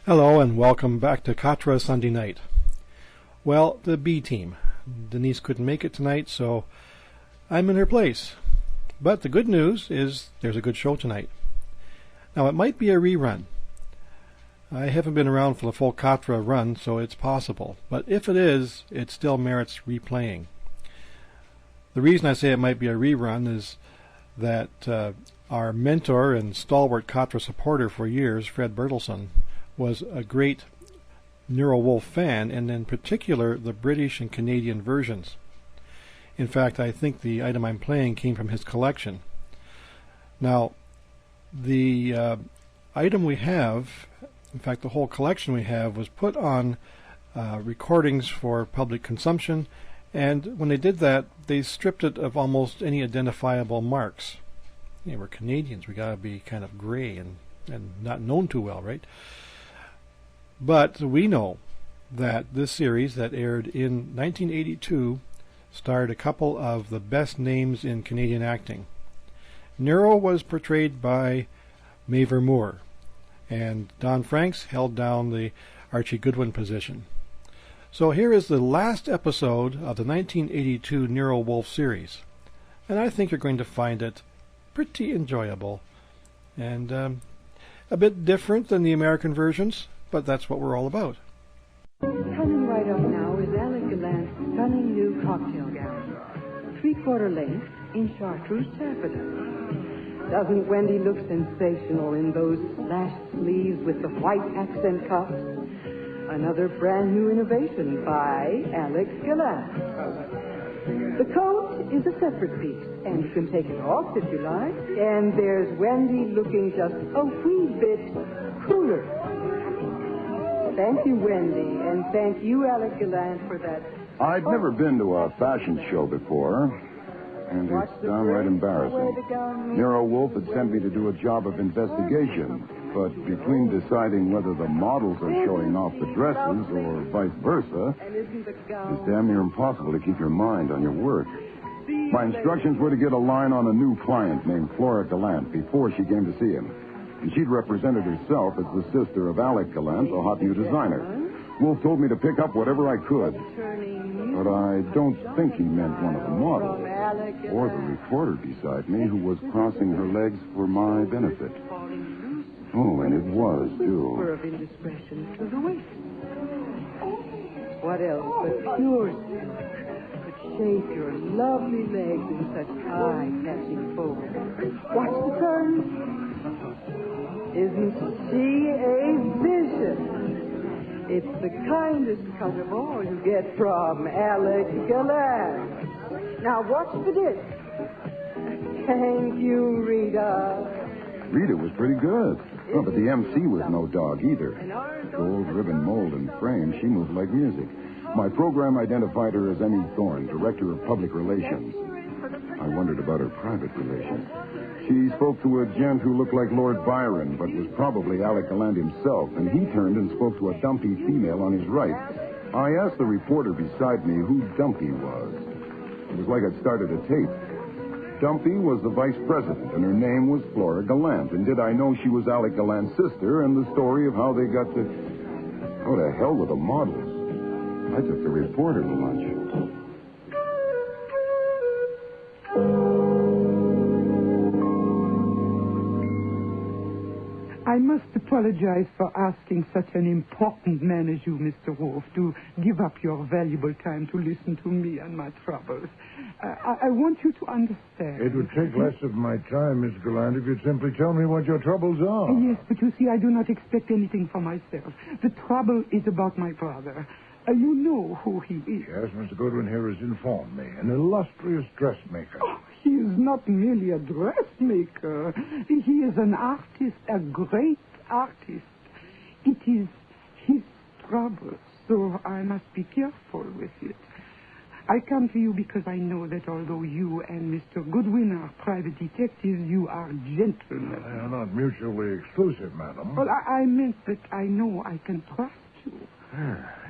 Hello and welcome back to Katra Sunday Night. Well, the B team. Denise couldn't make it tonight, so I'm in her place. But the good news is there's a good show tonight. Now, it might be a rerun. I haven't been around for the full Katra run, so it's possible. But if it is, it still merits replaying. The reason I say it might be a rerun is that our mentor and stalwart Katra supporter for years, Fred Bertelson, was a great Nero Wolfe fan, and in particular the British and Canadian versions. In fact, I think the item I'm playing came from his collection. Now, the item we have, in fact the whole collection we have, was put on recordings for public consumption, and when they did that, they stripped it of almost any identifiable marks. Yeah, we're Canadians, we gotta be kind of gray and not known too well, right? But we know that this series that aired in 1982 starred a couple of the best names in Canadian acting. Nero was portrayed by Mavor Moore, and Don Franks held down the Archie Goodwin position. So here is the last episode of the 1982 Nero Wolfe series, and I think you're going to find it pretty enjoyable and a bit different than the American versions, but that's what we're all about. Coming right up now is Alec Gallant's stunning new cocktail gown, 3/4 length in chartreuse taffeta. Doesn't Wendy look sensational in those slashed sleeves with the white accent cuffs? Another brand new innovation by Alec Gallant. The coat is a separate piece, and you can take it off if you like. And there's Wendy looking just a wee bit cooler. Thank you, Wendy, and thank you, Alec Gallant, for that. I'd never been to a fashion show before, and it's downright embarrassing. Nero Wolfe had sent me to do a job of investigation, but between deciding whether the models are showing off the dresses or vice versa, it's damn near impossible to keep your mind on your work. My instructions were to get a line on a new client named Flora Gallant before she came to see him. And she'd represented herself as the sister of Alec Gallant, the hot new designer. Wolfe told me to pick up whatever I could. But I don't think he meant one of the models, or the reporter beside me who was crossing her legs for my benefit. Oh, and it was, too. Of indiscretion to the waist. What else but pure silk could shape your lovely legs in such eye-catching folds? Watch the turn. Isn't she a vision? It's the kindest cut of all you get from Alec Gallant. Now watch the disc. Thank you, Rita. Rita was pretty good. Oh, but the MC was no dog either. Gold ribbon mold and frame, she moved like music. My program identified her as Emmy Thorne, Director of Public Relations. I wondered about her private relations. She spoke to a gent who looked like Lord Byron, but was probably Alec Gallant himself, and he turned and spoke to a dumpy female on his right. I asked the reporter beside me who Dumpy was. It was like I'd started a tape. Dumpy was the vice president, and her name was Flora Gallant. And did I know she was Alec Gallant's sister, and the story of how they got to... Oh, to hell with the models. I took the reporter to lunch. I must apologize for asking such an important man as you, Mr. Wolfe, to give up your valuable time to listen to me and my troubles. I want you to understand. It would take less of my time, Miss Gallant, if you'd simply tell me what your troubles are. Yes, but you see, I do not expect anything for myself. The trouble is about my brother. You know who he is. Yes, Mr. Goodwin here has informed me. An illustrious dressmaker. Oh, he is not merely a dressmaker. He is an artist, a great artist. It is his trouble, so I must be careful with it. I come to you because I know that although you and Mr. Goodwin are private detectives, you are gentlemen. They are not mutually exclusive, madam. Well, I meant that I know I can trust you.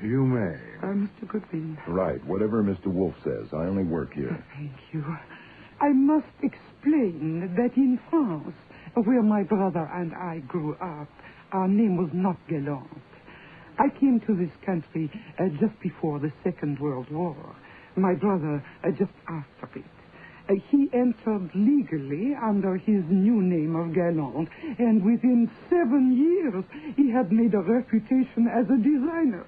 You may. Mr. Goodwin. Right, whatever Mr. Wolfe says. I only work here. Thank you. I must explain that in France, where my brother and I grew up, Our name was not Gallant. I came to this country just before the Second World War. My brother just after it. He entered legally under his new name of Gallant, and within 7 years he had made a reputation as a designer.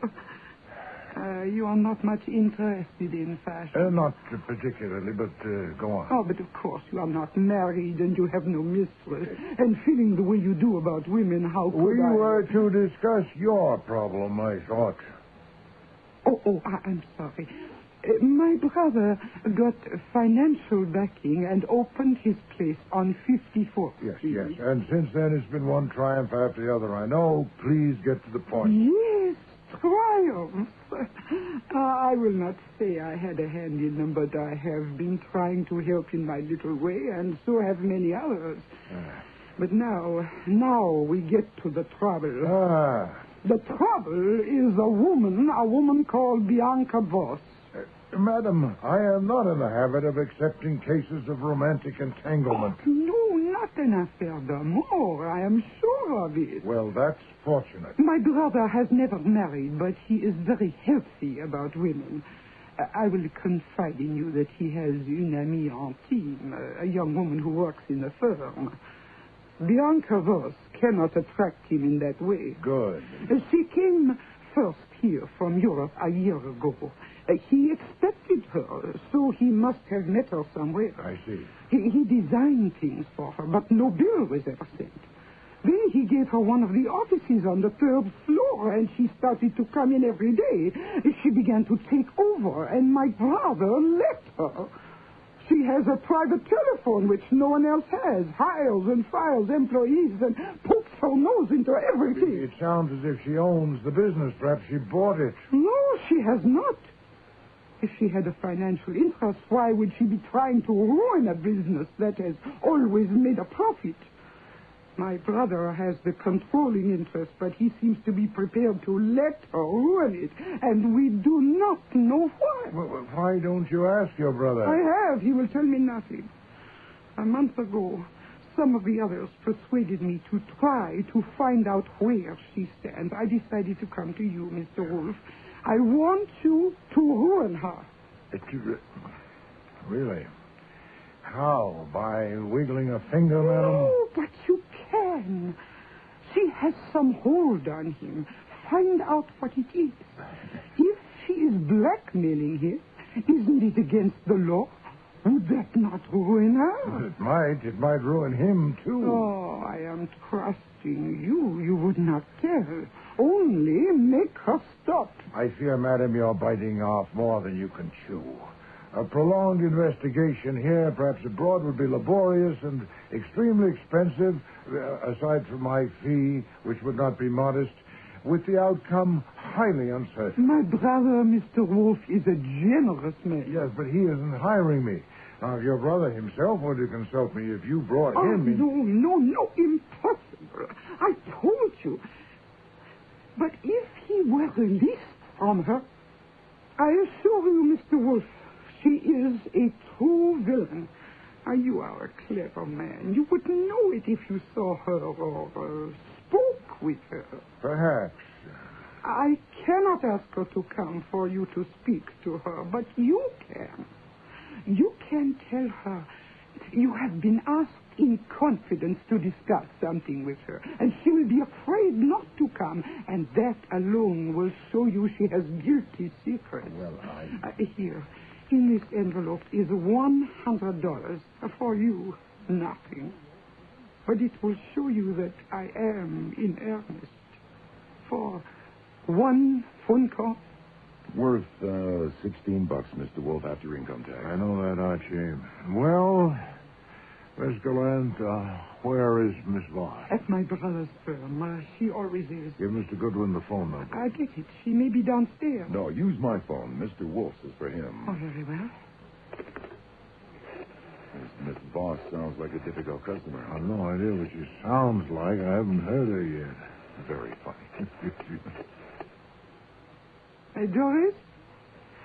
You are not much interested in fashion. Not particularly, but go on. Oh, but of course you are not married and you have no mistress. And feeling the way you do about women, how could We I... were to discuss your problem, I thought. I'm sorry. My brother got financial backing and opened his place on 54th Yes, Street. yes. And since then, it's been one triumph after the other. I know. Please get to the point. Yes, triumph. I will not say I had a hand in them, but I have been trying to help in my little way, and so have many others. But now we get to the trouble. The trouble is a woman called Bianca Voss. Madam, I am not in the habit of accepting cases of romantic entanglement. No, not an affaire d'amour. I am sure of it. Well, that's fortunate. My brother has never married, but he is very healthy about women. I will confide in you that he has une amie intime, a young woman who works in the firm. Bianca Voss cannot attract him in that way. Good. She came first here from Europe a year ago. He expected her, so he must have met her somewhere. I see. He designed things for her, but no bill was ever sent. Then he gave her one of the offices on the 3rd floor, and she started to come in every day. She began to take over, and my brother let her. She has a private telephone, which no one else has. Hires and fires employees and pokes her nose into everything. It sounds as if she owns the business. Perhaps she bought it. No, she has not. If she had a financial interest, why would she be trying to ruin a business that has always made a profit? My brother has the controlling interest, but he seems to be prepared to let her ruin it, and we do not know why. Well, why don't you ask your brother? I have. He will tell me nothing. A month ago, some of the others persuaded me to try to find out where she stands. I decided to come to you, Mr. Wolf. I want you to ruin her. Really? How? By wiggling a finger, madam? No, but you can. She has some hold on him. Find out what it is. If she is blackmailing him, isn't it against the law? Would that not ruin her? It might. It might ruin him, too. Oh, I am trusting you. You would not tell. Only make her stop. I fear, madam, you're biting off more than you can chew. A prolonged investigation here, perhaps abroad, would be laborious and extremely expensive, aside from my fee, which would not be modest, with the outcome highly uncertain. My brother, Mr. Wolf, is a generous man. Yes, but he isn't hiring me. Now, if your brother himself were to consult me, if you brought him in... No, impossible. I told you. But if he were released from her, I assure you, Mr. Wolf, she is a true villain. You are a clever man. You would know it if you saw her or spoke with her. Perhaps. I cannot ask her to come for you to speak to her, but you can. You can tell her you have been asked in confidence to discuss something with her, and she will be afraid not to come, and that alone will show you she has guilty secrets. Well, Here, in this envelope is $100 for you. Nothing. But it will show you that I am in earnest. For one phone call. Worth $16, Mr. Wolf, after your income tax. I know that, Archie. Well, Miss Gallant, where is Miss Voss? At my brother's firm. She always is. Give Mr. Goodwin the phone number. I get it. She may be downstairs. No, use my phone. Mr. Wolf's is for him. Oh, very well. Miss Voss sounds like a difficult customer. I've no idea what she sounds like. I haven't heard her yet. Very funny. Doris,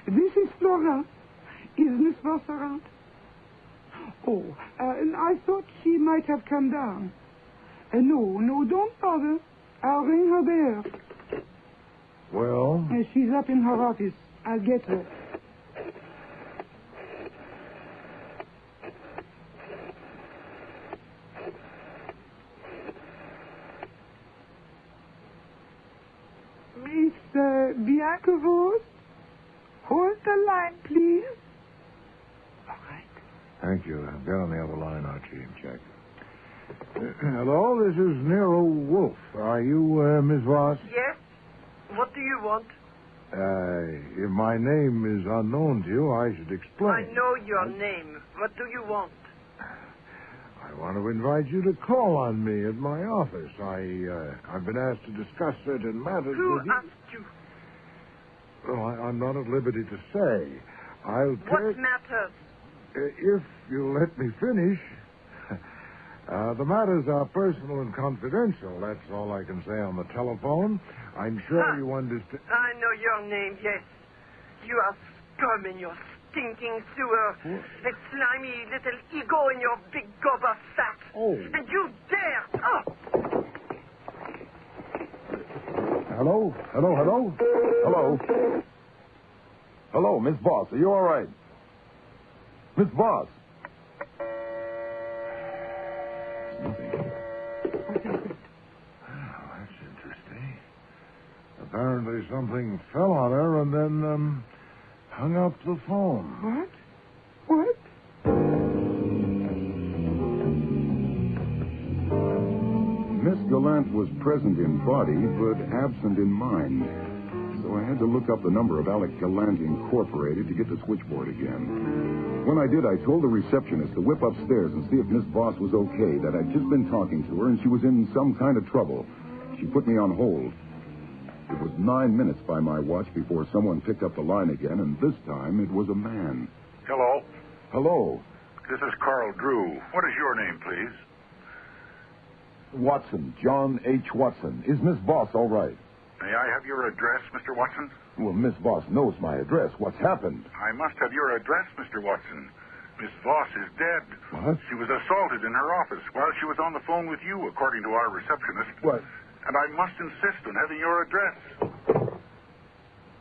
this is Flora. Is Miss Voss around? Oh, I thought she might have come down. No, don't bother. I'll ring her there. Well? She's up in her office. I'll get her. Miss Bianca-Voss, hold the line, please. All right. Thank you. Get on the other line, Archie, and check. Hello, this is Nero Wolf. Are you Miss Voss? Yes? What do you want? If my name is unknown to you, I should explain. I know your name. What do you want? I want to invite you to call on me at my office. I've been asked to discuss certain matters Who with you. asked you? Well, I'm not at liberty to say. What matters? If you'll let me finish. The matters are personal and confidential. That's all I can say on the telephone. I'm sure you understand. I know your name, yes. You are scum in your stinking sewer. A slimy little ego in your big gob of fat. Oh. And you dare! Oh! Hello? Hello, Miss Voss. Are you all right? Miss Voss. That's interesting. Apparently something fell on her and then hung up the phone. What? What? Miss Gallant was present in body, but absent in mind. So I had to look up the number of Alec Gallant Incorporated to get the switchboard again. When I did, I told the receptionist to whip upstairs and see if Miss Voss was okay, that I'd just been talking to her and she was in some kind of trouble. She put me on hold. It was 9 minutes by my watch before someone picked up the line again, and this time it was a man. Hello. Hello. This is Carl Drew. What is your name, please? Watson. John H. Watson. Is Miss Voss all right? May I have your address, Mr. Watson? Well, Miss Voss knows my address. What's happened? I must have your address, Mr. Watson. Miss Voss is dead. What? She was assaulted in her office while she was on the phone with you, according to our receptionist. What? And I must insist on having your address.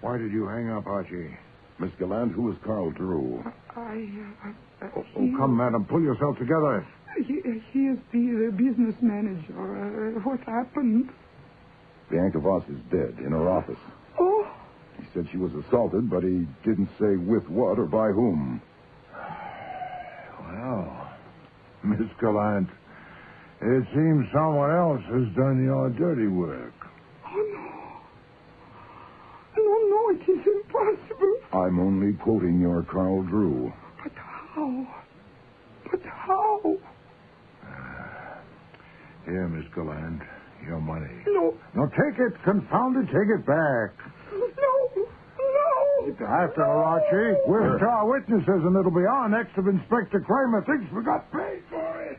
Why did you hang up, Archie? Miss Gallant, who is Carl Drew? Come, madam, pull yourself together. He is the business manager. What happened? Bianca Voss is dead in her office. Oh. He said she was assaulted, but he didn't say with what or by whom. Well, Miss Gallant, it seems someone else has done your dirty work. Oh, no, it is impossible. I'm only quoting your Carl Drew. But how? Here, Miss Gallant, your money. No. No, take it, confound it, take it back. No. After her, Archie. We're star witnesses, and it'll be our next if Inspector Kramer thinks we got paid for it.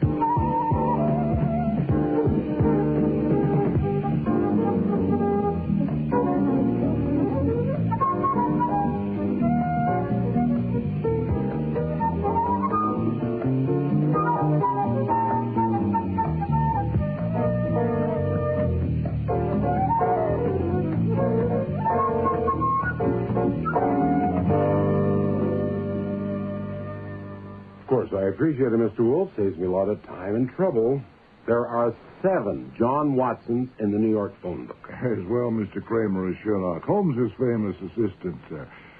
Of course, I appreciate it, Mr. Wolf. Saves me a lot of time and trouble. There are 7 John Watsons in the New York phone book. As well, Mr. Kramer, as Sherlock Holmes' famous assistant.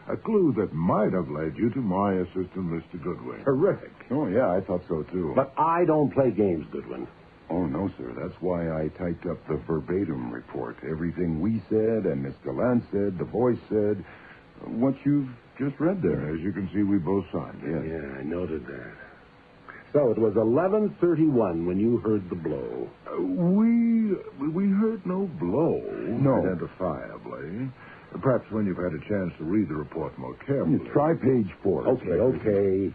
A clue that might have led you to my assistant, Mr. Goodwin. Terrific. Oh, yeah, I thought so, too. But I don't play games, Goodwin. Oh, no, sir. That's why I typed up the verbatim report. Everything we said and Miss Gallant said, the voice said, what you've just read there. As you can see, we both signed it. Yeah, I noted that. So it was 11:31 when you heard the blow. We heard no blow. No. Identifiably. Perhaps when you've had a chance to read the report more carefully. Try page 4. Okay.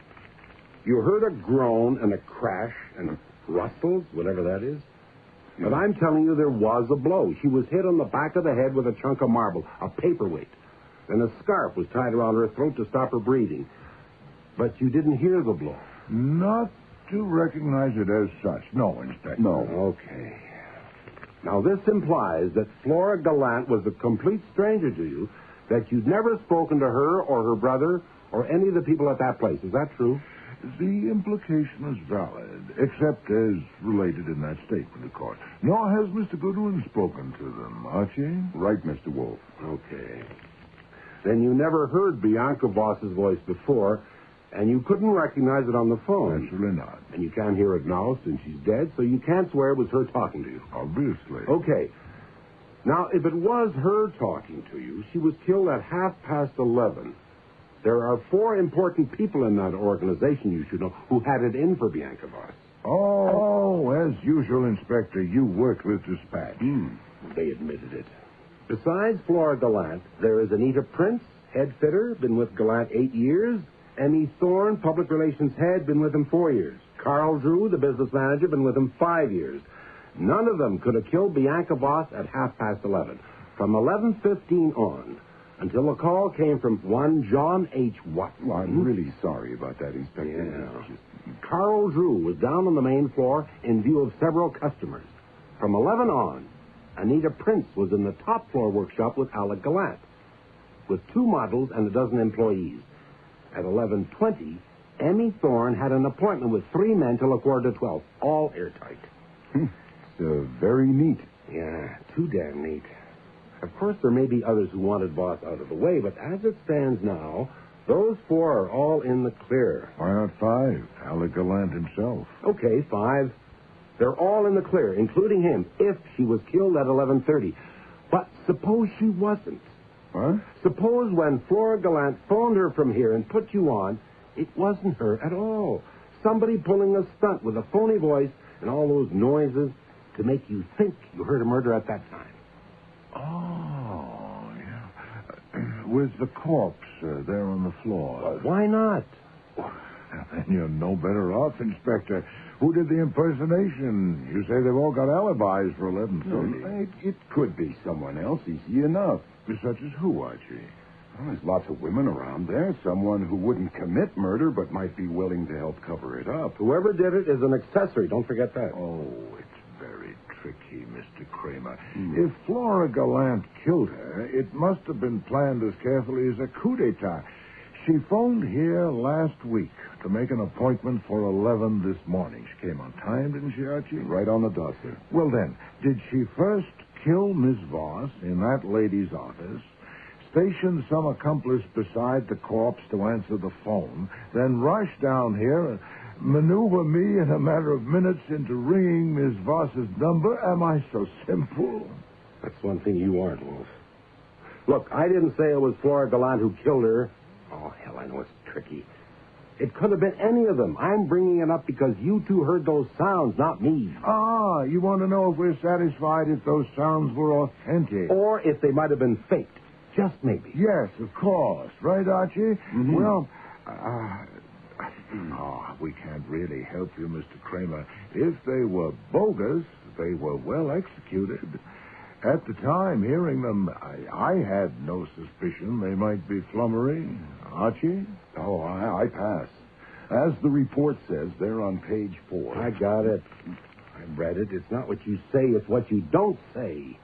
You heard a groan and a crash and rustles, whatever that is. But I'm telling you, there was a blow. She was hit on the back of the head with a chunk of marble, a paperweight. And a scarf was tied around her throat to stop her breathing. But you didn't hear the blow. Not to recognize it as such. No, Inspector. No. Okay. Now, this implies that Flora Gallant was a complete stranger to you, that you'd never spoken to her or her brother or any of the people at that place. Is that true? The implication is valid, except as related in that statement, of course. Nor has Mr. Goodwin spoken to them, Archie. Right, Mr. Wolf. Okay. Then you never heard Bianca Voss's voice before, and you couldn't recognize it on the phone. Naturally not. And you can't hear it now since she's dead, so you can't swear it was her talking to you. Obviously. Okay. Now, if it was her talking to you, she was killed at 11:30. There are 4 important people in that organization, you should know, who had it in for Bianca Voss. Oh, as usual, Inspector, you worked with dispatch. They admitted it. Besides Flora Gallant, there is Anita Prince, head fitter, been with Gallant 8 years. Emmy Thorne, public relations head, been with him 4 years. Carl Drew, the business manager, been with him 5 years. None of them could have killed Bianca Voss at 11:30. From 11:15 on, until a call came from one John H. Watson. Well, I'm really sorry about that, Inspector. Yeah. Carl Drew was down on the main floor in view of several customers. From 11 on, Anita Prince was in the top floor workshop with Alec Gallant, with 2 models and a dozen employees. At 11:20, Emmy Thorne had an appointment with 3 men till 11:45, all airtight. It's very neat. Yeah, too damn neat. Of course, there may be others who wanted Voss out of the way, but as it stands now, those 4 are all in the clear. Why not 5? Alec Gallant himself. Okay, 5. They're all in the clear, including him, if she was killed at 11:30. But suppose she wasn't. What? Suppose when Flora Gallant phoned her from here and put you on, it wasn't her at all. Somebody pulling a stunt with a phony voice and all those noises to make you think you heard a murder at that time. Oh, yeah. With the corpse there on the floor. Well, why not? Then you're no better off, Inspector. Who did the impersonation? You say they've all got alibis for 11:30. It could be someone else, easy enough. Such as who, Archie? Well, there's lots of women around there. Someone who wouldn't commit murder but might be willing to help cover it up. Whoever did it is an accessory. Don't forget that. Oh, it's very tricky, Mr. Kramer. If Flora Gallant killed her, it must have been planned as carefully as a coup d'etat. She phoned here last week to make an appointment for 11 this morning. She came on time, didn't she, Archie? Right on the dot, sir. Well, then, did she first kill Miss Voss in that lady's office, station some accomplice beside the corpse to answer the phone, then rush down here and maneuver me in a matter of minutes into ringing Miss Voss's number? Am I so simple? That's one thing you aren't, Wolf. Look, I didn't say it was Flora Gallant who killed her. Oh, hell, I know it's tricky. It could have been any of them. I'm bringing it up because you 2 heard those sounds, not me. Ah, you want to know if we're satisfied if those sounds were authentic? Or if they might have been faked. Just maybe. Yes, of course. Right, Archie? Well, we can't really help you, Mr. Kramer. If they were bogus, they were well executed. At the time, hearing them, I had no suspicion they might be flummery. Archie? Oh, I pass. As the report says, they're on page 4. I got it. I read it. It's not what you say, it's what you don't say.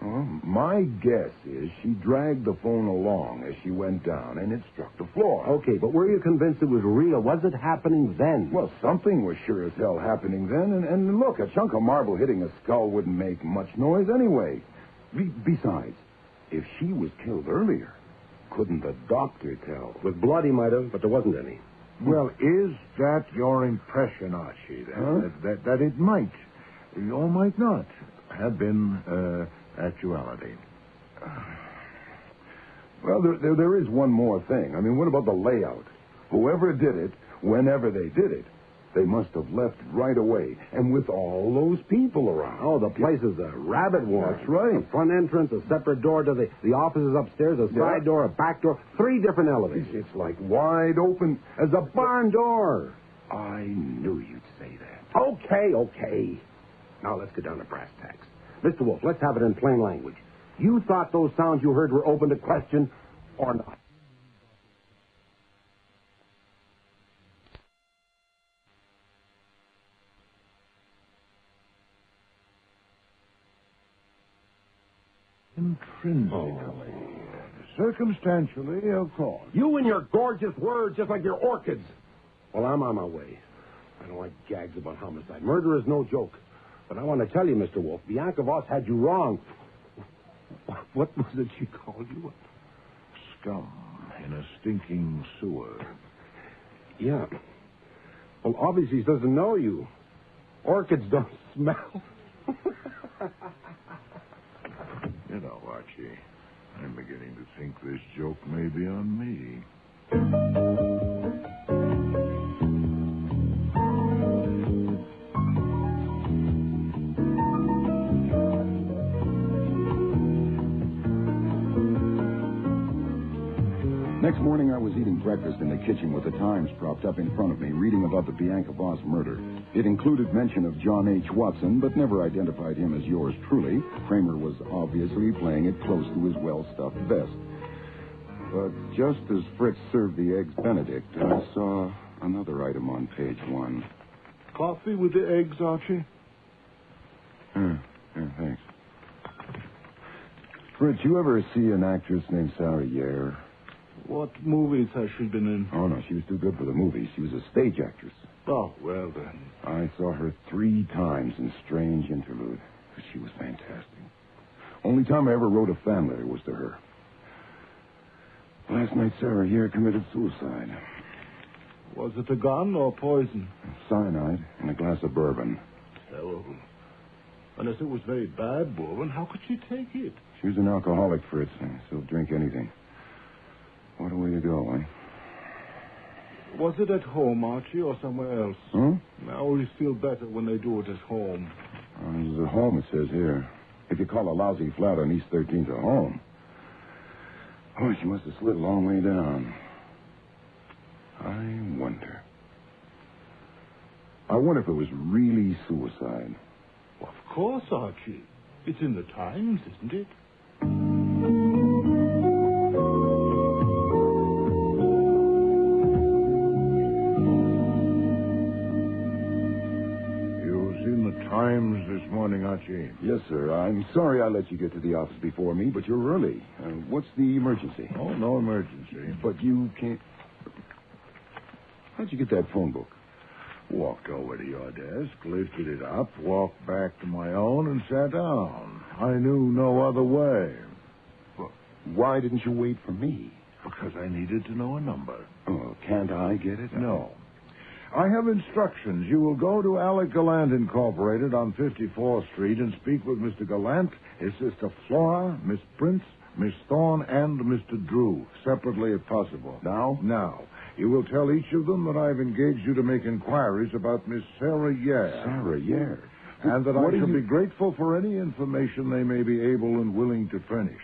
Well, my guess is she dragged the phone along as she went down, and it struck the floor. Okay, but were you convinced it was real? Was it happening then? Well, something was sure as hell happening then, and look, a chunk of marble hitting a skull wouldn't make much noise anyway. Besides, if she was killed earlier, couldn't the doctor tell? With blood he might have, but there wasn't any. Well, is that your impression, Archie, then? Huh? That it might, or might not, have been actuality? Well, there is one more thing. I mean, what about the layout? Whoever did it, whenever they did it, they must have left right away, and with all those people around. Oh, the place is a rabbit warren. That's right. A front entrance, a separate door to the offices upstairs, a side door, a back door, 3 different elevators. It's like wide open. As a barn door. I knew you'd say that. Okay. Now let's get down to brass tacks. Mr. Wolf, let's have it in plain language. You thought those sounds you heard were open to question or not? Intrinsically. Circumstantially, of course. You and your gorgeous words, just like your orchids. Well, I'm on my way. I don't like gags about homicide. Murder is no joke. But I want to tell you, Mr. Wolf, Bianca Voss had you wrong. What was it she called you? Scum in a stinking sewer. Yeah. Well, obviously she doesn't know you. Orchids don't smell. You know, Archie, I'm beginning to think this joke may be on me. Next morning, I was eating breakfast in the kitchen with the Times propped up in front of me, reading about the Bianca Voss murder. It included mention of John H. Watson, but never identified him as yours truly. Kramer was obviously playing it close to his well-stuffed vest. But just as Fritz served the Eggs Benedict, I saw another item on page 1. Coffee with the eggs, Archie? Yeah, thanks. Fritz, you ever see an actress named Sarah Yair? What movies has she been in? Oh, no, she was too good for the movies. She was a stage actress. Oh, well then. I saw her 3 times in Strange Interlude. She was fantastic. Only time I ever wrote a fan letter was to her. Last night, Sarah Yair committed suicide. Was it a gun or poison? Cyanide in a glass of bourbon. Terrible. Unless it was very bad bourbon, how could she take it? She was an alcoholic, Fritz. She'll drink anything. What a way to go, eh? Was it at home, Archie, or somewhere else? Huh? I always feel better when they do it at home. It was at home, it says here. If you call a lousy flat on East 13th a home. Oh, she must have slid a long way down. I wonder if it was really suicide. Well, of course, Archie. It's in the Times, isn't it? Times this morning, Archie. Yes, sir. I'm sorry I let you get to the office before me, but you're early. What's the emergency? Oh, no emergency. But you can't... How'd you get that phone book? Walked over to your desk, lifted it up, walked back to my own, and sat down. I knew no other way. Well, why didn't you wait for me? Because I needed to know a number. Oh, can't I get it? No. I have instructions. You will go to Alec Gallant Incorporated on 54th Street and speak with Mr. Gallant, his sister Flora, Miss Prince, Miss Thorne, and Mr. Drew, separately if possible. Now? Now. You will tell each of them that I've engaged you to make inquiries about Miss Sarah Yair. Sarah Yair? And that I shall be grateful for any information they may be able and willing to furnish.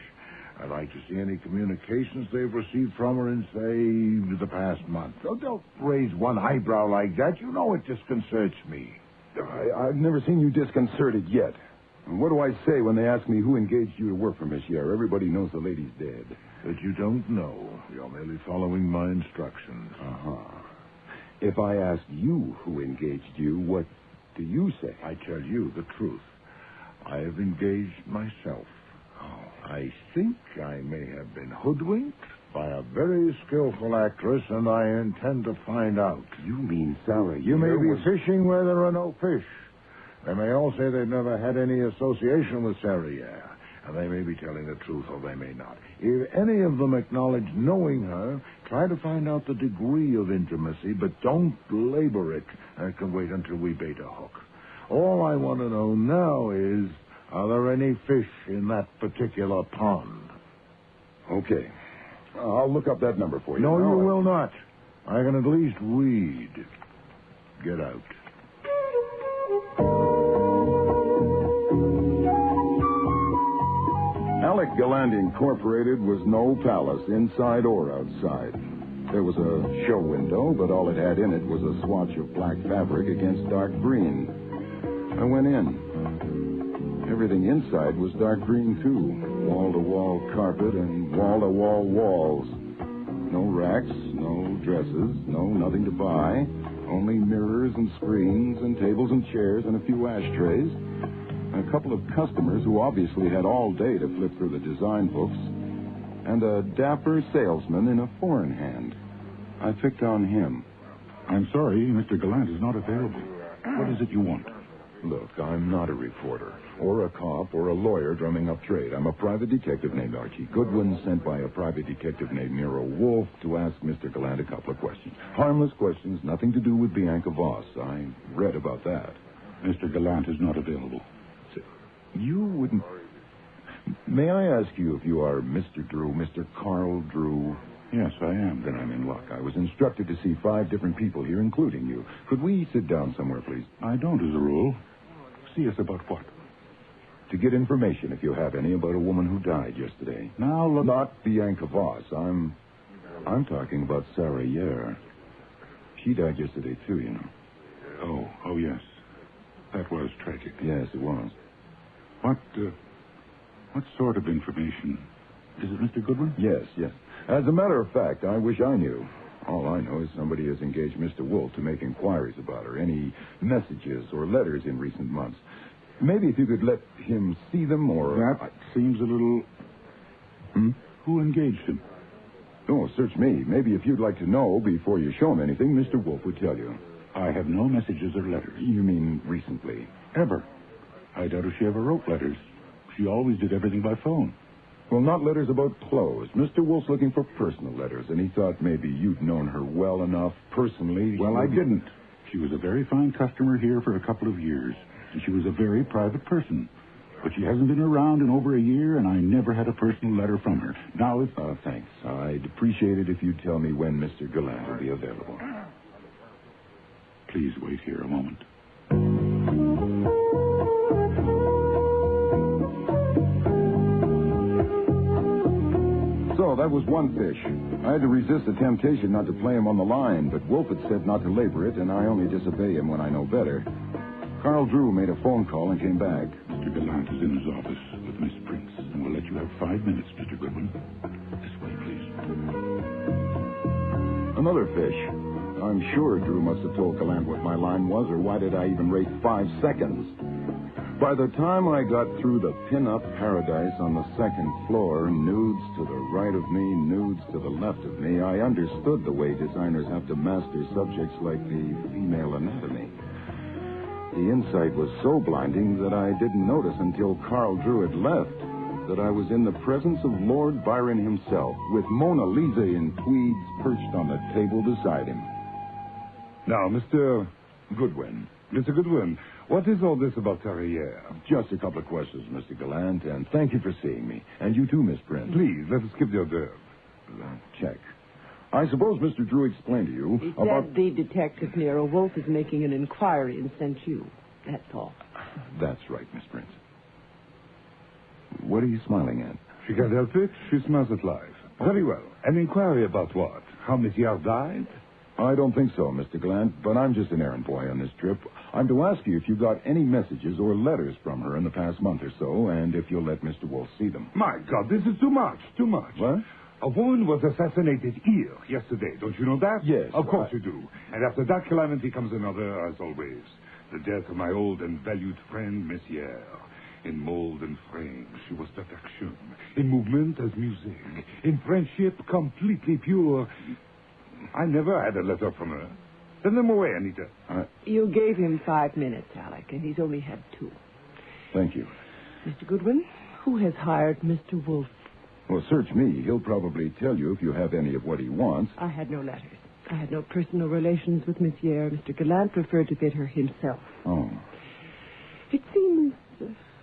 I'd like to see any communications they've received from her in, say, the past month. Oh, don't raise one eyebrow like that. You know it disconcerts me. I've never seen you disconcerted yet. And what do I say when they ask me who engaged you to work for Miss Yair? Everybody knows the lady's dead. That you don't know. You're merely following my instructions. Uh-huh. If I ask you who engaged you, what do you say? I tell you the truth. I have engaged myself. I think I may have been hoodwinked by a very skillful actress, and I intend to find out. You mean Sarah? You may be fishing where there are no fish. They may all say they've never had any association with Sarah Yair, and they may be telling the truth or they may not. If any of them acknowledge knowing her, try to find out the degree of intimacy, but don't labor it. I can wait until we bait a hook. All I want to know now is, are there any fish in that particular pond? Okay. I'll look up that number for you. No, you will not. I can at least read. Get out. Alec Gallant Incorporated was no palace, inside or outside. There was a show window, but all it had in it was a swatch of black fabric against dark green. I went in. Everything inside was dark green, too. Wall-to-wall carpet and wall-to-wall walls. No racks, no dresses, nothing to buy. Only mirrors and screens and tables and chairs and a few ashtrays. a couple of customers who obviously had all day to flip through the design books, and a dapper salesman in a four in hand. I picked on him. I'm sorry, Mr. Gallant is not available. What is it you want? Look, I'm not a reporter, or a cop, or a lawyer drumming up trade. I'm a private detective named Archie Goodwin, sent by a private detective named Nero Wolf to ask Mr. Gallant a couple of questions. Harmless questions, nothing to do with Bianca Voss. I read about that. Mr. Gallant is not available. You wouldn't... May I ask you if you are Mr. Drew, Mr. Carl Drew? Yes, I am. Then I'm in luck. I was instructed to see 5 different people here, including you. Could we sit down somewhere, please? I don't, as a rule. See us about what? To get information, if you have any, about a woman who died yesterday. Now, look... Not Bianca Voss. I'm talking about Sarah Yer. She died yesterday, too, you know. Oh, yes. That was tragic. Yes, it was. What sort of information? Is it Mr. Goodwin? Yes. As a matter of fact, I wish I knew. All I know is somebody has engaged Mr. Wolf to make inquiries about her. Any messages or letters in recent months. Maybe if you could let him see them, or... That seems a little... Who engaged him? Oh, search me. Maybe if you'd like to know before you show him anything, Mr. Wolf would tell you. I have no messages or letters. You mean recently? Ever. I doubt if she ever wrote letters. She always did everything by phone. Well, not letters about clothes. Mr. Wolf's looking for personal letters, and he thought maybe you'd known her well enough personally. Well, I didn't. She was a very fine customer here for a couple of years, and she was a very private person. But she hasn't been around in over a year, and I never had a personal letter from her. Now, if... thanks. I'd appreciate it if you'd tell me when Mr. Gallant will be available. Please wait here a moment. So, that was one fish. I had to resist the temptation not to play him on the line, but Wolf had said not to labor it, and I only disobey him when I know better. Carl Drew made a phone call and came back. Mr. Gallant is in his office with Miss Prince, and we'll let you have 5 minutes, Mr. Goodwin. This way, please. Another fish. I'm sure Drew must have told Gallant what my line was, or why did I even wait 5 seconds? By the time I got through the pin-up paradise on the second floor, nudes to the right of me, nudes to the left of me, I understood the way designers have to master subjects like the female anatomy. The insight was so blinding that I didn't notice until Carl Drew had left that I was in the presence of Lord Byron himself, with Mona Lisa in tweeds perched on the table beside him. Now, Mr. Goodwin. Mr. Goodwin, what is all this about Sarah Yer? Just a couple of questions, Mr. Gallant, and thank you for seeing me. And you too, Miss Prince. Please, let us skip the hors d'oeuvres. Check. I suppose Mr. Drew explained to you He about... said the detective Nero Wolf is making an inquiry and sent you. That's all. That's right, Miss Prince. What are you smiling at? She can't help it. She smiles at life. Very well. An inquiry about what? How Miss Yer died? I don't think so, Mr. Gallant, but I'm just an errand boy on this trip. I'm to ask you if you got any messages or letters from her in the past month or so, and if you'll let Mr. Wolf see them. My God, this is too much. What? A woman was assassinated here yesterday. Don't you know that? Yes. Of course you do. And after that calamity comes another, as always. The death of my old and valued friend, Miss Yer. In mold and frame, she was perfection. In movement as music. In friendship, completely pure. I never had a letter from her. Send them away, Anita. You gave him 5 minutes, Alec, and he's only had 2. Thank you. Mr. Goodwin, who has hired Mr. Wolf? Well, search me. He'll probably tell you if you have any of what he wants. I had no letters. I had no personal relations with Miss Yer. Mr. Gallant preferred to get her himself. Oh. It seems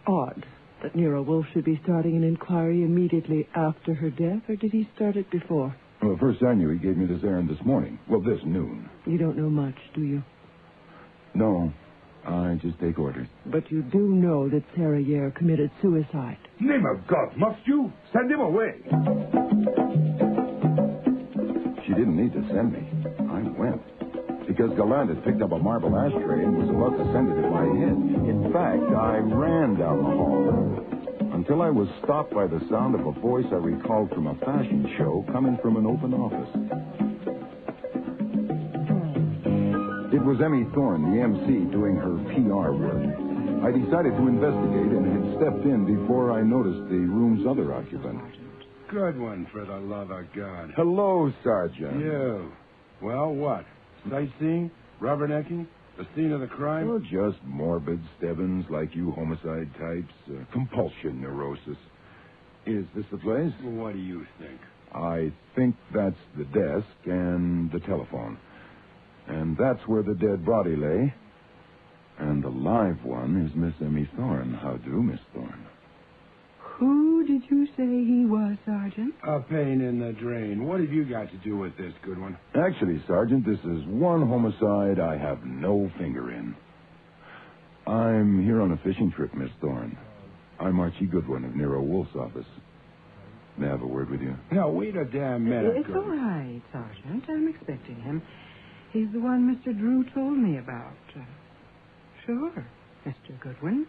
odd that Nero Wolf should be starting an inquiry immediately after her death, or did he start it before? Well, first I knew he gave me this errand this morning. Well, this noon. You don't know much, do you? No, I just take orders. But you do know that Sarah Yer committed suicide. Name of God, must you? Send him away. She didn't need to send me. I went. Because Gallant had picked up a marble ashtray and was about to send it at my head. In fact, I ran down the hall until I was stopped by the sound of a voice I recalled from a fashion show coming from an open office. It was Emmy Thorne, the MC, doing her PR work. I decided to investigate and had stepped in before I noticed the room's other occupant. Good one, for the love of God. Hello, Sergeant. You. Well, what? Sightseeing? Rubbernecking? The scene of the crime? Oh, just morbid Stebbins like you homicide types. Compulsion neurosis. Is this the place? What do you think? I think that's the desk and the telephone. And that's where the dead body lay. And the live one is Miss Emmy Thorne. How do, Miss Thorne? Who did you say he was, Sergeant? A pain in the drain. What have you got to do with this, Goodwin? Actually, Sergeant, this is one homicide I have no finger in. I'm here on a fishing trip, Miss Thorne. I'm Archie Goodwin of Nero Wolf's office. May I have a word with you? No, wait a damn minute, It's all right, Sergeant. I'm expecting him. He's the one Mr. Drew told me about. Sure, Mr. Goodwin.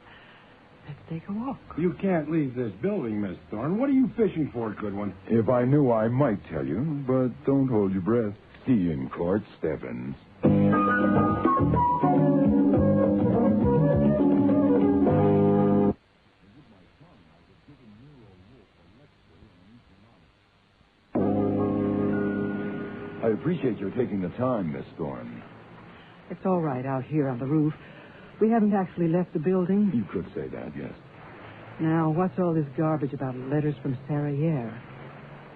Let's take a walk. You can't leave this building, Miss Thorne. What are you fishing for, Goodwin? If I knew, I might tell you, but don't hold your breath. See you in court, Stebbins. I appreciate your taking the time, Miss Thorne. It's all right out here on the roof. We haven't actually left the building. You could say that, yes. Now, what's all this garbage about letters from Sarah Yare?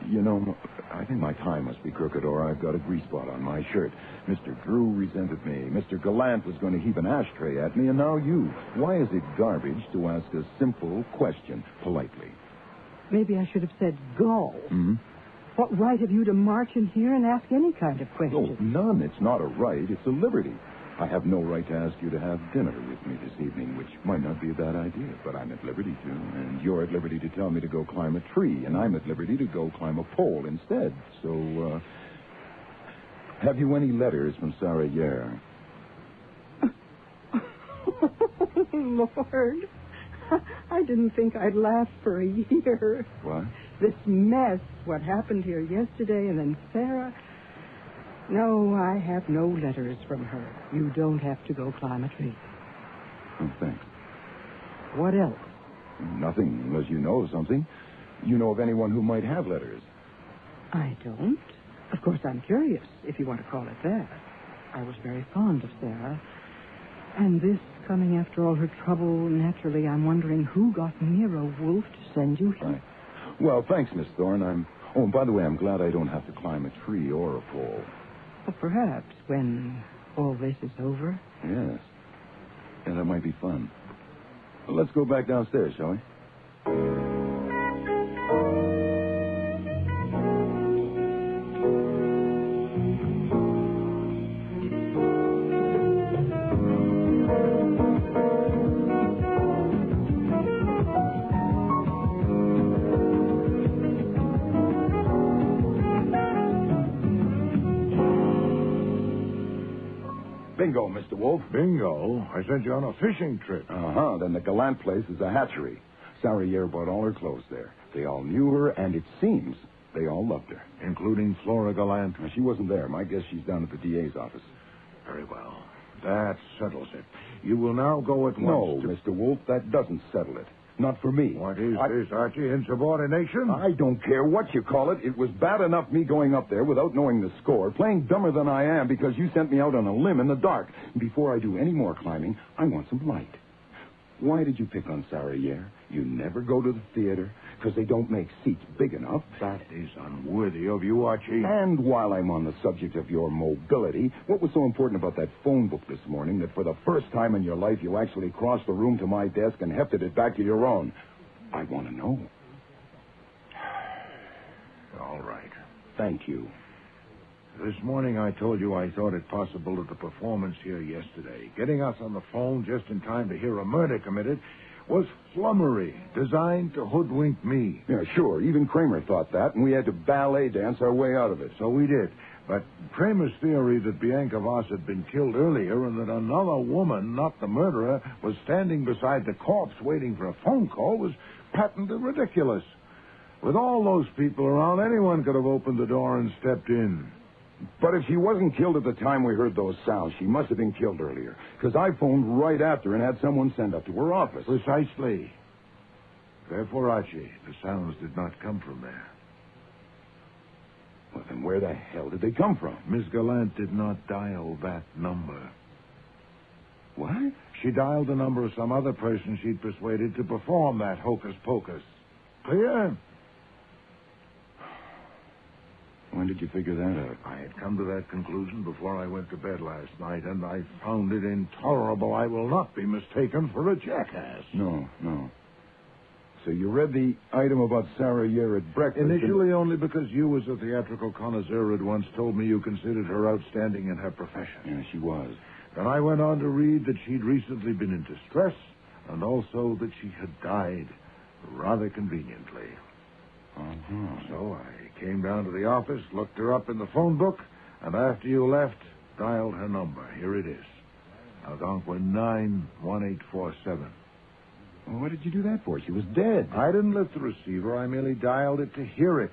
You know, I think my tie must be crooked, or I've got a grease spot on my shirt. Mr. Drew resented me. Mr. Gallant was going to heap an ashtray at me, and now you. Why is it garbage to ask a simple question politely? Maybe I should have said go. Hmm? What right have you to march in here and ask any kind of question? Oh, none. It's not a right. It's a liberty. I have no right to ask you to have dinner with me this evening, which might not be a bad idea, but I'm at liberty to. And you're at liberty to tell me to go climb a tree, and I'm at liberty to go climb a pole instead. So, have you any letters from Sarah Yare? Lord, I didn't think I'd last for a year. What? This mess, what happened here yesterday, and then Sarah. No, I have no letters from her. You don't have to go climb a tree. Oh, thanks. What else? Nothing, unless you know of something. You know of anyone who might have letters? I don't. Of course, I'm curious, if you want to call it that. I was very fond of Sarah. And this, coming after all her trouble, naturally, I'm wondering who got Nero Wolf to send you here. Right. Well, thanks, Miss Thorne. Oh, and by the way, I'm glad I don't have to climb a tree or a pole. Well, perhaps when all this is over. Yes. Yeah, that might be fun. Well, let's go back downstairs, shall we? Bingo, Mr. Wolf. Bingo? I sent you on a fishing trip. Uh-huh. Then the Gallant place is a hatchery. Sarah Yare bought all her clothes there. They all knew her, and it seems they all loved her. Including Flora Gallant? Now, she wasn't there. My guess she's down at the DA's office. Very well. That settles it. You will now go at No, once to... Mr. Wolf, that doesn't settle it. Not for me. What is this, Archie? Insubordination? I don't care what you call it. It was bad enough me going up there without knowing the score, playing dumber than I am because you sent me out on a limb in the dark. Before I do any more climbing, I want some light. Why did you pick on Sarah Yare? You never go to the theater because they don't make seats big enough. That is unworthy of you, Archie. And while I'm on the subject of your mobility, what was so important about that phone book this morning that for the first time in your life you actually crossed the room to my desk and hefted it back to your own? I want to know. All right. Thank you. This morning I told you I thought it possible that the performance here yesterday, getting us on the phone just in time to hear a murder committed, was flummery, designed to hoodwink me. Yeah, sure. Even Kramer thought that, and we had to ballet dance our way out of it. So we did. But Kramer's theory that Bianca Voss had been killed earlier and that another woman, not the murderer, was standing beside the corpse waiting for a phone call was patently ridiculous. With all those people around, anyone could have opened the door and stepped in. But if she wasn't killed at the time we heard those sounds, she must have been killed earlier. Because I phoned right after and had someone sent up to her office. Precisely. Therefore, Archie, the sounds did not come from there. Well, then where the hell did they come from? Miss Gallant did not dial that number. What? She dialed the number of some other person she'd persuaded to perform that hocus-pocus. Clear? When did you figure that out? I had come to that conclusion before I went to bed last night, and I found it intolerable. I will not be mistaken for a jackass. No. So you read the item about Sarah Yare at breakfast? Initially only because you, as a theatrical connoisseur, had once told me you considered her outstanding in her profession. Yeah, she was. Then I went on to read that she'd recently been in distress, and also that she had died rather conveniently. So I came down to the office, looked her up in the phone book, and after you left, dialed her number. Here it is. Algonquin 91847. Well, what did you do that for? She was dead. I didn't lift the receiver. I merely dialed it to hear it.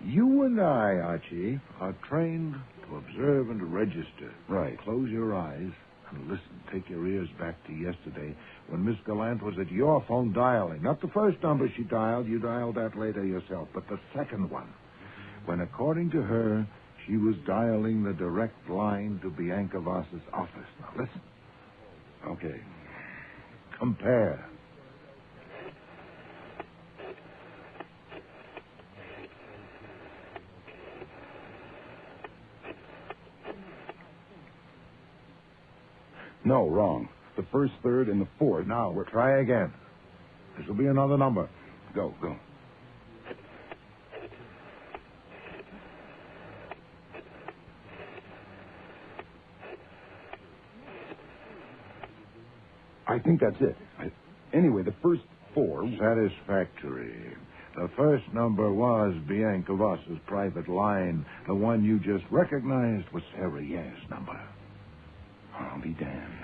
You and I, Archie, are trained to observe and to register. Right. Close your eyes and listen. Take your ears back to yesterday when Miss Gallant was at your phone dialing. Not the first number she dialed. You dialed that later yourself. But the second one. When, according to her, she was dialing the direct line to Bianca Voss's office. Now, listen. Okay. Compare. No, wrong. The first, third, and the fourth. Now, we'll try again. This will be another number. Go. I think that's it. Anyway, the first four... Satisfactory. The first number was Bianca Voss's private line. The one you just recognized was Sarah Yare's number. I'll be damned.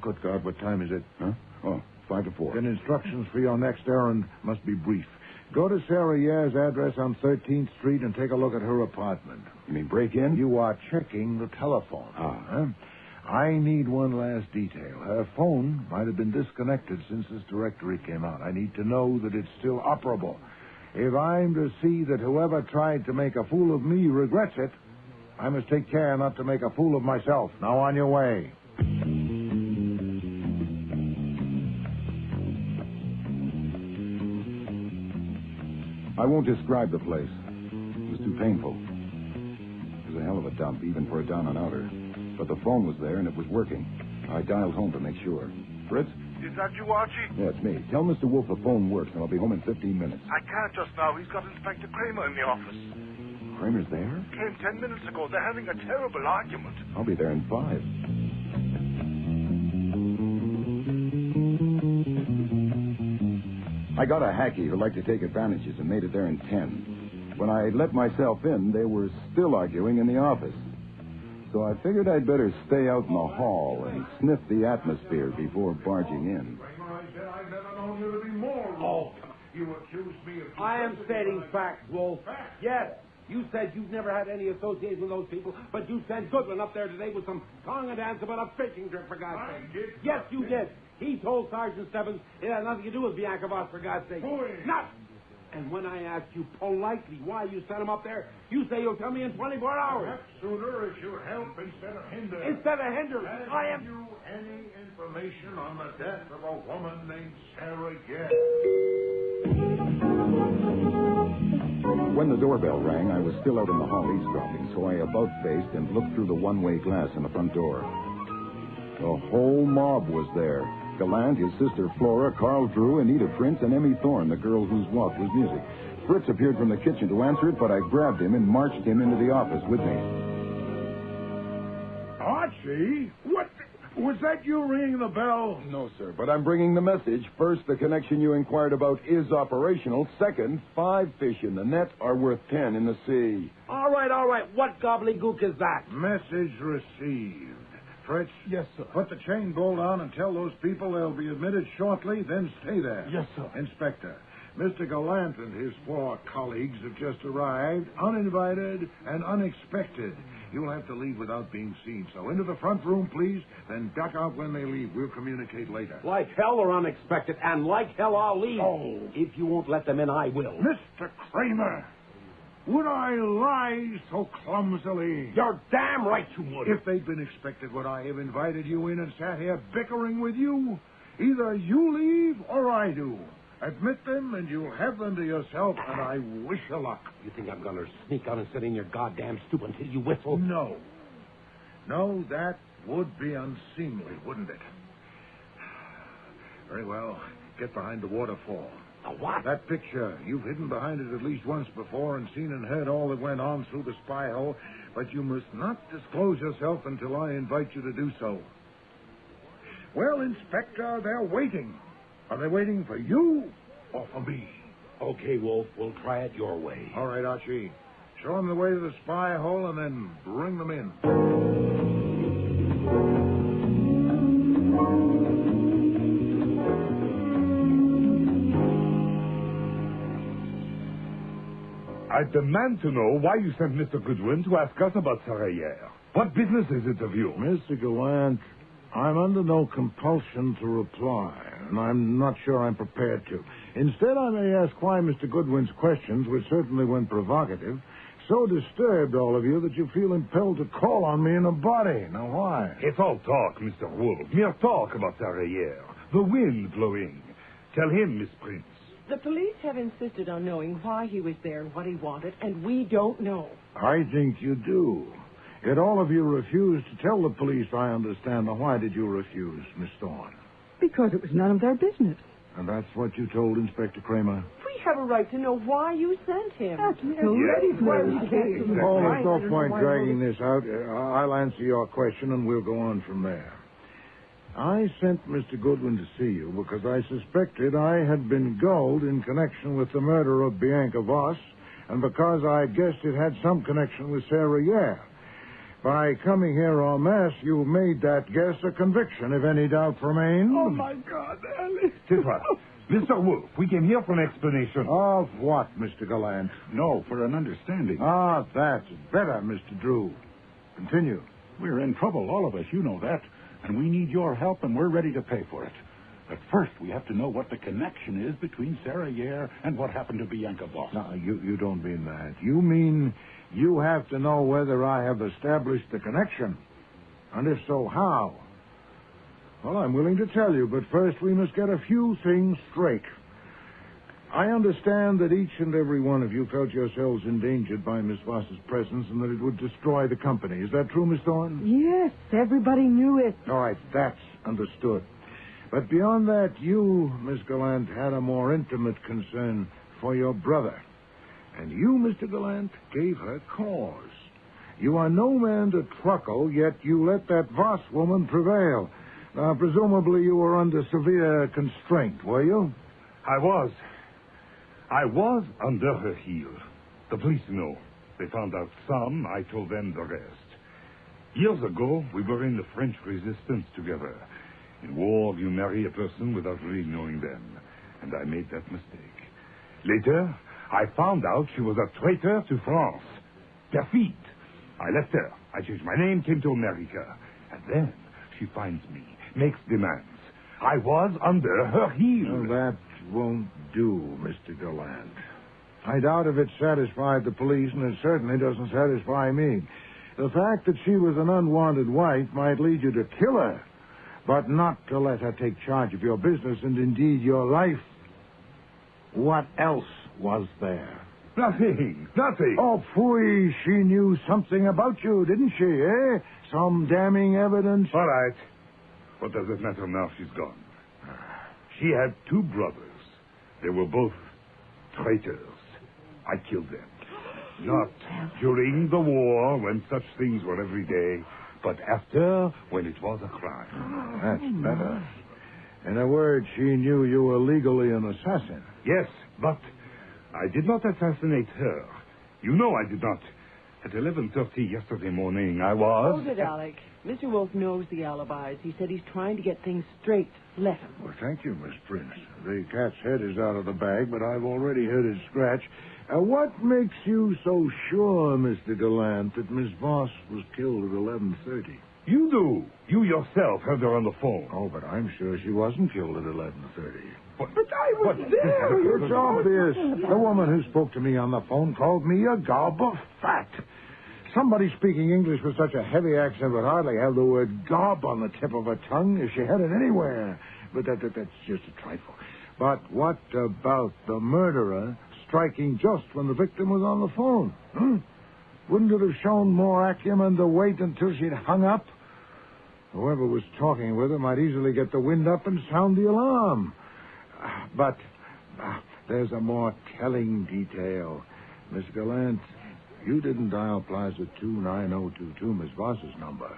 Good God, what time is it? Huh? Oh, 5 to 4. Then instructions for your next errand must be brief. Go to Sarah Yare's address on 13th Street and take a look at her apartment. You mean break in? You are checking the telephone. Huh? I need one last detail. Her phone might have been disconnected since this directory came out. I need to know that it's still operable. If I'm to see that whoever tried to make a fool of me regrets it, I must take care not to make a fool of myself. Now on your way. I won't describe the place. It was too painful. It was a hell of a dump, even for a down-and-outer. But the phone was there, and it was working. I dialed home to make sure. Fritz? Is that you, Archie? Yeah, it's me. Tell Mr. Wolf the phone works, and I'll be home in 15 minutes. I can't just now. He's got Inspector Kramer in the office. Kramer's there? Came 10 minutes ago. They're having a terrible argument. I'll be there in 5. I got a hacky who liked to take advantages and made it there in 10. When I let myself in, they were still arguing in the office. So I figured I'd better stay out in the hall and sniff the atmosphere before barging in. I've never known you to be more wrong. You accuse me of... I am stating facts, Wolf. Yes, you said you've never had any association with those people, but you sent Goodwin up there today with some song and dance about a fishing trip, for God's sake. Yes, you did. He told Sergeant Stebbins it had nothing to do with Bianca Voss, for God's sake. Nothing. And when I ask you politely why you sent him up there, you say you'll tell me in 24 hours. Perhaps sooner if you help instead of hinder. Instead of hinder, I am... Have you any information on the death of a woman named Sarah Yare? When the doorbell rang, I was still out in the hall eavesdropping, so I about-faced and looked through the one-way glass in the front door. The whole mob was there. Gallant, his sister Flora, Carl Drew, Anita Prince, and Emmy Thorne, the girl whose walk was music. Fritz appeared from the kitchen to answer it, but I grabbed him and marched him into the office with me. Archie? What? Was that you ringing the bell? No, sir, but I'm bringing the message. First, the connection you inquired about is operational. Second, 5 fish in the net are worth 10 in the sea. All right. What gobbledygook is that? Message received. Fritz? Yes, sir. Put the chain bolt on and tell those people they'll be admitted shortly, then stay there. Yes, sir. Inspector, Mr. Gallant and his 4 colleagues have just arrived, uninvited and unexpected. You'll have to leave without being seen. So into the front room, please, then duck out when they leave. We'll communicate later. Like hell or unexpected, and like hell I'll leave. Oh. If you won't let them in, I will. Mr. Kramer, would I lie so clumsily? You're damn right you would. If they'd been expected, would I have invited you in and sat here bickering with you? Either you leave or I do. Admit them, and you'll have them to yourself, and I wish you luck. You think I'm going to sneak out and sit in your goddamn stoop until you whistle? No. No, that would be unseemly, wouldn't it? Very well. Get behind the waterfall. The what? That picture. You've hidden behind it at least once before and seen and heard all that went on through the spy hole, but you must not disclose yourself until I invite you to do so. Well, Inspector, they're waiting. Are they waiting for you or for me? Okay, Wolf, we'll try it your way. All right, Archie. Show them the way to the spy hole and then bring them in. I demand to know why you sent Mr. Goodwin to ask us about Sarah. What business is it of you? Mr. Gallant, I'm under no compulsion to reply, and I'm not sure I'm prepared to. Instead, I may ask why Mr. Goodwin's questions, which certainly weren't provocative, so disturbed all of you that you feel impelled to call on me in a body. Now, why? It's all talk, Mr. Wolf. Mere talk about Sarah. The wind blowing. Tell him, Miss Prince. The police have insisted on knowing why he was there and what he wanted, and we don't know. I think you do. Yet all of you refused to tell the police, I understand. Now, why did you refuse, Miss Thorne? Because it was none of their business. And that's what you told Inspector Kramer? We have a right to know why you sent him. Absolutely. Oh, there's no point dragging this out. I'll answer your question, and we'll go on from there. I sent Mr. Goodwin to see you because I suspected I had been gulled in connection with the murder of Bianca Voss, and because I guessed it had some connection with Sarah Yare. By coming here en masse, you made that guess a conviction, if any doubt remains. Oh, my God, Alice. Titra, Mr. Wolf, we came here for an explanation. Of what, Mr. Gallant? No, for an understanding. Ah, that's better, Mr. Drew. Continue. We're in trouble, all of us, you know that. And we need your help, and we're ready to pay for it. But first, we have to know what the connection is between Sarah Yare and what happened to Bianca Voss. No, you don't mean that. You mean you have to know whether I have established the connection. And if so, how? Well, I'm willing to tell you, but first we must get a few things straight. I understand that each and every one of you felt yourselves endangered by Miss Voss's presence and that it would destroy the company. Is that true, Miss Thorne? Yes, everybody knew it. All right, that's understood. But beyond that, you, Miss Gallant, had a more intimate concern for your brother. And you, Mr. Gallant, gave her cause. You are no man to truckle, yet you let that Voss woman prevail. Now, presumably you were under severe constraint, were you? I was under her heel. The police know. They found out some. I told them the rest. Years ago, we were in the French resistance together. In war, you marry a person without really knowing them. And I made that mistake. Later, I found out she was a traitor to France. Perfide. I left her. I changed my name, came to America. And then she finds me, makes demands. I was under her heel. Well, that won't do, Mr. Gallant. I doubt if it satisfied the police, and it certainly doesn't satisfy me. The fact that she was an unwanted wife might lead you to kill her, but not to let her take charge of your business and indeed your life. What else was there? Nothing. Oh, phooey, she knew something about you, didn't she, eh? Some damning evidence? All right. What does it matter now she's gone? She had 2 brothers. They were both traitors. I killed them. Not during the war, when such things were every day, but after, when it was a crime. That's better. In a word, she knew you were legally an assassin. Yes, but I did not assassinate her. You know I did not. At 11:30 yesterday morning, I was... Hold it, Alec. Mr. Wolf knows the alibis. He said he's trying to get things straight. Let him. Well, thank you, Miss Prince. The cat's head is out of the bag, but I've already heard it scratch. What makes you so sure, Mr. Gallant, that Miss Voss was killed at 11:30? You do. You yourself heard her on the phone. Oh, but I'm sure she wasn't killed at 11:30. But I was there. It's obvious. The woman who spoke to me on the phone called me a gob of fat. Somebody speaking English with such a heavy accent would hardly have the word gob on the tip of her tongue if she had it anywhere. But that's just a trifle. But what about the murderer striking just when the victim was on the phone? Wouldn't it have shown more acumen to wait until she'd hung up? Whoever was talking with her might easily get the wind up and sound the alarm. But there's a more telling detail. Miss Gallant, you didn't dial Plaza 29022, Miss Voss's number.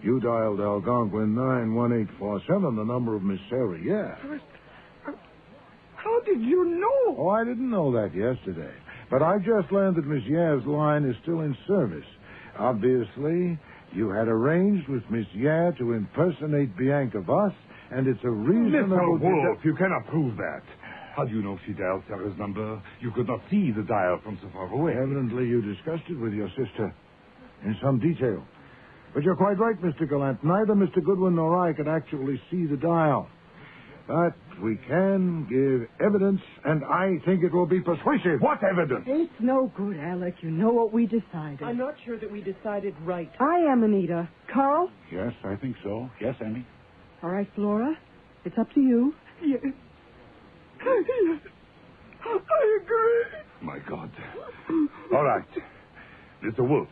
You dialed Algonquin 91847, the number of Miss Sarah, yeah. How did you know? Oh, I didn't know that yesterday. But I just learned that Miss Yair's line is still in service. Obviously, you had arranged with Miss Yair to impersonate Bianca Voss, and it's a reasonable... Mr. Wolf, you cannot prove that. How do you know she dialed Sarah's number? You could not see the dial from so far away. Evidently, you discussed it with your sister in some detail. But you're quite right, Mr. Gallant. Neither Mr. Goodwin nor I could actually see the dial. But we can give evidence, and I think it will be persuasive. What evidence? It's no good, Alec. You know what we decided. I'm not sure that we decided right. I am, Anita. Carl? Yes, I think so. Yes, Amy. All right, Flora. It's up to you. Yes. Yes. I agree. My God. All right. Mr. Wolf,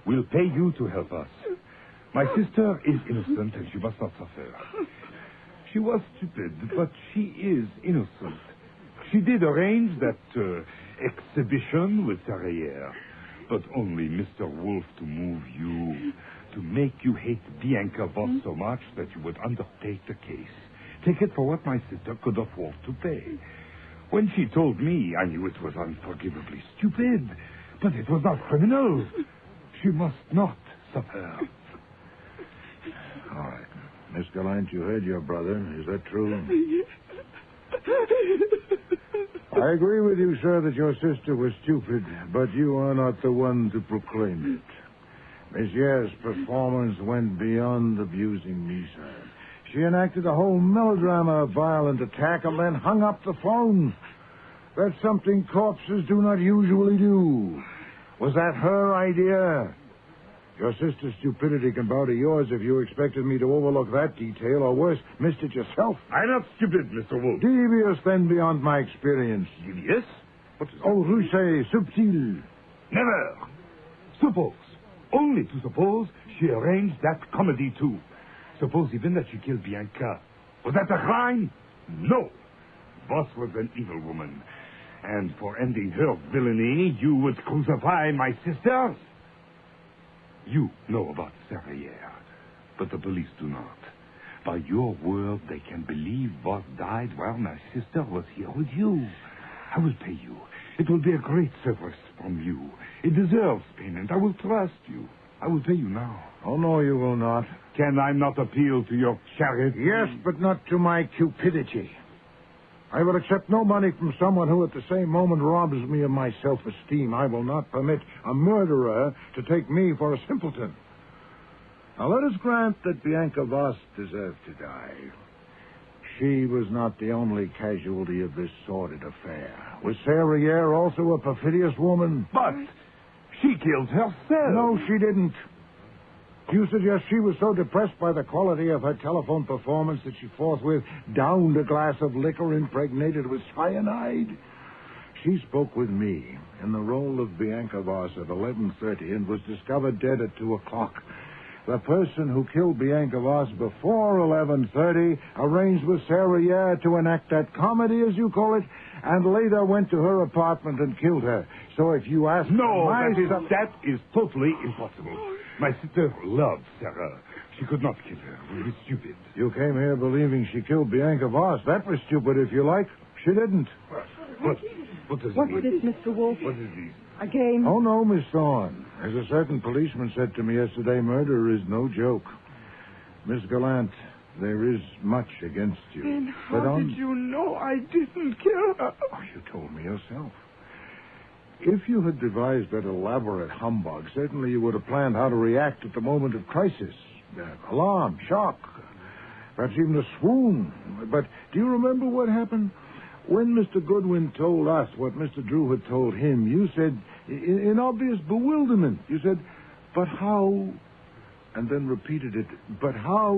we'll pay you to help us. My sister is innocent, and she must not suffer. She was stupid, but she is innocent. She did arrange that exhibition with Sarah, but only Mr. Wolf to move you, to make you hate Bianca Voss so much that you would undertake the case. Take it for what my sister could afford to pay. When she told me, I knew it was unforgivably stupid, but it was not criminal. She must not suffer. All right. Miss Gallant, you heard your brother. Is that true? I agree with you, sir, that your sister was stupid, but you are not the one to proclaim it. Miss Yair's performance went beyond abusing me, sir. She enacted a whole melodrama of violent attack and then hung up the phone. That's something corpses do not usually do. Was that her idea? Your sister's stupidity can bow to yours if you expected me to overlook that detail, or worse, missed it yourself. I'm not stupid, Mr. Wolf. Devious, then, beyond my experience. Devious? What is that? Oh, rusé, subtil. Never. Suppose, only to suppose, she arranged that comedy too. Suppose even that she killed Bianca. Was that a crime? No. Voss was an evil woman. And for ending her villainy, you would crucify my sisters? You know about Sarah Yair, but the police do not. By your word, they can believe Voss died while my sister was here with you. I will pay you. It will be a great service from you. It deserves payment. I will trust you. I will pay you now. Oh, no, you will not. Can I not appeal to your charity? Yes, but not to my cupidity. I will accept no money from someone who at the same moment robs me of my self-esteem. I will not permit a murderer to take me for a simpleton. Now, let us grant that Bianca Voss deserved to die. She was not the only casualty of this sordid affair. Was Sarah Yair also a perfidious woman? But she killed herself. No, she didn't. You suggest she was so depressed by the quality of her telephone performance that she forthwith downed a glass of liquor impregnated with cyanide? She spoke with me in the role of Bianca Voss at 11:30 and was discovered dead at 2 o'clock. The person who killed Bianca Voss before 11:30 arranged with Sarah Yair to enact that comedy, as you call it, and later went to her apartment and killed her. So if you ask... No, that is totally impossible. My sister loved Sarah. She could not kill her. It was stupid. You came here believing she killed Bianca Voss. That was stupid, if you like. She didn't. What does it mean? What's this, Mr. Wolf? What is this? A game? Oh, no, Miss Thorne. As a certain policeman said to me yesterday, murder is no joke. Miss Gallant, there is much against you. Then how did you know I didn't kill her? Oh, you told me yourself. If you had devised that elaborate humbug, certainly you would have planned how to react at the moment of crisis. Alarm, shock, perhaps even a swoon. But do you remember what happened? When Mr. Goodwin told us what Mr. Drew had told him, you said, in obvious bewilderment, you said, "But how?" And then repeated it, "But how?"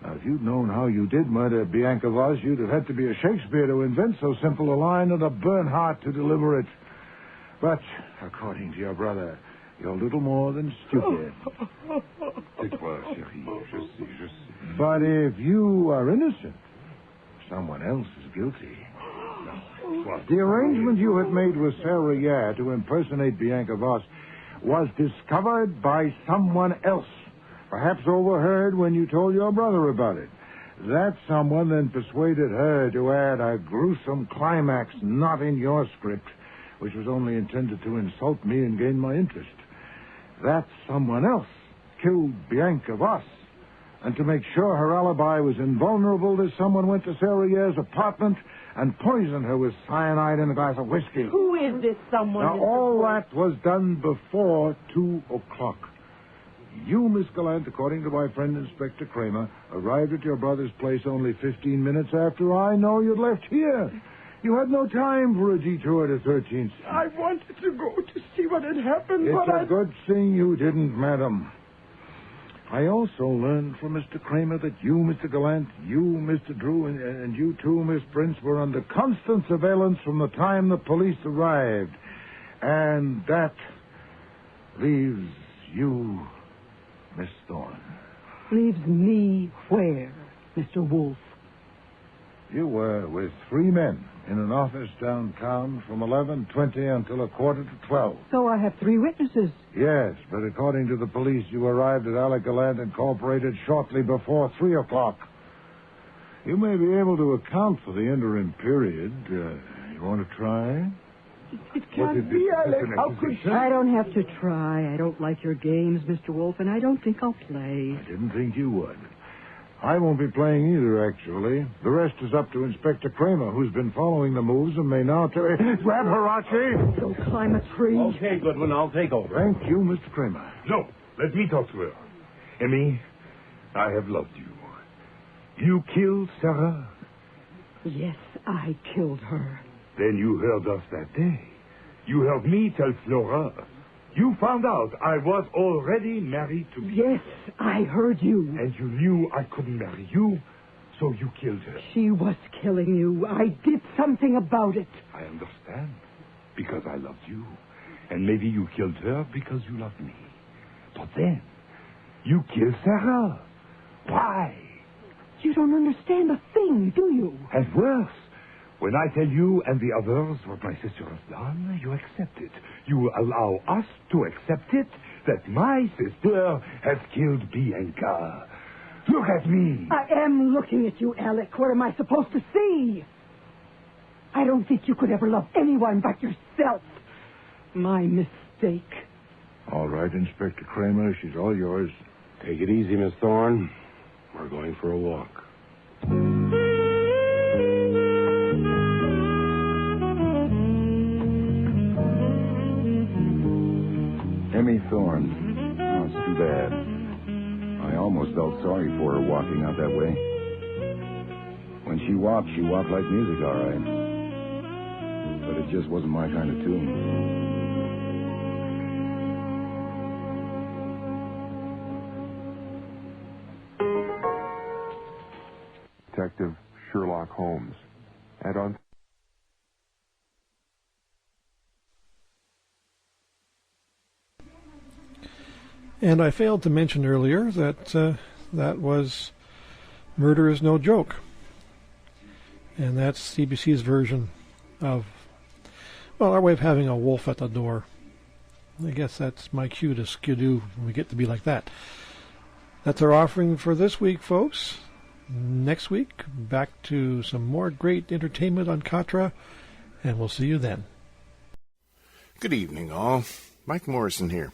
Now, if you'd known how you did murder Bianca Voss, you'd have had to be a Shakespeare to invent so simple a line and a Bernhardt to deliver it. But, according to your brother, you're little more than stupid. Tais-toi, chérie. Je sais. But if you are innocent, someone else is guilty. The arrangement you had made with Sarah Yare to impersonate Bianca Voss was discovered by someone else. Perhaps overheard when you told your brother about it. That someone then persuaded her to add a gruesome climax not in your script, which was only intended to insult me and gain my interest. That someone else killed Bianca Voss. And to make sure her alibi was invulnerable, this someone went to Sarah Yare's apartment and poisoned her with cyanide in a glass of whiskey. Who is this someone? Now, all that was done before 2 o'clock. You, Miss Gallant, according to my friend Inspector Kramer, arrived at your brother's place only 15 minutes after I know you'd left here. You had no time for a detour to 13th Street. I wanted to go to see what had happened, It's but a good thing you didn't, madam. I also learned from Mr. Kramer that you, Mr. Gallant, you, Mr. Drew, and you too, Miss Prince, were under constant surveillance from the time the police arrived. And that leaves you, Miss Thorne. Leaves me where, Mr. Wolf? You were with 3 men in an office downtown from 11:20 until 11:45. So I have 3 witnesses. Yes, but according to the police, you arrived at Alec Gallant Incorporated shortly before 3 o'clock. You may be able to account for the interim period. You want to try? It can't be, Alec. How could you? I don't have to try. I don't like your games, Mr. Wolf, and I don't think I'll play. I didn't think you would. I won't be playing either, actually. The rest is up to Inspector Kramer, who's been following the moves and may now tell... Grab her, Archie! Don't climb a tree. Okay, Goodwin, I'll take over. Thank you, Mr. Kramer. No, let me talk to her. Emmy, I have loved you. You killed Sarah? Yes, I killed her. Then you heard us that day. You heard me tell Flora. You found out I was already married to you. Yes, I heard you. And you knew I couldn't marry you, so you killed her. She was killing you. I did something about it. I understand. Because I loved you. And maybe you killed her because you loved me. But then, you killed Sarah. Why? You don't understand a thing, do you? And worse, when I tell you and the others what my sister has done, you accept it. You allow us to accept it that my sister has killed Bianca. Look at me. I am looking at you, Alec. What am I supposed to see? I don't think you could ever love anyone but yourself. My mistake. All right, Inspector Kramer, she's all yours. Take it easy, Miss Thorne. We're going for a walk. Emmy Thorne. Oh, it's too bad. I almost felt sorry for her walking out that way. When she walked like music, all right. But it just wasn't my kind of tune. Detective Sherlock Holmes. And on And I failed to mention earlier that that was Murder is No Joke. And that's CBC's version of, well, our way of having a wolf at the door. I guess that's my cue to skidoo when we get to be like that. That's our offering for this week, folks. Next week, back to some more great entertainment on Katra, and we'll see you then. Good evening, all. Mike Morrison here.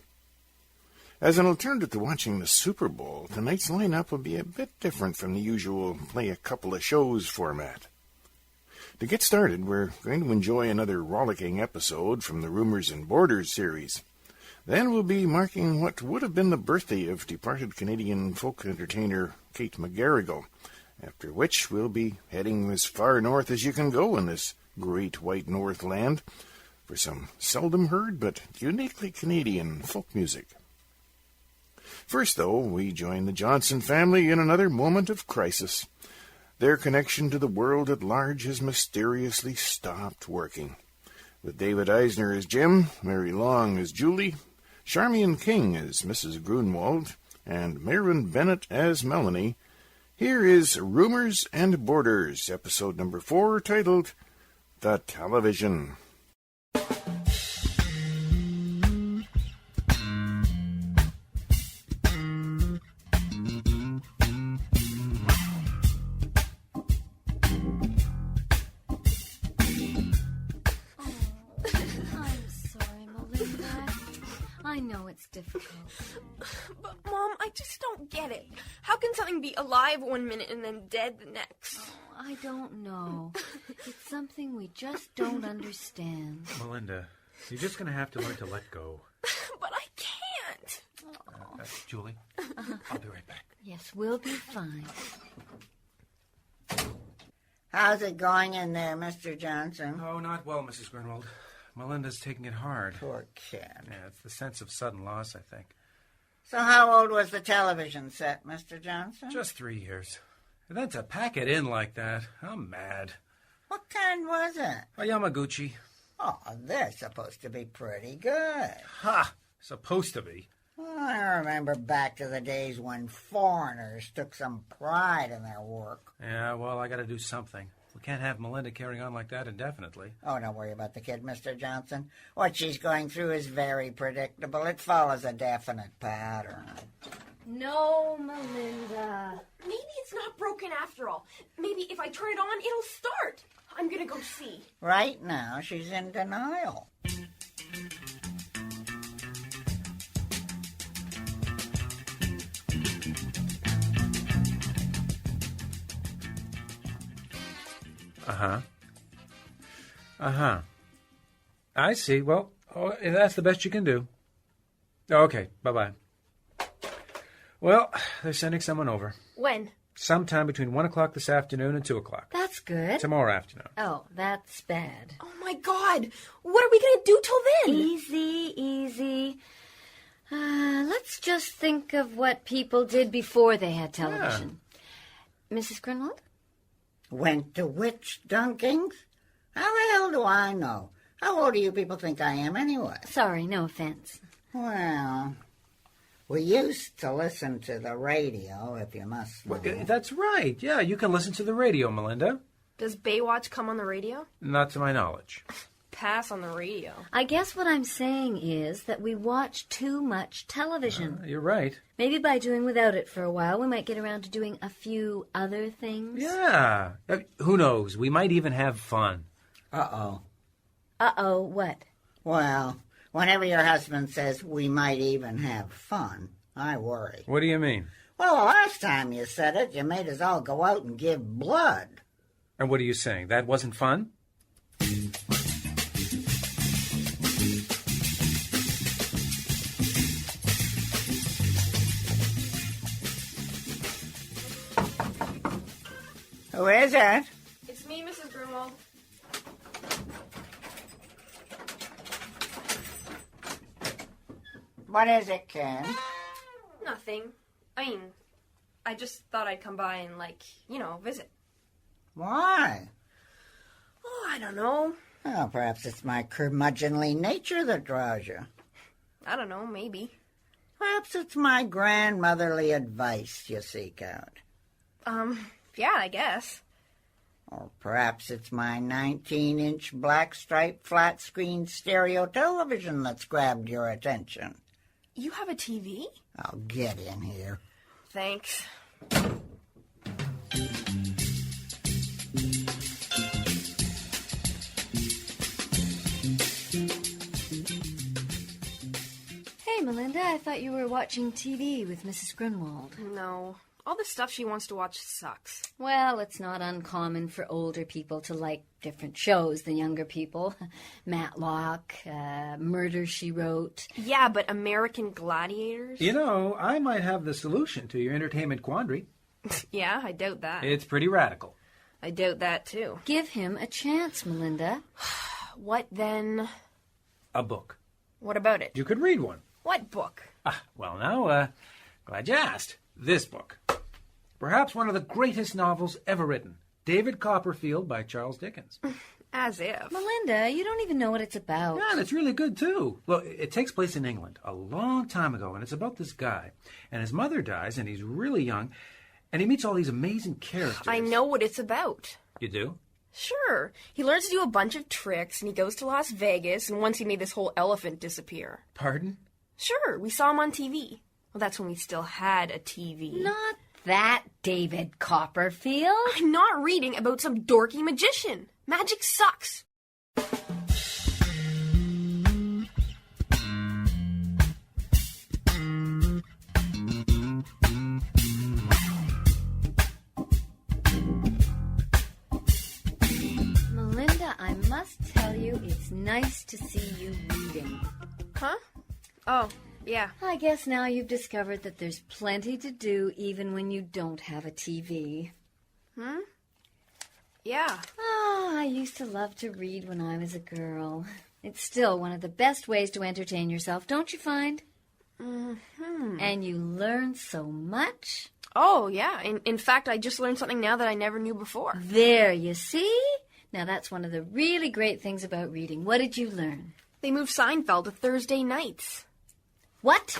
As an alternative to watching the Super Bowl, tonight's lineup will be a bit different from the usual play a couple of shows format. To get started, we're going to enjoy another rollicking episode from the Rumors and Borders series. Then we'll be marking what would have been the birthday of departed Canadian folk entertainer Kate McGarrigle, after which we'll be heading as far north as you can go in this great white Northland for some seldom heard but uniquely Canadian folk music. First, though, we join the Johnson family in another moment of crisis. Their connection to the world at large has mysteriously stopped working. With David Eisner as Jim, Mary Long as Julie, Charmian King as Mrs. Grunwald, and Marin Bennett as Melanie, here is Rumors and Borders, episode number 4, titled The Television. I know it's difficult. But, Mom, I just don't get it. How can something be alive one minute and then dead the next? Oh, I don't know. It's something we just don't understand. Melinda, you're just going to have to learn to let go. But I can't. Julie, I'll be right back. Yes, we'll be fine. How's it going in there, Mr. Johnson? Oh, not well, Mrs. Grunwald. Melinda's taking it hard. Poor kid. Yeah, it's the sense of sudden loss, I think. So how old was the television set, Mr. Johnson? Just 3 years. And then to pack it in like that, I'm mad. What kind was it? A Yamaguchi. Oh, they're supposed to be pretty good. Ha! Supposed to be. Well, I remember back to the days when foreigners took some pride in their work. Yeah, well, I got to do something. We can't have Melinda carrying on like that indefinitely. Oh, don't worry about the kid, Mr. Johnson. What she's going through is very predictable. It follows a definite pattern. No, Melinda. Maybe it's not broken after all. Maybe if I turn it on, it'll start. I'm going to go see. Right now, she's in denial. I see. Well, that's the best you can do. Okay, bye-bye. Well, they're sending someone over. When? Sometime between 1 o'clock this afternoon and 2 o'clock. That's good. Tomorrow afternoon. Oh, that's bad. Oh, my God. What are we going to do till then? Easy. Let's just think of what people did before they had television. Yeah. Mrs. Grunwald? Went to witch dunkings? How the hell do I know? How old do you people think I am anyway? Sorry, no offense. Well, we used to listen to the radio, if you must know. Well, that's right. Yeah, you can listen to the radio, Melinda. Does Baywatch come on the radio? Not to my knowledge. Pass on the radio. I guess what I'm saying is that we watch too much television. You're right. Maybe by doing without it for a while, we might get around to doing a few other things. Yeah. Who knows? We might even have fun. Uh-oh. Uh-oh, what? Well, whenever your husband says we might even have fun, I worry. What do you mean? Well, the last time you said it, you made us all go out and give blood. And what are you saying? That wasn't fun? Who is it? It's me, Mrs. Grunwald. What is it, Ken? Nothing. I mean, I just thought I'd come by and, visit. Why? Oh, I don't know. Well, perhaps it's my curmudgeonly nature that draws you. I don't know, maybe. Perhaps it's my grandmotherly advice you seek out. Yeah, I guess. Or perhaps it's my 19-inch black-striped flat-screen stereo television that's grabbed your attention. You have a TV? I'll get in here. Thanks. Hey, Melinda, I thought you were watching TV with Mrs. Grunwald. No. All the stuff she wants to watch sucks. Well, it's not uncommon for older people to like different shows than younger people. Matlock, Murder, She Wrote. Yeah, but American Gladiators? You know, I might have the solution to your entertainment quandary. Yeah, I doubt that. It's pretty radical. I doubt that, too. Give him a chance, Melinda. What then? A book. What about it? You could read one. What book? Well, now, glad you asked. This book. Perhaps one of the greatest novels ever written. David Copperfield by Charles Dickens. As if. Melinda, you don't even know what it's about. Yeah, and it's really good, too. Look, it takes place in England a long time ago, and it's about this guy. And his mother dies, and he's really young, and he meets all these amazing characters. I know what it's about. You do? Sure. He learns to do a bunch of tricks, and he goes to Las Vegas, and once he made this whole elephant disappear. Pardon? Sure, we saw him on TV. Well, that's when we still had a TV. Not that David Copperfield. I'm not reading about some dorky magician. Magic sucks. Melinda, I must tell you, it's nice to see you reading. Huh? Oh, yeah. I guess now you've discovered that there's plenty to do even when you don't have a TV. Yeah. Oh, I used to love to read when I was a girl. It's still one of the best ways to entertain yourself, don't you find? Mm-hmm. And you learn so much. Oh, yeah. In fact, I just learned something now that I never knew before. There, you see? Now, that's one of the really great things about reading. What did you learn? They moved Seinfeld to Thursday nights. What?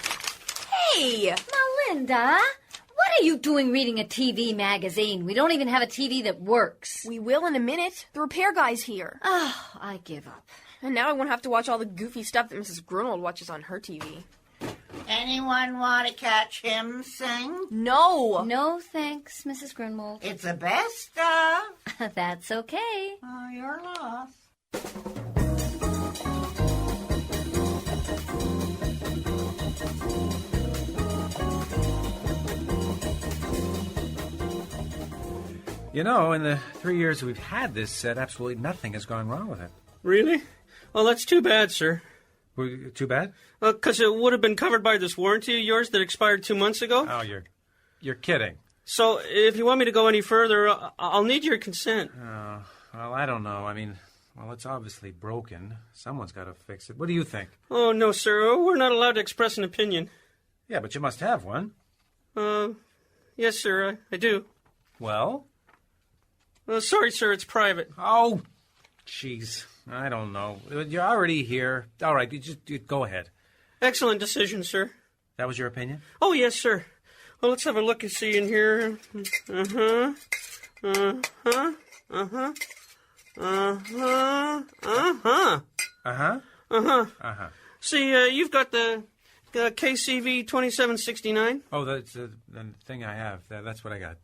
Hey! Melinda, what are you doing reading a TV magazine? We don't even have a TV that works. We will in a minute. The repair guy's here. Oh, I give up. And now I won't have to watch all the goofy stuff that Mrs. Grunwald watches on her TV. Anyone want to catch him sing? No! No, thanks, Mrs. Grunwald. It's the best of. That's okay. Oh, you're lost. You know, in the 3 years we've had this set, absolutely nothing has gone wrong with it. Really? Well, that's too bad, sir. Too bad? Because it would have been covered by this warranty of yours that expired 2 months ago. Oh, you're kidding. So, if you want me to go any further, I'll need your consent. Oh, well, I don't know. I mean, well, it's obviously broken. Someone's got to fix it. What do you think? Oh, no, sir. We're not allowed to express an opinion. Yeah, but you must have one. Yes, sir, I do. Well? Sorry, sir, it's private. Oh, jeez. I don't know. You're already here. All right, you go ahead. Excellent decision, sir. That was your opinion? Oh, yes, sir. Well, let's have a look and see in here. Uh-huh. Uh-huh. Uh-huh. Uh-huh. Uh-huh. Uh-huh? Uh-huh. Uh-huh. See, you've got the KCV 2769. Oh, that's the thing I have. That's what I got.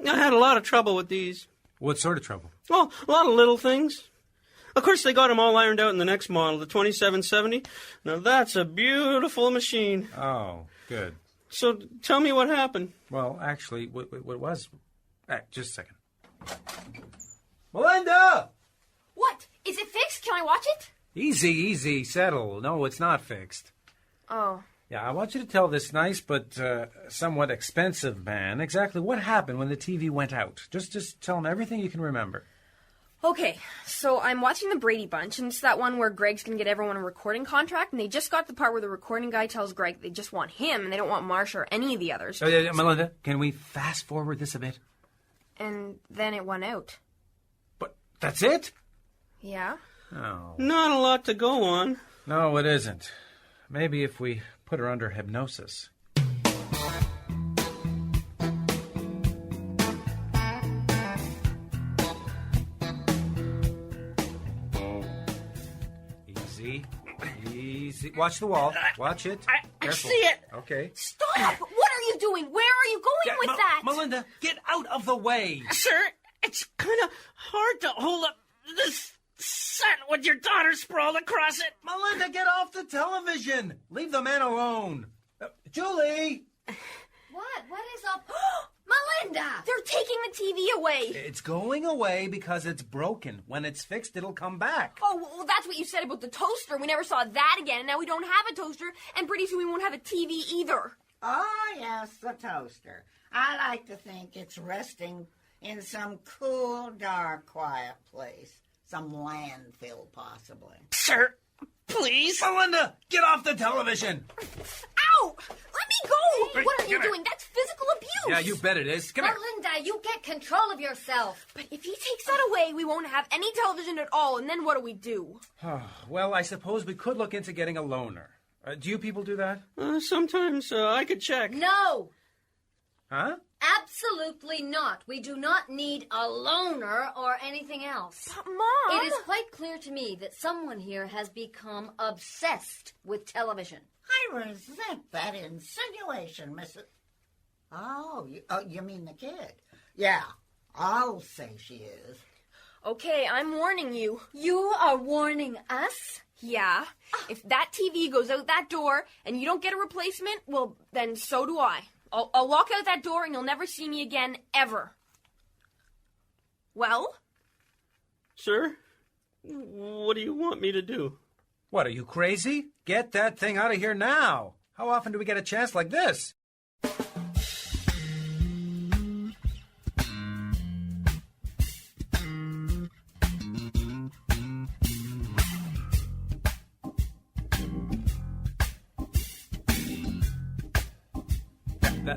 I had a lot of trouble with these. What sort of trouble? Well, a lot of little things. Of course, they got them all ironed out in the next model, the 2770. Now, that's a beautiful machine. Oh, good. So, tell me what happened. Well, actually, what was... just a second. Melinda! What? Is it fixed? Can I watch it? Easy, settle. No, it's not fixed. Oh. Yeah, I want you to tell this nice but somewhat expensive man exactly what happened when the TV went out. Just tell him everything you can remember. Okay, so I'm watching the Brady Bunch, and it's that one where Greg's going to get everyone a recording contract, and they just got the part where the recording guy tells Greg they just want him, and they don't want Marsha or any of the others. Melinda, can we fast forward this a bit? And then it went out. But that's it? Yeah. Oh. Not a lot to go on. No, it isn't. Maybe if we put her under hypnosis. Easy. Watch the wall. Watch it. I see it. Okay. Stop! What are you doing? Where are you going with that? Melinda, get out of the way. Sir, it's kind of hard to hold up this Sit with your daughter sprawled across it. Melinda, get off the television. Leave the man alone. Julie! What? What is up? Melinda! They're taking the TV away. It's going away because it's broken. When it's fixed, it'll come back. Oh, well, that's what you said about the toaster. We never saw that again, and now we don't have a toaster, and pretty soon we won't have a TV either. Oh, yes, the toaster. I like to think it's resting in some cool, dark, quiet place. Some landfill, possibly. Sir, please. Melinda, get off the television. Ow! Let me go! Hey, What are you get her. doing? That's physical abuse. Yeah, you bet it is. Come here. Melinda, you get control of yourself. But if he takes that away, we won't have any television at all, and then what do we do? Well, I suppose we could look into getting a loaner. Do you people do that? Sometimes I could check. No, Huh? absolutely not. We do not need a loaner or anything else. But, Mom! It is quite clear to me that someone here has become obsessed with television. I resent that insinuation, Mrs. Oh, you mean the kid? Yeah, I'll say she is. Okay, I'm warning you. You are warning us? Yeah. If that TV goes out that door and you don't get a replacement, well, then so do I. I'll walk out that door and you'll never see me again, ever. Well? Sir, what do you want me to do? What, are you crazy? Get that thing out of here now. How often do we get a chance like this?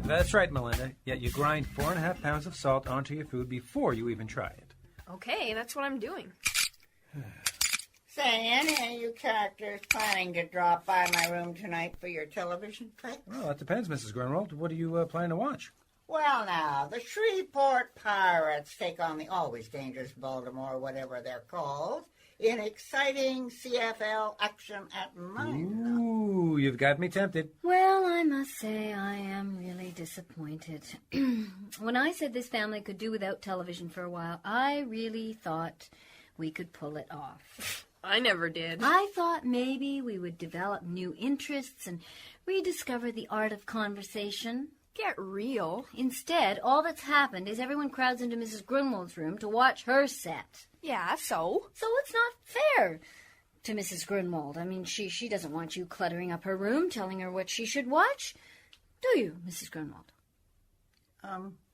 That's right, Melinda. Yet you grind 4.5 pounds of salt onto your food before you even try it. Okay, that's what I'm doing. Say, any of you characters planning to drop by my room tonight for your television fix? Well, that depends, Mrs. Grunwald. What do you plan to watch? Well, now, the Shreveport Pirates take on the always dangerous Baltimore, whatever they're called, in exciting CFL action at 9. Ooh, you've got me tempted. Well, I must say I am really disappointed. When I said this family could do without television for a while, I really thought we could pull it off. I never did. I thought maybe we would develop new interests and rediscover the art of conversation. Get real. Instead, all that's happened is everyone crowds into Mrs. Grunwald's room to watch her set. Yeah, so? So it's not fair to Mrs. Grunwald. I mean, she doesn't want you cluttering up her room, telling her what she should watch. Do you, Mrs. Grunwald?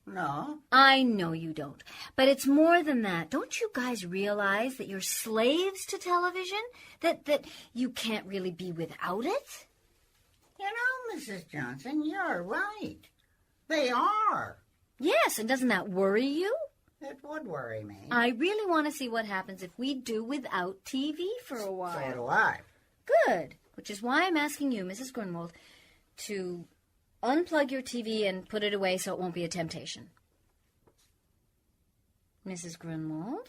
No. I know you don't. But it's more than that. Don't you guys realize that you're slaves to television? That you can't really be without it? You know, Mrs. Johnson, you're right. They are. Yes, and doesn't that worry you? It would worry me. I really want to see what happens if we do without TV for a while. So do I. Good. Which is why I'm asking you, Mrs. Grunwald, to unplug your TV and put it away so it won't be a temptation. Mrs. Grunwald?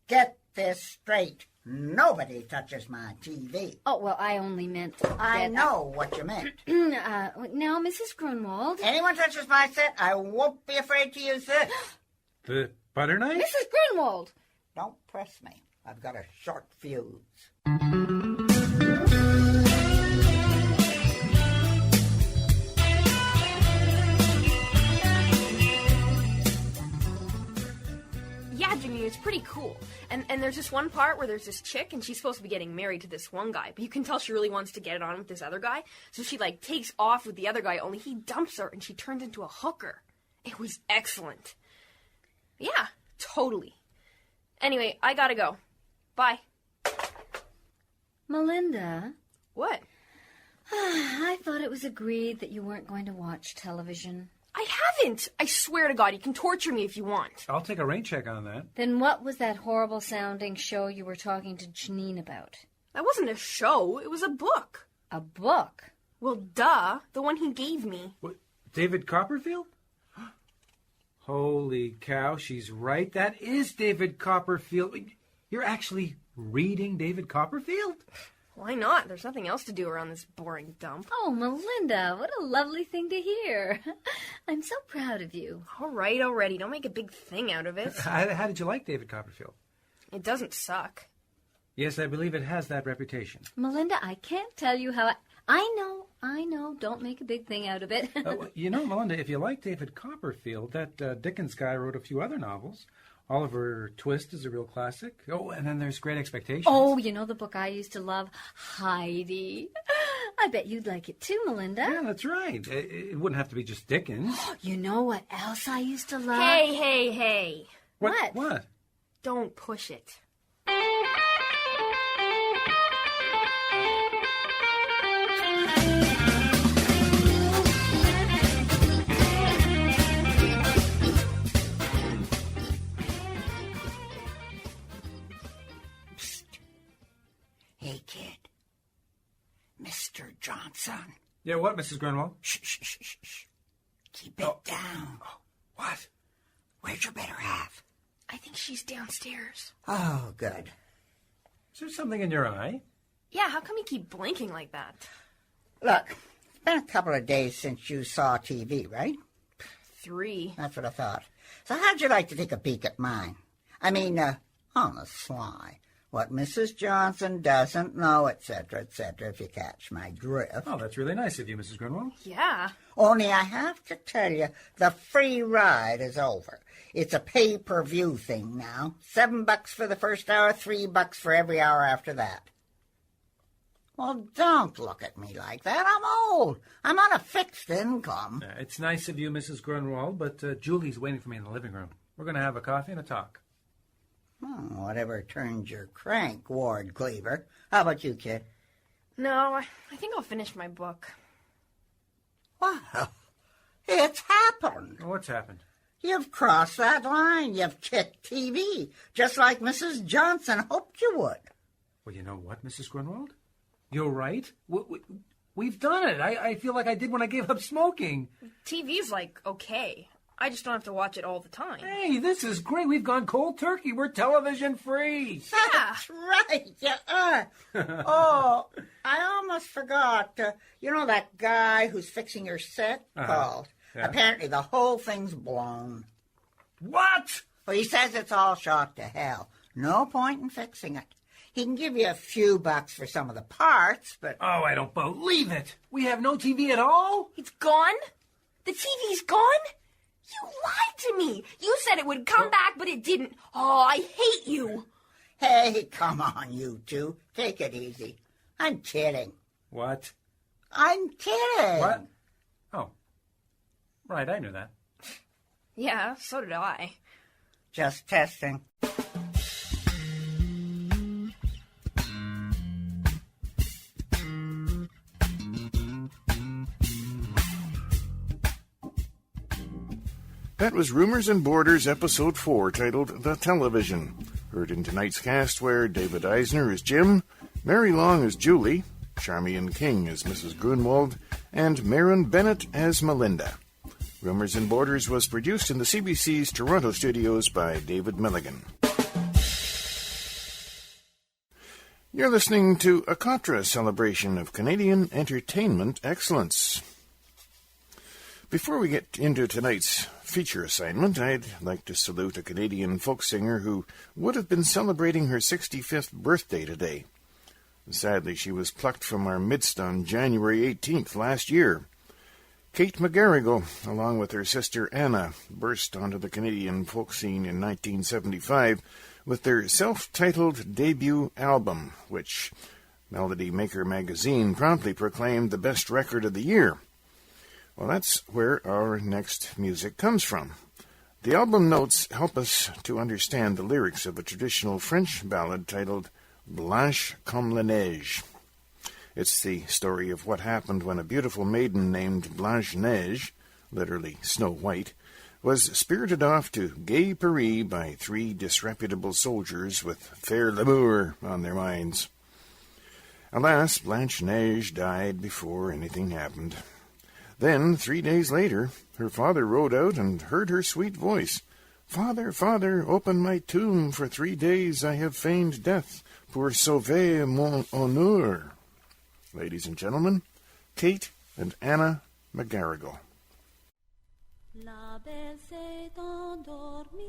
Get this straight. Nobody touches my TV. Oh, well, I only meant... I know what you meant. Now, Mrs. Grunwald... Anyone touches my set, I won't be afraid to use this. The butter knife? Mrs. Grunwald! Don't press me. I've got a short fuse. Yeah, Jimmy, it's pretty cool. And there's this one part where there's this chick, and she's supposed to be getting married to this one guy, but you can tell she really wants to get it on with this other guy, so she, takes off with the other guy, only he dumps her, and she turns into a hooker. It was excellent. Yeah, totally. Anyway, I gotta go. Bye. Melinda? What? I thought it was agreed that you weren't going to watch television. I haven't! I swear to God, you can torture me if you want. I'll take a rain check on that. Then what was that horrible-sounding show you were talking to Janine about? That wasn't a show, it was a book. A book? Well, duh. The one he gave me. What, David Copperfield? Holy cow, she's right. That is David Copperfield. You're actually reading David Copperfield? Why not? There's nothing else to do around this boring dump. Oh, Melinda, what a lovely thing to hear. I'm so proud of you. All right, already. Don't make a big thing out of it. How did you like David Copperfield? It doesn't suck. Yes, I believe it has that reputation. Melinda, I can't tell you how I know. Don't make a big thing out of it. Melinda, if you like David Copperfield, that Dickens guy wrote a few other novels. Oliver Twist is a real classic. Oh, and then there's Great Expectations. Oh, you know the book I used to love? Heidi. I bet you'd like it too, Melinda. Yeah, that's right. It wouldn't have to be just Dickens. You know what else I used to love? Hey. What? Don't push it. Hey, kid. Mr. Johnson. Yeah, what, Mrs. Grunwald? Shh. Keep it down. Oh, what? Where's your better half? I think she's downstairs. Oh, good. Is there something in your eye? Yeah, how come you keep blinking like that? Look, it's been a couple of days since you saw TV, right? 3. That's what I thought. So how'd you like to take a peek at mine? I mean, on the sly. What Mrs. Johnson doesn't know, etc., if you catch my drift. Oh, that's really nice of you, Mrs. Grunwald. Yeah. Only I have to tell you, the free ride is over. It's a pay-per-view thing now. $7 for the first hour, $3 for every hour after that. Well, don't look at me like that. I'm old. I'm on a fixed income. It's nice of you, Mrs. Grunwald, but Julie's waiting for me in the living room. We're going to have a coffee and a talk. Whatever turns your crank, Ward Cleaver. How about you, kid? No, I think I'll finish my book. Well, it's happened. What's happened? You've crossed that line. You've kicked TV, just like Mrs. Johnson hoped you would. Well, you know what, Mrs. Grunwald? You're right. We've done it. I feel like I did when I gave up smoking. TV's okay. I just don't have to watch it all the time. Hey, this is great. We've gone cold turkey. We're television free. That's right. You are. Oh, I almost forgot. You know that guy who's fixing your set called? Yeah. Apparently the whole thing's blown. What? Well, he says it's all shot to hell. No point in fixing it. He can give you a few bucks for some of the parts, but... Oh, I don't believe it. We have no TV at all? It's gone? The TV's gone? You lied to me. You said it would come back, but it didn't. Oh, I hate you. Hey, come on, you two. Take it easy. I'm kidding. What? I'm kidding. What? Oh. Right, I knew that. Yeah, so did I. Just testing. That was Rumors and Borders, Episode 4, titled The Television. Heard in tonight's cast where David Eisner as Jim, Mary Long as Julie, Charmian King as Mrs. Grunwald, and Marin Bennett as Melinda. Rumors and Borders was produced in the CBC's Toronto studios by David Milligan. You're listening to a Contra celebration of Canadian entertainment excellence. Before we get into tonight's feature assignment, I'd like to salute a Canadian folk singer who would have been celebrating her 65th birthday today. Sadly, she was plucked from our midst on January 18th last year. Kate McGarrigle, along with her sister Anna, burst onto the Canadian folk scene in 1975 with their self-titled debut album, which Melody Maker magazine promptly proclaimed the best record of the year. Well, that's where our next music comes from. The album notes help us to understand the lyrics of a traditional French ballad titled Blanche comme la neige. It's the story of what happened when a beautiful maiden named Blanche Neige, literally Snow White, was spirited off to gay Paris by 3 disreputable soldiers with fair l'amour on their minds. Alas, Blanche Neige died before anything happened. Then, 3 days later, her father rode out and heard her sweet voice. "Father, father, open my tomb, for 3 days I have feigned death, pour sauver mon honneur." Ladies and gentlemen, Kate and Anna McGarrigle. La belle s'est endormie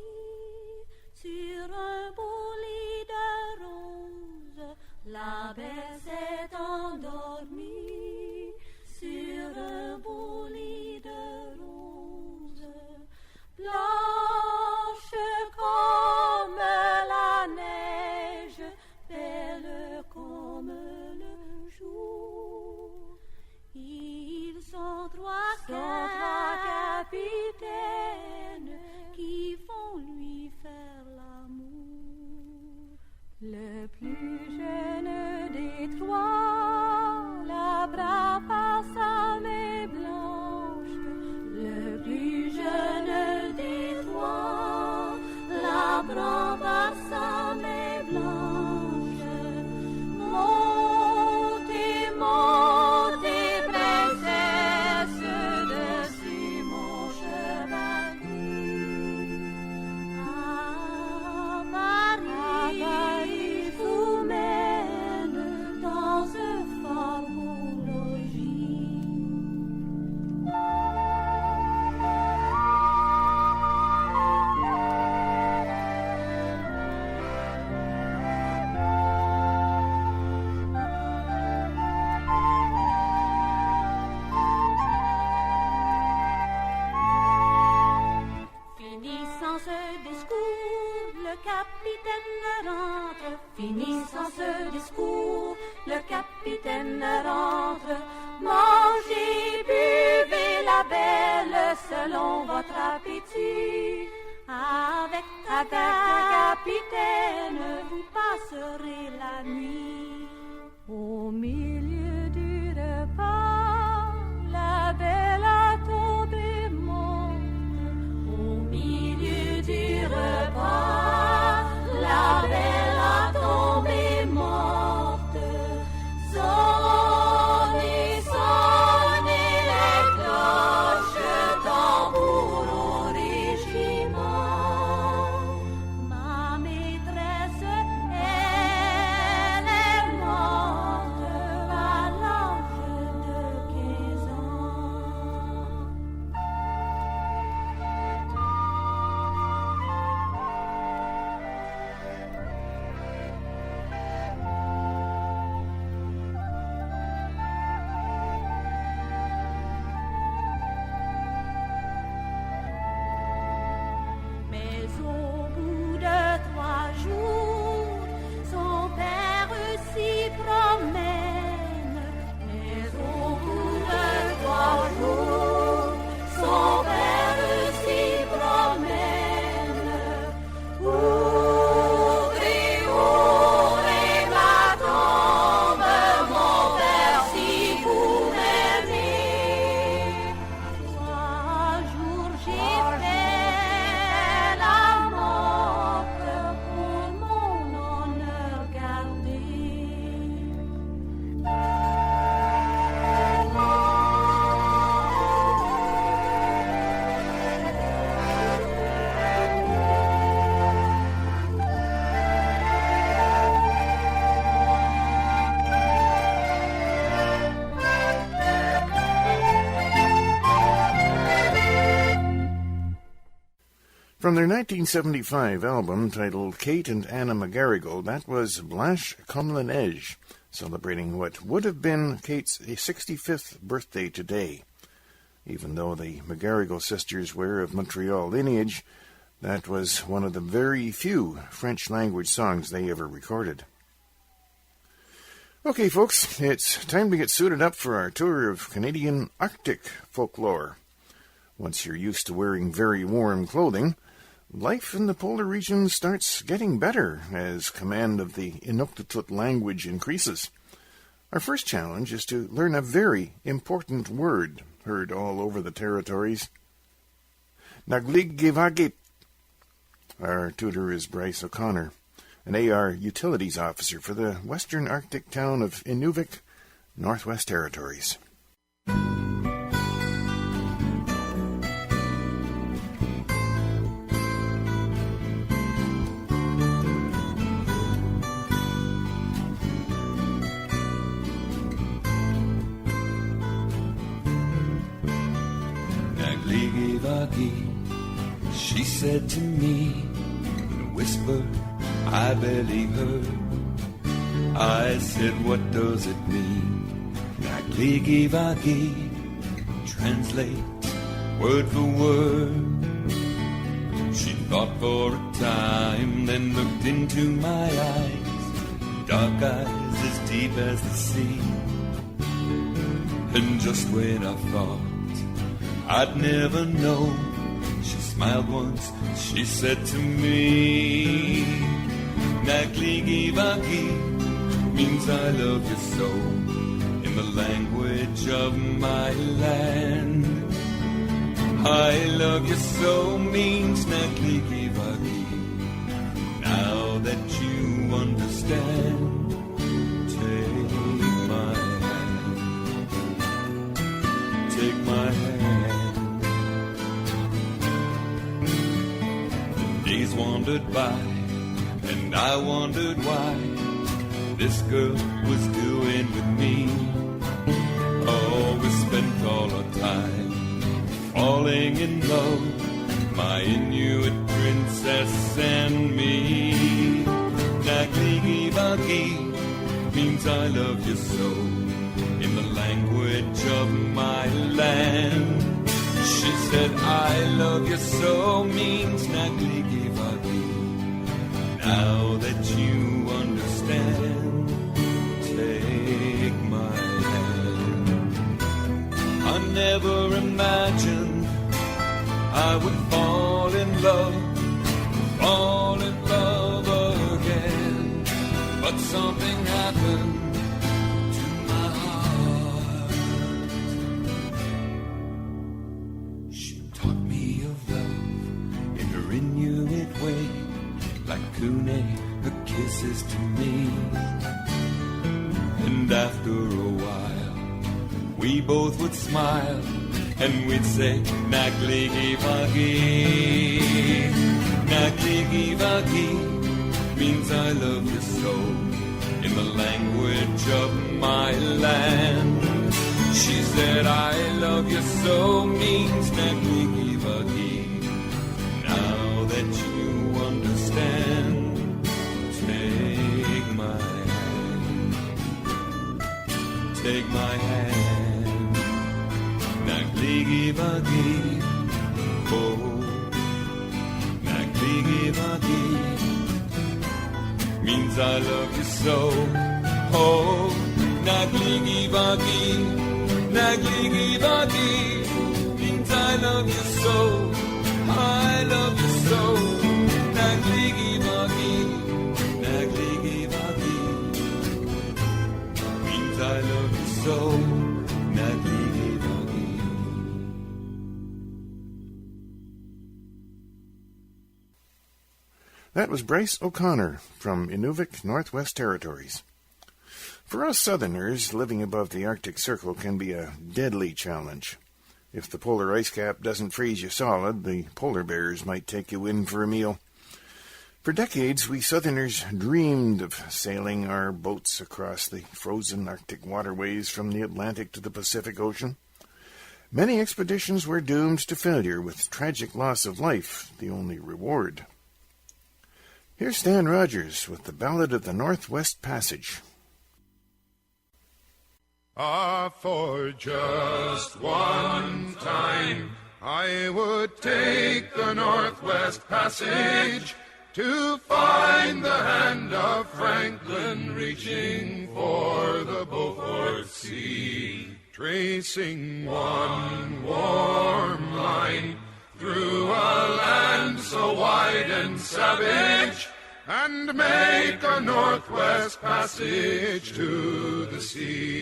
sur un beau lit de roses. La belle s'est endormie sur un beau lit de roses, blanche comme la neige, belle comme le jour. Ils sont trois capitaines qui font lui faire l'amour. Le plus jeune des trois la brave par sa main blanche. Le plus jeune des trois la brave par sa main blanche. Montez, montez, princesse, dessus mon chevalier. À Paris, je vous mène dans un fort beau logis. Finissant ce discours, le capitaine rentre. Finissant ce discours, le capitaine rentre. Mangez, buvez la belle selon votre appétit. Avec le capitaine, vous passerez la nuit. Au milieu du repas, la belle a tombé morte. Au milieu du repas, la belle a tombé morte. Sonnez, sonnez les cloches, tambour au régiment. Ma maîtresse, elle est morte à l'âge de 15 ans. Mais au bout de 3 jours, son père s'y promène. Mais au bout de 3 jours, son père s'y promène. Ouvrez, ouvrez ma tombe, mon père, si vous m'aimez. 3 jours j'ai fait la morte pour mon honneur gardé. From their 1975 album titled Kate and Anna McGarrigle, that was Blanche comme la neige, celebrating what would have been Kate's 65th birthday today. Even though the McGarrigle sisters were of Montreal lineage, that was one of the very few French-language songs they ever recorded. Okay, folks, it's time to get suited up for our tour of Canadian Arctic folklore. Once you're used to wearing very warm clothing, life in the polar regions starts getting better as command of the Inuktitut language increases. Our first challenge is to learn a very important word heard all over the territories. Nagligivagip. Our tutor is Bryce O'Connor, an AR Utilities Officer for the Western Arctic town of Inuvik, Northwest Territories. She said to me in a whisper, I believe her. I said, what does it mean? Nagligi-vagi, translate word for word. She thought for a time, then looked into my eyes, dark eyes as deep as the sea. And just when I thought I'd never know, she smiled once, she said to me, Nagligi-vagi means I love you so, in the language of my land. I love you so means Nagligi-vagi. Now that you understand, take my hand. Take my hand. The days wandered by, and I wondered why this girl was doing with me. Oh, we spent all our time falling in love, my Inuit princess and me. Nagligi-vagi means I love you so, in the language of my land. She said, I love you so means Nagligi-vagi. Now that you understand, take my hand. I never imagined I would fall in love again. But something happened to my heart. She taught me of love in her Inuit way, like Kune, her kisses to me. And after a while, we both would smile, and we'd say, Nagligi-vagi. Nagligi-vagi means I love you so, in the language of my land. She said, I love you so means Nagligi-vagi. Now that you understand, take my hand. Take my hand. Nagligi-vagi, oh, Nagligi-vagi means I love you so. Oh, Nagligi-vagi, Nagligi-vagi means I love you so. I love you so. Nagligi-vagi, Nagligi-vagi means I love you so. Nagligi-vagi. That was Bryce O'Connor from Inuvik, Northwest Territories. For us Southerners, living above the Arctic Circle can be a deadly challenge. If the polar ice cap doesn't freeze you solid, the polar bears might take you in for a meal. For decades, we Southerners dreamed of sailing our boats across the frozen Arctic waterways from the Atlantic to the Pacific Ocean. Many expeditions were doomed to failure, with tragic loss of life the only reward. Here's Stan Rogers with the Ballad of the Northwest Passage. For just one time I would take the Northwest Passage to find the hand of Franklin reaching for the Beaufort Sea, tracing one warm line through a land so wide and savage, and make a Northwest Passage to the sea.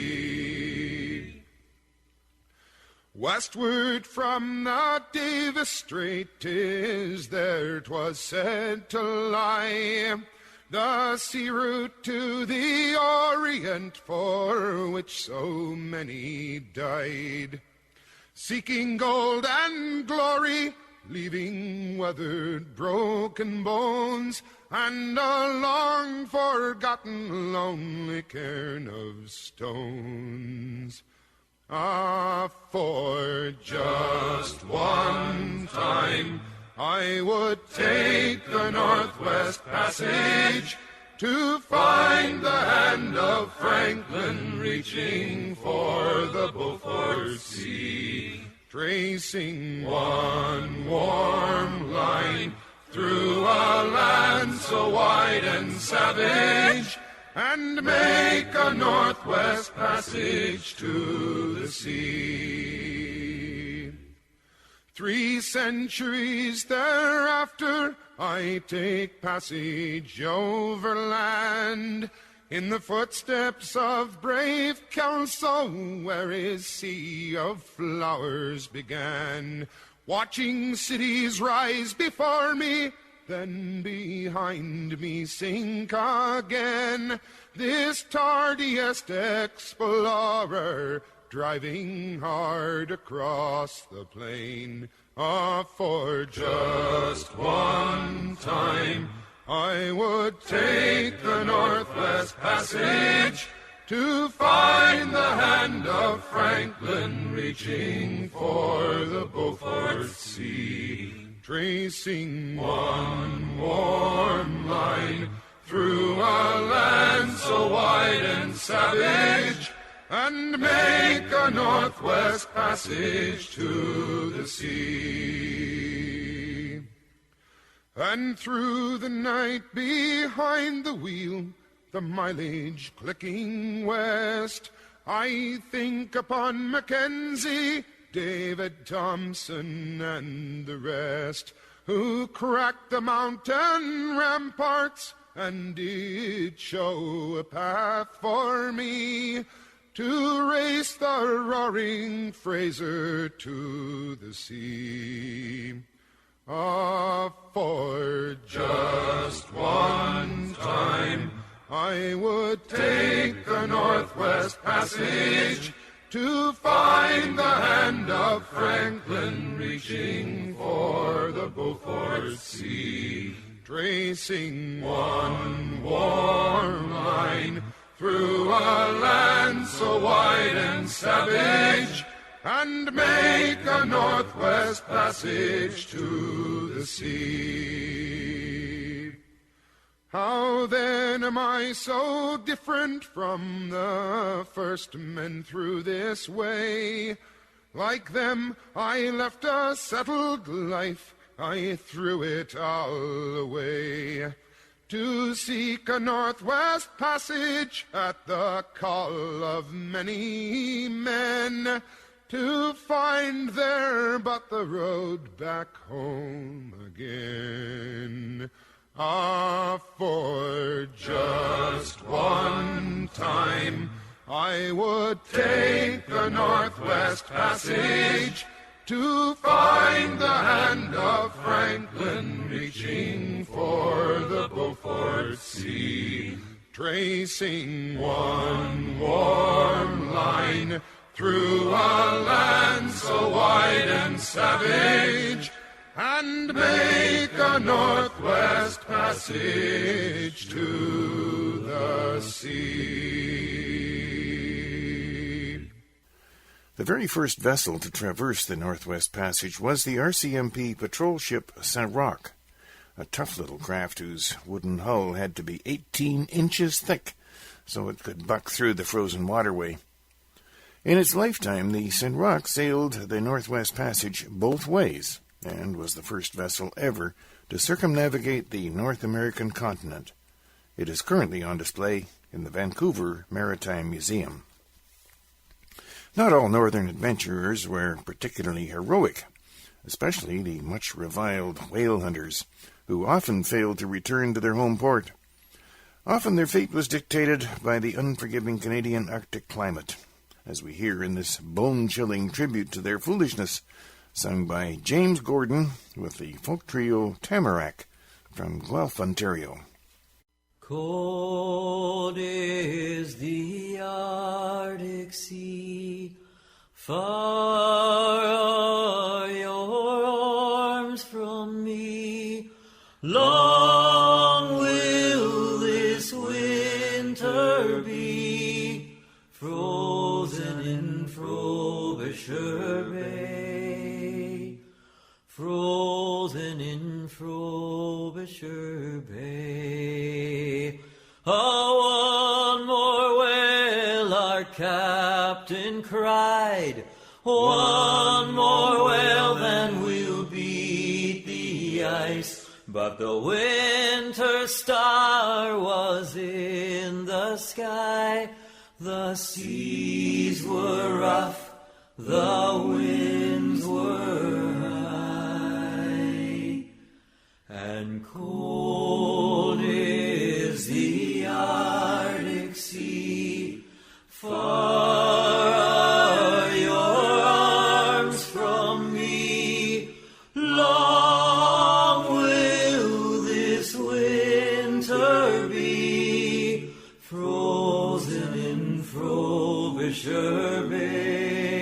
Westward from the Davis Strait 'tis there 'twas said to lie, the sea route to the Orient for which so many died, seeking gold and glory, leaving weathered, broken bones, and a long-forgotten lonely cairn of stones. For just one time I would take the Northwest Passage to find the hand of Franklin reaching for the Beaufort Sea, tracing one warm line through a land so wide and savage, and make a northwest passage to the sea. 3 centuries thereafter, I take passage overland in the footsteps of brave Kelso, where his sea of flowers began, watching cities rise before me, then behind me sink again. This tardiest explorer, driving hard across the plain. For just one time, I would take the Northwest Passage to find the hand of Franklin reaching for the Beaufort Sea, tracing one warm line through a land so wide and savage, and make a Northwest Passage to the sea. And through the night behind the wheel, the mileage clicking west, I think upon Mackenzie, David Thompson, and the rest, who cracked the mountain ramparts and did show a path for me to race the roaring Fraser to the sea. For just one time, I would take the Northwest Passage to find the hand of Franklin reaching for the Beaufort Sea, tracing one warm line through a land so wide and savage, and make a Northwest Passage to the sea. How then am I so different from the first men through this way? Like them, I left a settled life, I threw it all away, to seek a Northwest Passage at the call of many men, to find there but the road back home again. For just one time, I would take the Northwest Passage to find the hand of Franklin reaching for the Beaufort Sea, tracing one warm line through a land so wide and savage, and make a Northwest Passage to the sea. The very first vessel to traverse the Northwest Passage was the RCMP patrol ship St. Roch, a tough little craft whose wooden hull had to be 18 inches thick so it could buck through the frozen waterway. In its lifetime, the St. Roch sailed the Northwest Passage both ways and was the first vessel ever to circumnavigate the North American continent. It is currently on display in the Vancouver Maritime Museum. Not all northern adventurers were particularly heroic, especially the much reviled whale hunters, who often failed to return to their home port. Often their fate was dictated by the unforgiving Canadian Arctic climate, as we hear in this bone-chilling tribute to their foolishness, sung by James Gordon with the folk trio Tamarack from Guelph, Ontario. Cold is the Arctic Sea, far are your arms from me. Long will this winter be, frozen in Frobisher Bay, frozen in Frobisher Bay. captain cried, "One more whale, then we'll beat the ice." But the winter star was in the sky. The seas were rough, the winds were high, and cold is the Arctic Sea. Far are your arms from me. Long will this winter be, frozen in Frobisher Bay,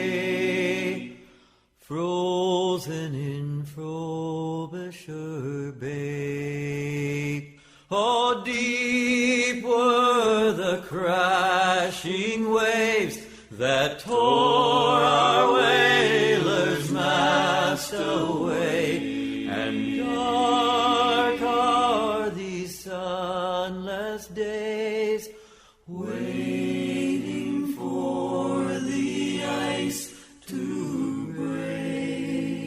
frozen in Frobisher Bay. Oh, deep were the crashing waves that tore our whaler's mast away, and dark are these sunless days, waiting for the ice to break.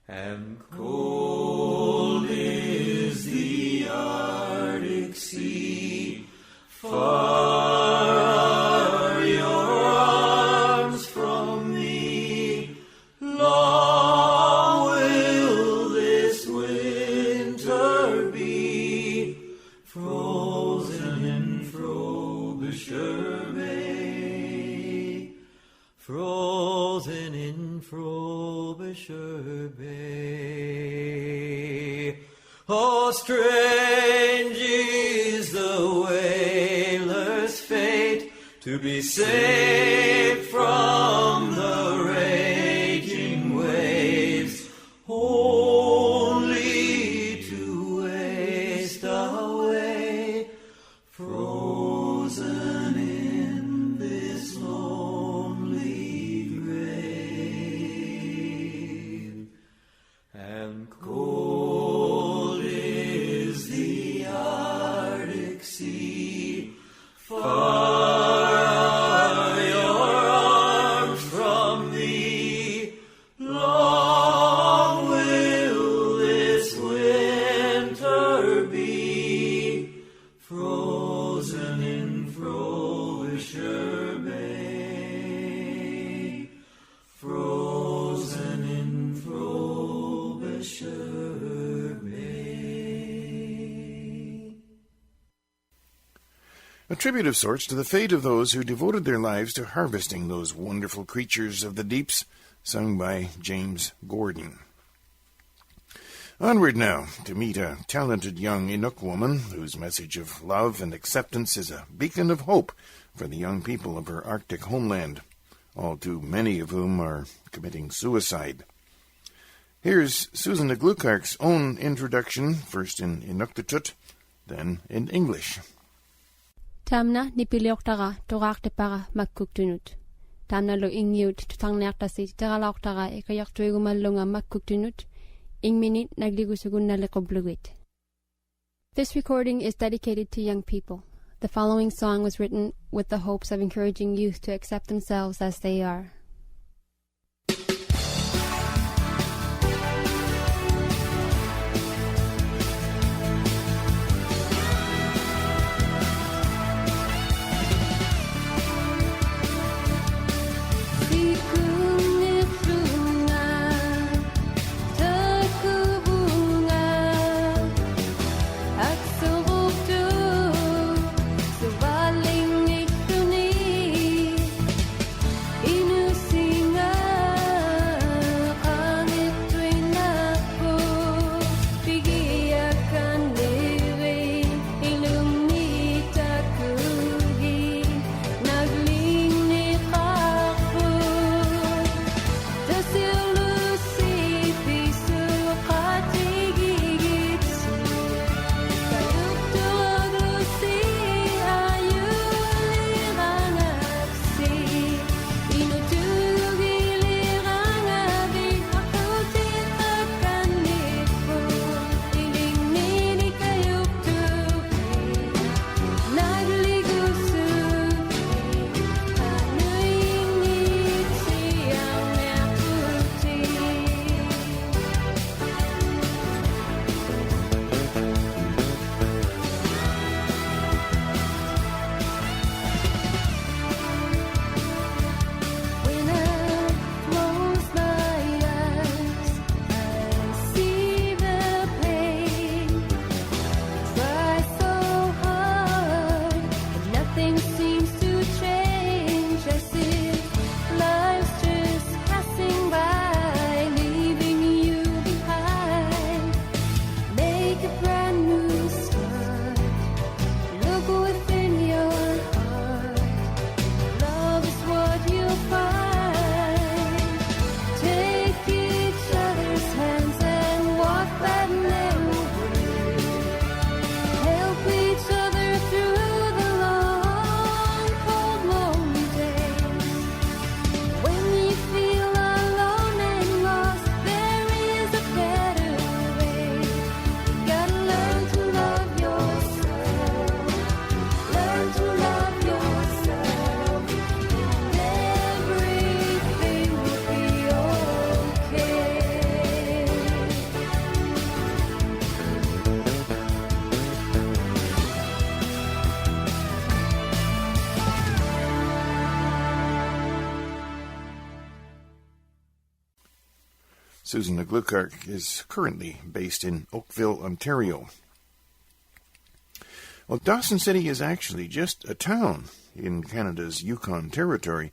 And cold is the Arctic Sea. Far are your arms from me. Long will this winter be, frozen in Frobisher Bay, frozen in Frobisher Bay. Oh, strange is the whaler's fate, to be saved from the raging waves, only to waste away, frozen in this lonely grave. And cold is the Arctic Sea. Far are your arms from me. Long will this winter be, frozen in Frobisher Bay, frozen in Frobisher Bay. A tribute of sorts to the fate of those who devoted their lives to harvesting those wonderful creatures of the deeps, sung by James Gordon. Onward now to meet a talented young Inuk woman whose message of love and acceptance is a beacon of hope for the young people of her Arctic homeland, all too many of whom are committing suicide. Here's Susan Glukark's own introduction, first in Inuktitut, then in English. Tamna nipilioktara toraktepara makkuktunut. Tamna lo ingyut tutangnertasi teralauktara ekayaktuigumalunga makkuktunut. Ingminit nagligusugun nalikobluit. This recording is dedicated to young people. The following song was written with the hopes of encouraging youth to accept themselves as they are. Inus Susan Gluckark is currently based in Oakville, Ontario. Well, Dawson City is actually just a town in Canada's Yukon Territory.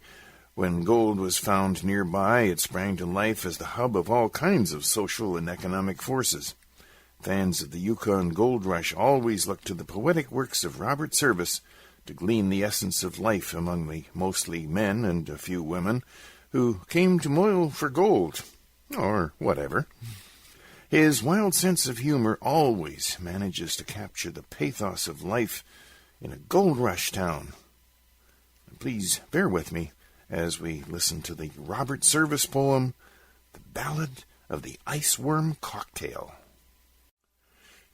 When gold was found nearby, it sprang to life as the hub of all kinds of social and economic forces. Fans of the Yukon Gold Rush always look to the poetic works of Robert Service to glean the essence of life among the mostly men and a few women who came to moil for gold, or whatever. His wild sense of humor always manages to capture the pathos of life in a gold rush town. Please bear with me as we listen to the Robert Service poem, The Ballad of the Iceworm Cocktail.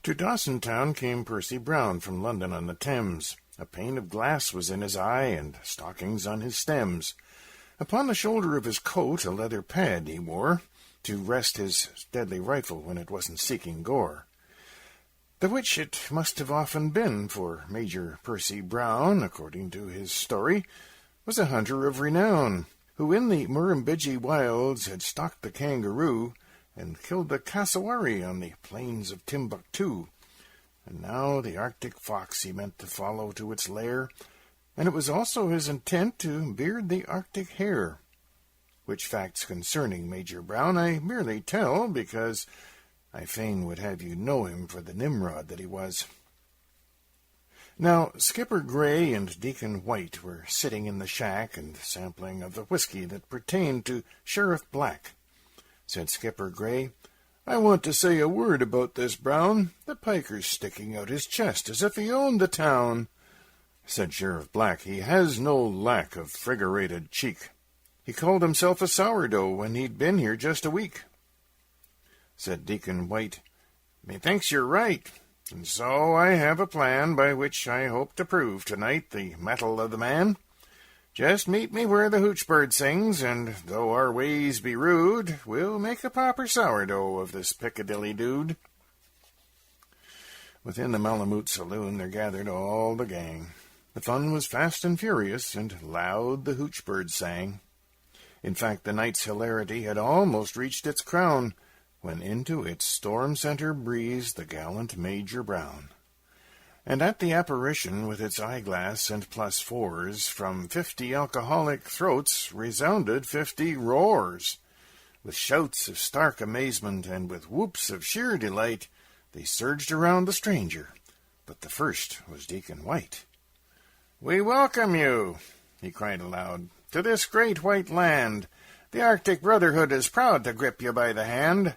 To Dawson Town came Percy Brown from London on the Thames. A pane of glass was in his eye, and stockings on his stems. Upon the shoulder of his coat a leather pad he wore, to rest his deadly rifle when it wasn't seeking gore. The which it must have often been, for Major Percy Brown, according to his story, was a hunter of renown, who in the Murrumbidgee wilds had stalked the kangaroo, and killed the cassowary on the plains of Timbuktu. And now the Arctic fox he meant to follow to its lair, and it was also his intent to beard the Arctic hare. Which facts concerning Major Brown I merely tell, because I fain would have you know him for the Nimrod that he was. Now, Skipper Gray and Deacon White were sitting in the shack and sampling of the whiskey that pertained to Sheriff Black. Said Skipper Gray, "I want to say a word about this Brown. The piker's sticking out his chest as if he owned the town." Said Sheriff Black, "He has no lack of friggerated cheek. He called himself a sourdough when he'd been here just a week." Said Deacon White, "Methinks you're right, and so I have a plan by which I hope to prove tonight the mettle of the man. Just meet me where the hoochbird sings, and though our ways be rude, we'll make a proper sourdough of this Piccadilly dude." Within the Malamute saloon there gathered all the gang. The fun was fast and furious, and loud the hoochbird sang. In fact, the night's hilarity had almost reached its crown, when into its storm-center breezed the gallant Major Brown. And at the apparition, with its eyeglass and +4s, from 50 alcoholic throats resounded 50 roars. With shouts of stark amazement and with whoops of sheer delight, they surged around the stranger, but the first was Deacon White. "We welcome you," he cried aloud, "to this great white land. The Arctic Brotherhood is proud to grip you by the hand.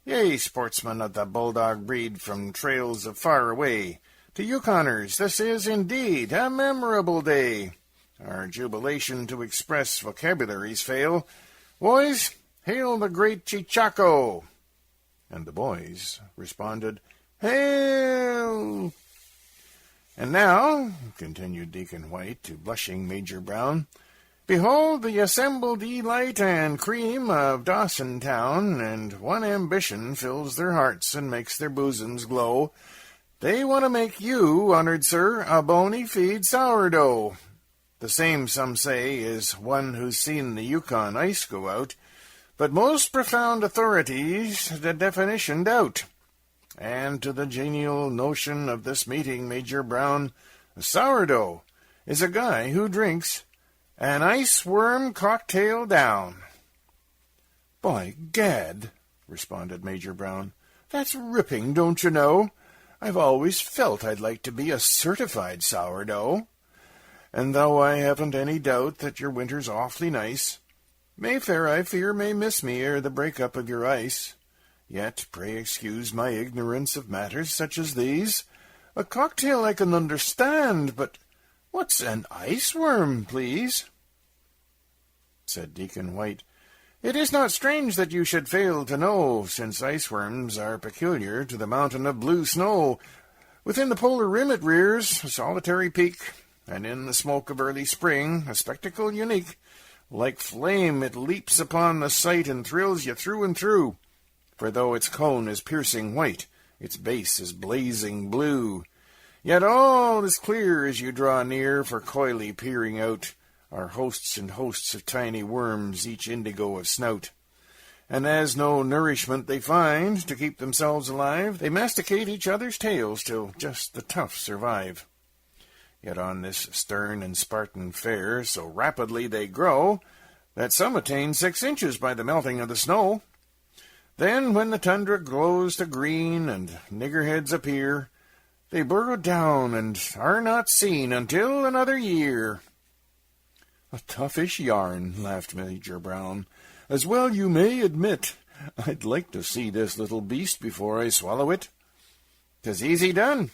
Yea, sportsmen of the bulldog breed from trails of far away, to Yukoners this is indeed a memorable day. Our jubilation to express vocabularies fail. Boys, hail the great Chichaco!" And the boys responded, "Hail!" "And now," continued Deacon White to blushing Major Brown, "behold the assembled elite and cream of Dawson Town, and one ambition fills their hearts and makes their bosoms glow. They want to make you, honored sir, a bony feed sourdough. The same, some say, is one who's seen the Yukon ice go out, but most profound authorities the definition doubt. And to the genial notion of this meeting, Major Brown, a sourdough is a guy who drinks an iceworm cocktail down." "By gad," responded Major Brown, "that's ripping, don't you know? I've always felt I'd like to be a certified sourdough. And though I haven't any doubt that your winter's awfully nice, Mayfair, I fear, may miss me ere the break-up of your ice. Yet pray excuse my ignorance of matters such as these. A cocktail I can understand, but what's an iceworm, please?" Said Deacon White, "It is not strange that you should fail to know, since iceworms are peculiar to the mountain of blue snow. Within the polar rim it rears, a solitary peak, and in the smoke of early spring, a spectacle unique. Like flame it leaps upon the sight and thrills you through and through. For though its cone is piercing white, its base is blazing blue. Yet all is clear as you draw near, for coyly peering out are hosts and hosts of tiny worms, each indigo of snout. And as no nourishment they find to keep themselves alive, they masticate each other's tails till just the tough survive. Yet on this stern and Spartan fare, so rapidly they grow, that some attain 6 inches by the melting of the snow. Then, when the tundra glows to green and niggerheads appear, they burrow down and are not seen until another year. A toughish yarn, laughed Major Brown. As well you may admit. I'd like to see this little beast before I swallow it. 'Tis easy done,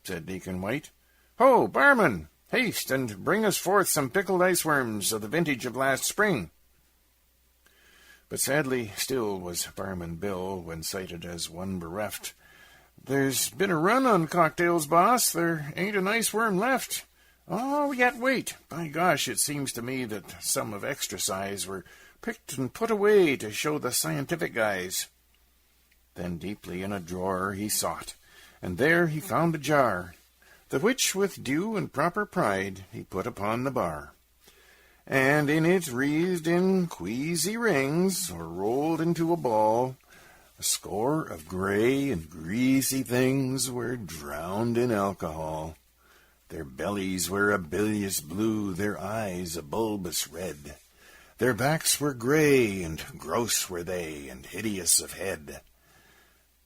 said Deacon White. Ho, barman, haste and bring us forth some pickled iceworms of the vintage of last spring. But sadly still was Barman Bill when cited as one bereft. There's been a run on cocktails, boss. There ain't an iceworm left. Oh, yet wait. By gosh, it seems to me that some of extra size were picked and put away to show the scientific guys. Then deeply in a drawer he sought, and there he found a jar, the which with due and proper pride he put upon the bar. And in it, wreathed in queasy rings, or rolled into a ball, a score of gray and greasy things were drowned in alcohol. Their bellies were a bilious blue, their eyes a bulbous red. Their backs were gray, and gross were they, and hideous of head.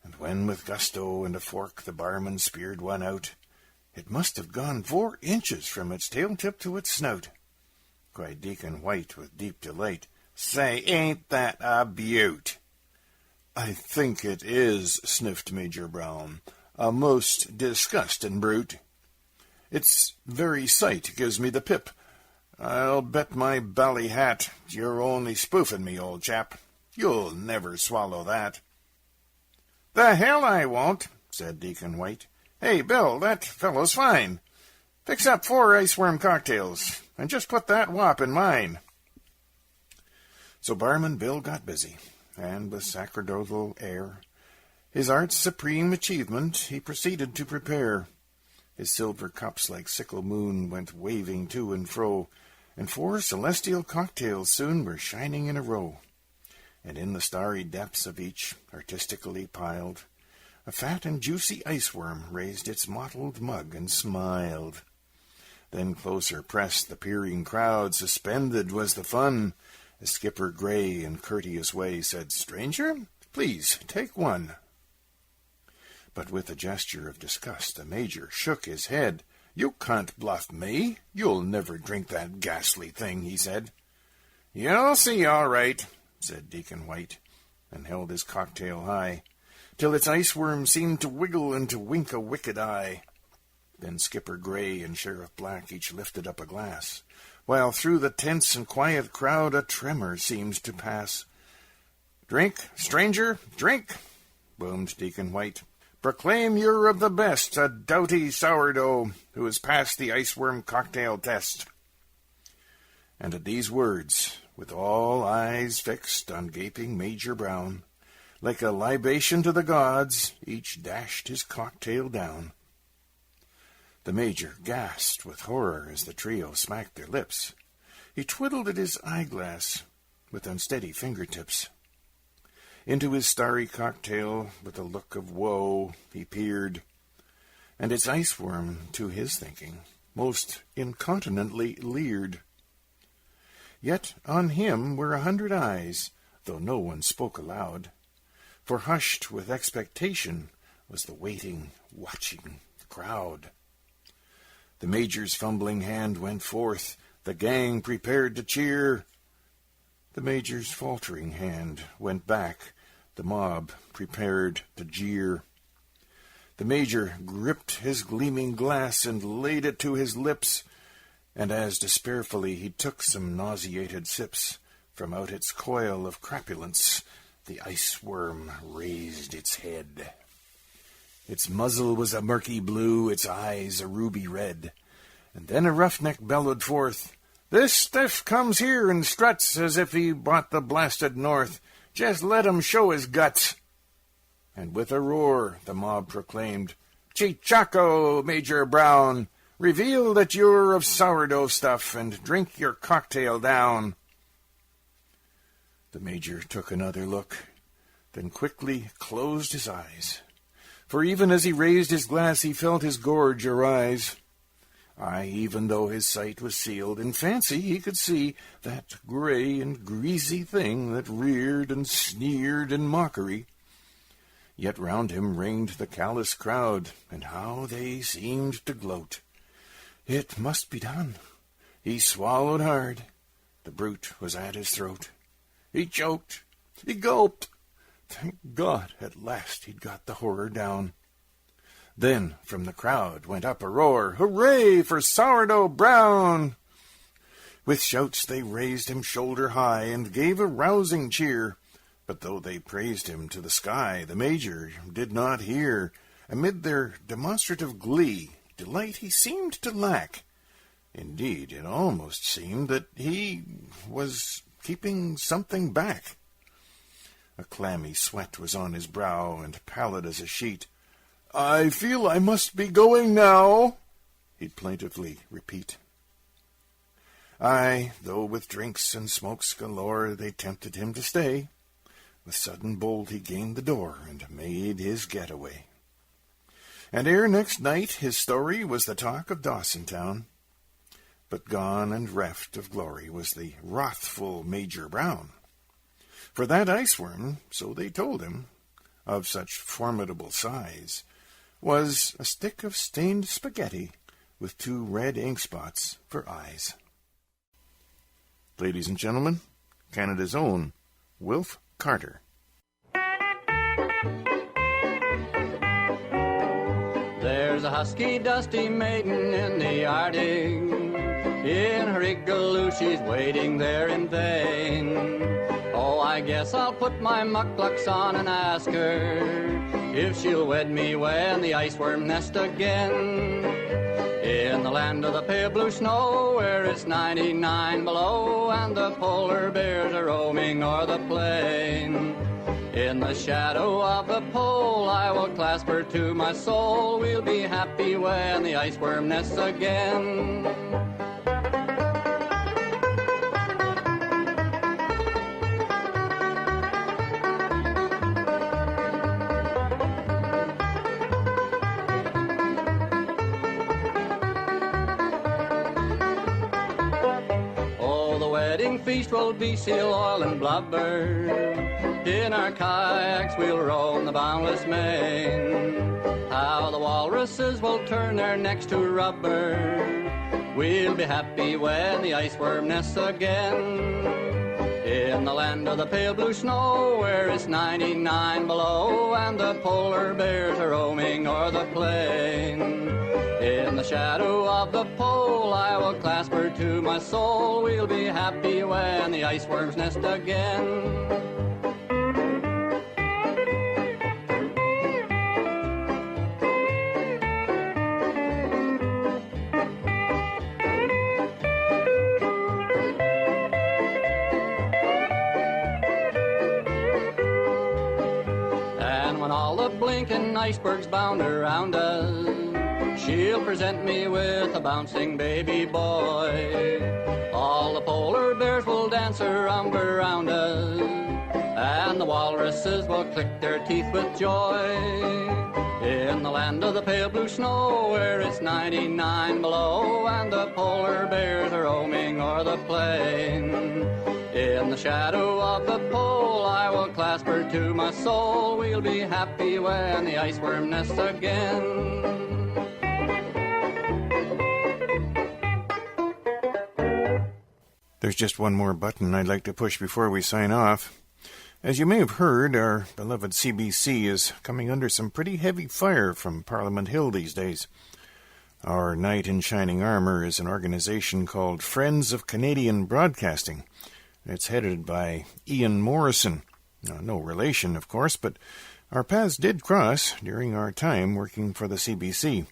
And when with gusto and a fork the barman speared one out, it must have gone 4 inches from its tail tip to its snout. Cried Deacon White with deep delight, Say, ain't that a beaut? I think it is, sniffed Major Brown, a most disgusting brute. Its very sight gives me the pip. I'll bet my bally hat you're only spoofing me, old chap. You'll never swallow that. The hell I won't, said Deacon White. Hey, Bill, that fellow's fine. Fix up 4 iceworm cocktails, and just put that wop in mine. So Barman Bill got busy, and with sacerdotal air, his art's supreme achievement, he proceeded to prepare. His silver cups like sickle moon went waving to and fro, and 4 celestial cocktails soon were shining in a row. And in the starry depths of each, artistically piled, a fat and juicy iceworm raised its mottled mug and smiled. Then closer pressed the peering crowd, suspended was the fun, as Skipper Gray in courteous way said, Stranger, please take one. But with a gesture of disgust, the Major shook his head. You can't bluff me. You'll never drink that ghastly thing, he said. You'll see, all right, said Deacon White, and held his cocktail high, till its iceworm seemed to wiggle and to wink a wicked eye. Then Skipper Gray and Sheriff Black each lifted up a glass, while through the tense and quiet crowd a tremor seemed to pass. Drink, stranger, drink, boomed Deacon White. Proclaim you're of the best, a doughty sourdough who has passed the iceworm cocktail test. And at these words, with all eyes fixed on gaping Major Brown, like a libation to the gods, each dashed his cocktail down. The Major gasped with horror as the trio smacked their lips. He twiddled at his eyeglass with unsteady fingertips. Into his starry cocktail, with a look of woe, he peered, and its iceworm, to his thinking, most incontinently leered. Yet on him were 100 eyes, though no one spoke aloud, for hushed with expectation was the waiting, watching crowd. The Major's fumbling hand went forth, the gang prepared to cheer. The Major's faltering hand went back, the mob prepared to jeer. The Major gripped his gleaming glass and laid it to his lips, and as despairfully he took some nauseated sips, from out its coil of crapulence the iceworm raised its head. Its muzzle was a murky blue, its eyes a ruby red. And then a roughneck bellowed forth, This stiff comes here and struts as if he bought the blasted North. Just let him show his guts. And with a roar the mob proclaimed, Chichaco, Major Brown, reveal that you're of sourdough stuff and drink your cocktail down. The The Major took another look, then quickly closed his eyes. For even as he raised his glass, he felt his gorge arise. Aye, even though his sight was sealed, in fancy he could see that gray and greasy thing that reared and sneered in mockery. Yet round him reigned the callous crowd, and how they seemed to gloat. It must be done. He swallowed hard. The brute was at his throat. He choked. He gulped. Thank God, at last he'd got the horror down. Then from the crowd went up a roar, "Hooray for Sourdough Brown!" With shouts they raised him shoulder high and gave a rousing cheer. But though they praised him to the sky, the Major did not hear. Amid their demonstrative glee, delight he seemed to lack. Indeed, it almost seemed that he was keeping something back. A clammy sweat was on his brow, and pallid as a sheet. "I feel I must be going now," he'd plaintively repeat. Aye, though with drinks and smokes galore they tempted him to stay, with sudden bold he gained the door and made his getaway. And ere next night his story was the talk of Dawson town. But gone and reft of glory was the wrathful Major Brown. For that iceworm, so they told him, of such formidable size, was a stick of stained spaghetti with 2 red ink spots for eyes. Ladies and gentlemen, Canada's own Wilf Carter. There's a husky, dusty maiden in the Arctic. In her igloo she's waiting there in vain. Oh, I guess I'll put my mucklucks on and ask her if she'll wed me when the iceworm nest again. In the land of the pale blue snow, where it's 99 below, and the polar bears are roaming o'er the plain. In the shadow of the pole, I will clasp her to my soul. We'll be happy when the iceworm nests again. Feast will be seal oil and blubber. In our kayaks we'll roam the boundless main. How the walruses will turn their necks to rubber. We'll be happy when the iceworm nests again. In the land of the pale blue snow, where it's 99 below, and the polar bears are roaming o'er the plain. In the shadow of the pole, I will clasp her to my soul. We'll be happy when the iceworms nest again. And when all the blinking icebergs bound around us, she'll present me with a bouncing baby boy. All the polar bears will dance around us, and the walruses will click their teeth with joy. In the land of the pale blue snow, where it's 99 below, and the polar bears are roaming o'er the plain. In the shadow of the pole, I will clasp her to my soul. We'll be happy when the iceworm nests again. There's just one more button I'd like to push before we sign off. As you may have heard, our beloved CBC is coming under some pretty heavy fire from Parliament Hill these days. Our knight in shining armor is an organization called Friends of Canadian Broadcasting. It's headed by Ian Morrison. No relation, of course, but our paths did cross during our time working for the CBC.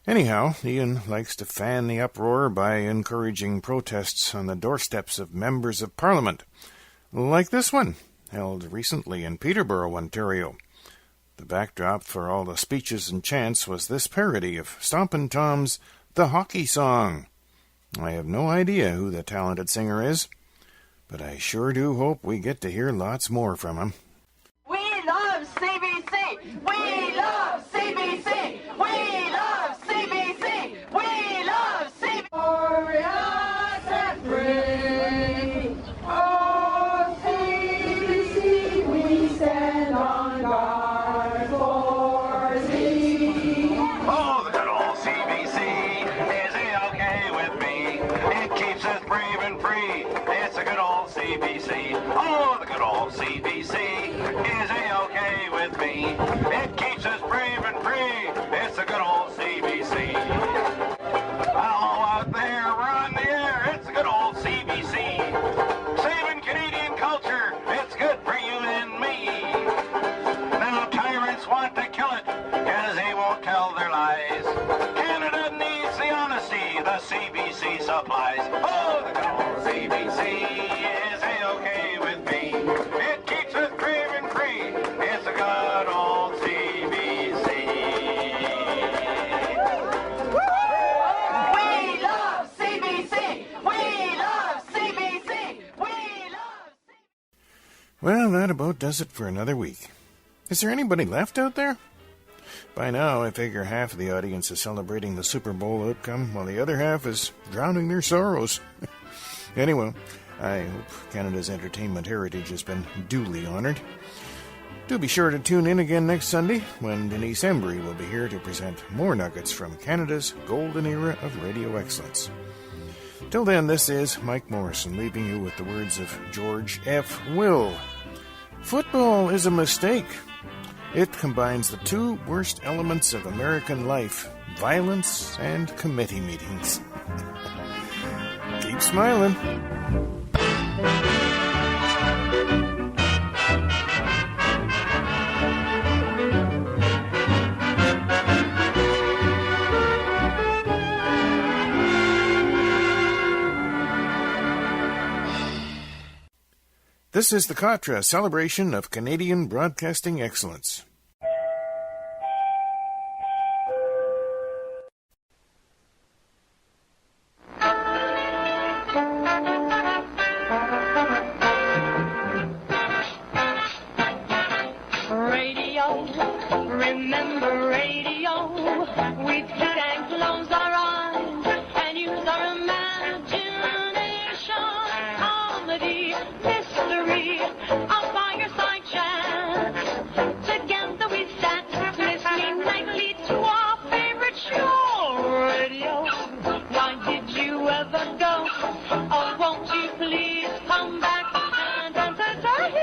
Anyhow, Ian likes to fan the uproar by encouraging protests on the doorsteps of members of Parliament, like this one, held recently in Peterborough, Ontario. The backdrop for all the speeches and chants was this parody of Stompin' Tom's The Hockey Song. I have no idea who the talented singer is, But I sure do hope we get to hear lots more from him. We love CBC! We love CBC! We love CBC! We love CBC! Glorious and free! Oh, CBC, we stand on guard for thee! Oh, the good old CBC is A-OK with me. It keeps us brave and free. It's a good old CBC. Oh, the good old CBC is A-OK with me. It keeps us brave and free. It's a good old CBC. Hello out there, we're on the air. It's a good old CBC. Saving Canadian culture. It's good for you and me. Now tyrants want to kill it, cause they won't tell their lies. Canada needs the honesty the CBC supplies. Oh, the good old CBC is A-OK with me. It keeps us brave and free. It's a good old CBC. We love CBC! We love CBC! We love Well, that about does it for another week. Is there anybody left out there? By now, I figure half of the audience is celebrating the Super Bowl outcome, while the other half is drowning their sorrows. Anyway, I hope Canada's entertainment heritage has been duly honored. Do be sure to tune in again next Sunday, when Denise Embry will be here to present more nuggets from Canada's golden era of radio excellence. Till then, this is Mike Morrison leaving you with the words of George F. Will. Football is a mistake. It combines the two worst elements of American life, violence and committee meetings. Keep smiling. This is the Katra celebration of Canadian broadcasting excellence. Radio, remember radio. We sit and close our eyes and use our imagination. Comedy, mystery, a fireside chat. Together we sat, listening nightly to our favorite show. Radio, why did you ever go? Oh, won't you please come back and entertain?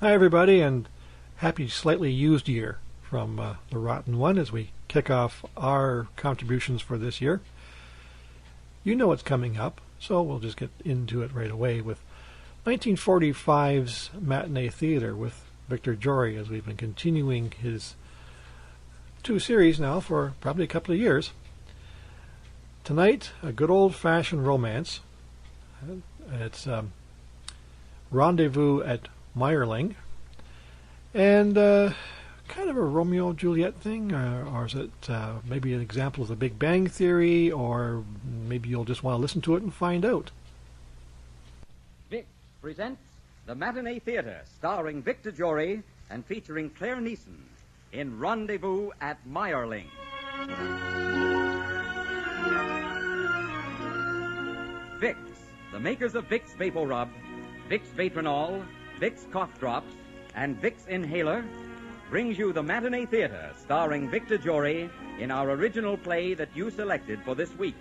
Hi, everybody, and happy slightly used year from the Rotten One as we kick off our contributions for this year. You know what's coming up, so we'll just get into it right away with 1945's Matinee Theatre with Victor Jory, as we've been continuing his two series now for probably a couple of years. Tonight, a good old-fashioned romance. It's Rendezvous at Meyerling, and kind of a Romeo-Juliet thing, or is it maybe an example of the Big Bang Theory, or maybe you'll just want to listen to it and find out. Vic presents the Matinee Theatre, starring Victor Jory and featuring Claire Neeson in Rendezvous at Meyerling. Vicks, the makers of Vicks Vapor Rub, Vicks Vatronol, Vicks Cough Drops, and Vicks Inhaler, brings you the Matinee Theatre, starring Victor Jory in our original play that you selected for this week,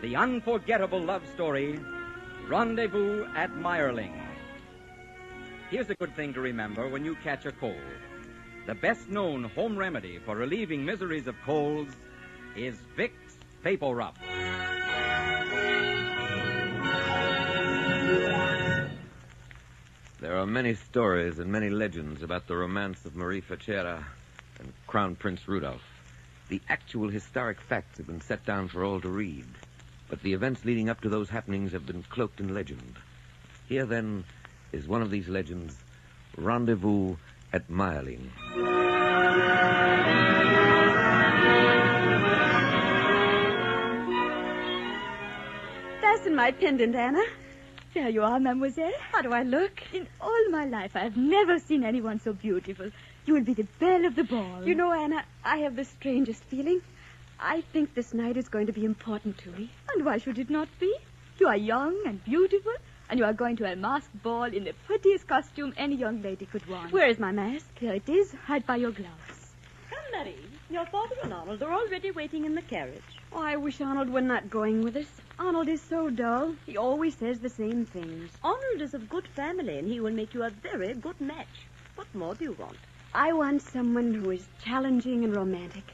the unforgettable love story, Rendezvous at Meyerling. Here's a good thing to remember when you catch a cold. The best-known home remedy for relieving miseries of colds is Vicks Vapor Rub. There are many stories and many legends about the romance of Marie Facera and Crown Prince Rudolph. The actual historic facts have been set down for all to read, but the events leading up to those happenings have been cloaked in legend. Here, then, is one of these legends, Rendezvous at Myelin. Fasten my pendant, Anna. There you are, mademoiselle. How do I look? In all my life, I have never seen anyone so beautiful. You will be the belle of the ball. You know, Anna, I have the strangest feeling. I think this night is going to be important to me. And why should it not be? You are young and beautiful, and you are going to a masked ball in the prettiest costume any young lady could want. Where is my mask? Here it is, right by your gloves. Come, Marie. Your father and Arnold are already waiting in the carriage. Oh, I wish Arnold were not going with us. Arnold is so dull. He always says the same things. Arnold is of good family, and he will make you a very good match. What more do you want? I want someone who is challenging and romantic.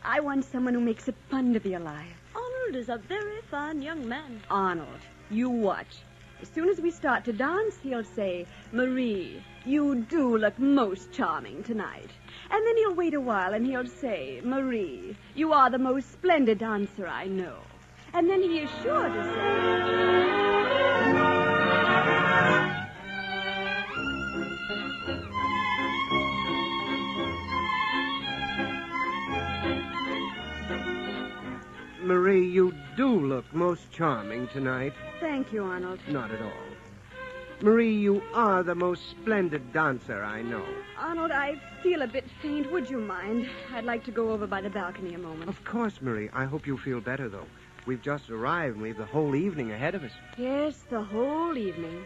I want someone who makes it fun to be alive. Arnold is a very fine young man. Arnold, you watch. As soon as we start to dance, he'll say, Marie, you do look most charming tonight. And then he'll wait a while and he'll say, Marie, you are the most splendid dancer I know. And then he is sure to say... Marie, you do look most charming tonight. Thank you, Arnold. Not at all. Marie, you are the most splendid dancer I know. Arnold, I feel a bit faint. Would you mind? I'd like to go over by the balcony a moment. Of course, Marie. I hope you feel better, though. We've just arrived, and we've the whole evening ahead of us. Yes, the whole evening.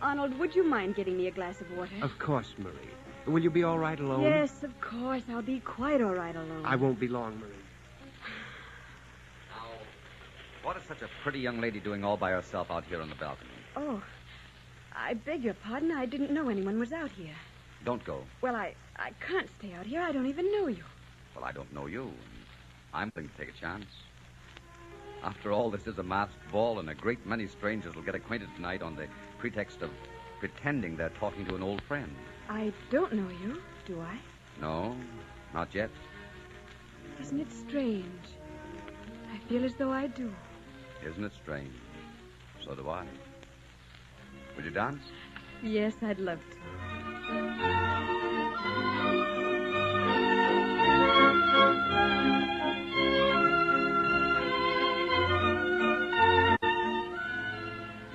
Arnold, would you mind getting me a glass of water? Of course, Marie. Will you be all right alone? Yes, of course. I'll be quite all right alone. I won't be long, Marie. What is such a pretty young lady doing all by herself out here on the balcony? Oh, I beg your pardon. I didn't know anyone was out here. Don't go. Well, I can't stay out here. I don't even know you. Well, I don't know you. I'm going to take a chance. After all, this is a masked ball, and a great many strangers will get acquainted tonight on the pretext of pretending they're talking to an old friend. I don't know you, do I? No, not yet. Isn't it strange? I feel as though I do. Isn't it strange? So do I. Would you dance? Yes, I'd love to.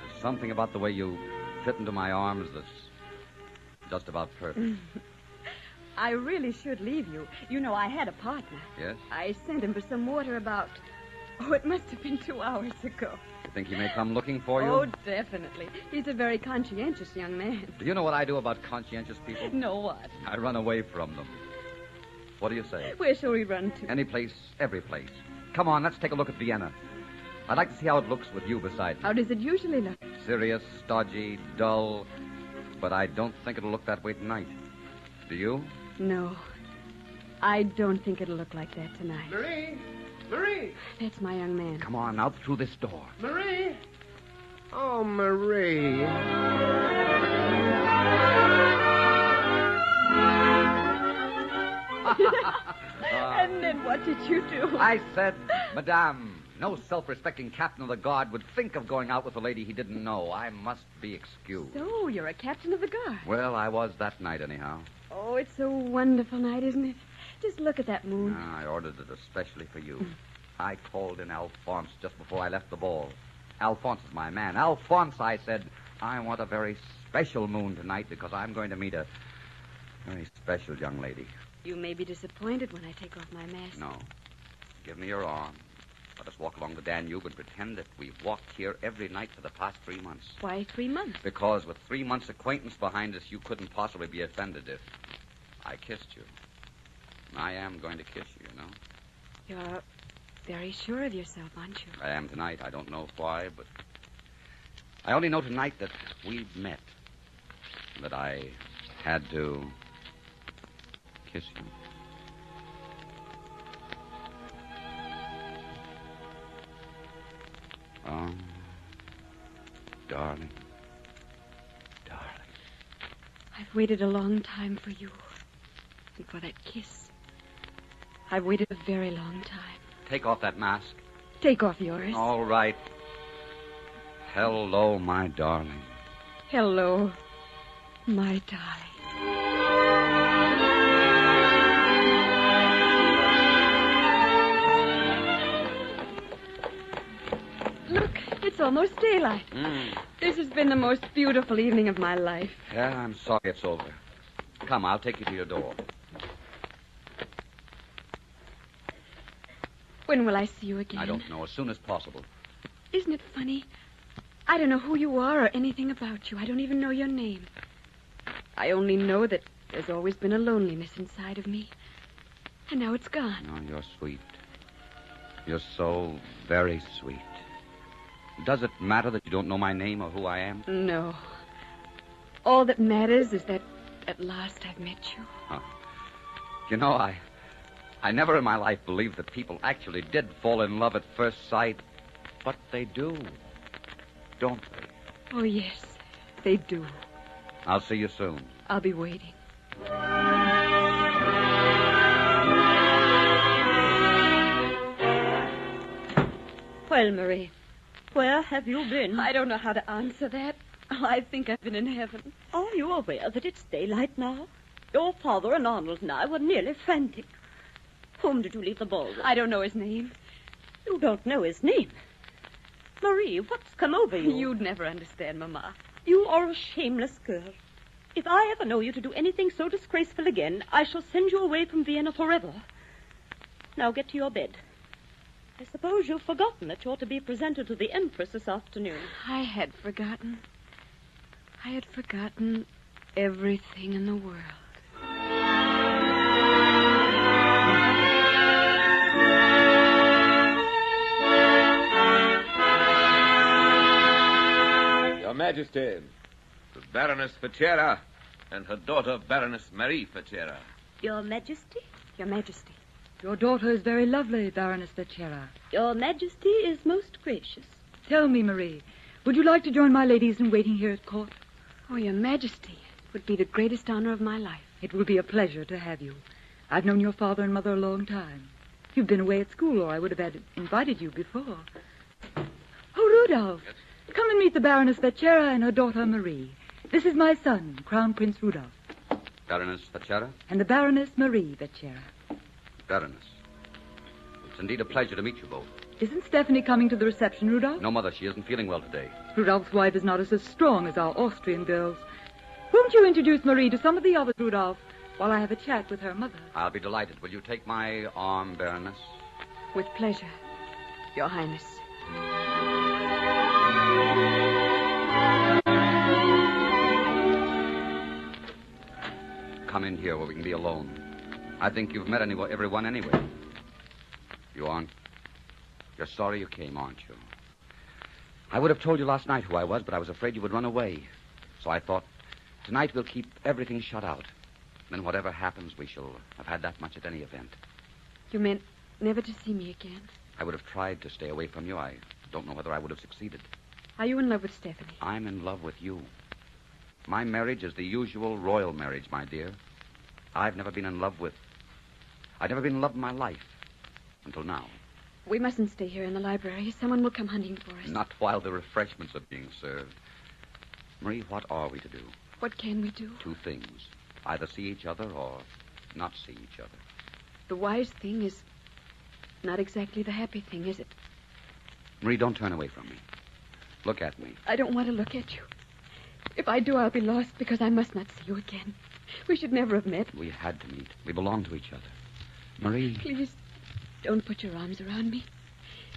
There's something about the way you fit into my arms that's just about perfect. I really should leave you. You know, I had a partner. Yes? I sent him for some water about... Oh, it must have been 2 hours ago. You think he may come looking for you? Oh, definitely. He's a very conscientious young man. Do you know what I do about conscientious people? No, what? I run away from them. What do you say? Where shall we run to? Any place, every place. Come on, let's take a look at Vienna. I'd like to see how it looks with you beside me. How does it usually look? Serious, stodgy, dull. But I don't think it'll look that way tonight. Do you? No. I don't think it'll look like that tonight. Marie! Marie! That's my young man. Come on, out through this door. Marie! Oh, Marie. And then what did you do? I said, Madame, no self-respecting captain of the guard would think of going out with a lady he didn't know. I must be excused. So, you're a captain of the guard. Well, I was that night, anyhow. Oh, it's a wonderful night, isn't it? Just look at that moon. I ordered it especially for you. I called in Alphonse just before I left the ball. Alphonse is my man. Alphonse, I said, I want a very special moon tonight because I'm going to meet a very special young lady. You may be disappointed when I take off my mask. No. Give me your arm. Let us walk along the Danube and pretend that we've walked here every night for the past 3 months. Why 3 months? Because with 3 months' acquaintance behind us, you couldn't possibly be offended if I kissed you. I am going to kiss you, you know. You're very sure of yourself, aren't you? I am tonight. I don't know why, but I only know tonight that we've met. That I had to kiss you. Oh, darling. Darling. I've waited a long time for you. And for that kiss. I've waited a very long time. Take off that mask. Take off yours. All right. Hello, my darling. Hello, my darling. It's almost daylight. This has been the most beautiful evening of my life. Yeah, I'm sorry it's over. Come, I'll take you to your door. When will I see you again? I don't know. As soon as possible. Isn't it funny? I don't know who you are or anything about you. I don't even know your name. I only know that there's always been a loneliness inside of me. And now it's gone. Oh, you're sweet. You're so very sweet. Does it matter that you don't know my name or who I am? No. All that matters is that at last I've met you. Oh. You know, I never in my life believed that people actually did fall in love at first sight. But they do. Don't they? Oh, yes, they do. I'll see you soon. I'll be waiting. Well, Marie, where have you been? I don't know how to answer that. I think I've been in heaven. Are you aware that it's daylight now? Your father and Arnold and I were nearly frantic. Whom did you leave the ball with? I don't know his name. You don't know his name? Marie, what's come over you? You'd never understand, Mama. You are a shameless girl. If I ever know you to do anything so disgraceful again, I shall send you away from Vienna forever. Now get to your bed. I suppose you've forgotten that you're to be presented to the Empress this afternoon. I had forgotten. I had forgotten everything in the world. Your Majesty, the Baroness Fachera and her daughter, Baroness Marie Fachera. Your Majesty? Your Majesty. Your daughter is very lovely, Baroness Fachera. Your Majesty is most gracious. Tell me, Marie, would you like to join my ladies in waiting here at court? Oh, Your Majesty, it would be the greatest honor of my life. It will be a pleasure to have you. I've known your father and mother a long time. You've been away at school, or I would have invited you before. Oh, Rudolph, come and meet the Baroness Fachera and her daughter, Marie. This is my son, Crown Prince Rudolph. Baroness Fachera? And the Baroness Marie Fachera. Baroness. It's indeed a pleasure to meet you both. Isn't Stephanie coming to the reception, Rudolph? No, Mother, she isn't feeling well today. Rudolph's wife is not as strong as our Austrian girls. Won't you introduce Marie to some of the others, Rudolph, while I have a chat with her mother? I'll be delighted. Will you take my arm, Baroness? With pleasure, Your Highness. Come in here where we can be alone. I think you've met everyone anyway. You aren't? You're sorry you came, aren't you? I would have told you last night who I was, but I was afraid you would run away. So I thought, tonight we'll keep everything shut out. Then whatever happens, we shall have had that much at any event. You meant never to see me again? I would have tried to stay away from you. I don't know whether I would have succeeded. Are you in love with Stephanie? I'm in love with you. My marriage is the usual royal marriage, my dear. I've never been in love in my life. Until now. We mustn't stay here in the library. Someone will come hunting for us. Not while the refreshments are being served. Marie, what are we to do? What can we do? Two things. Either see each other or not see each other. The wise thing is not exactly the happy thing, is it? Marie, don't turn away from me. Look at me. I don't want to look at you. If I do, I'll be lost because I must not see you again. We should never have met. We had to meet. We belong to each other. Marie. Please, don't put your arms around me.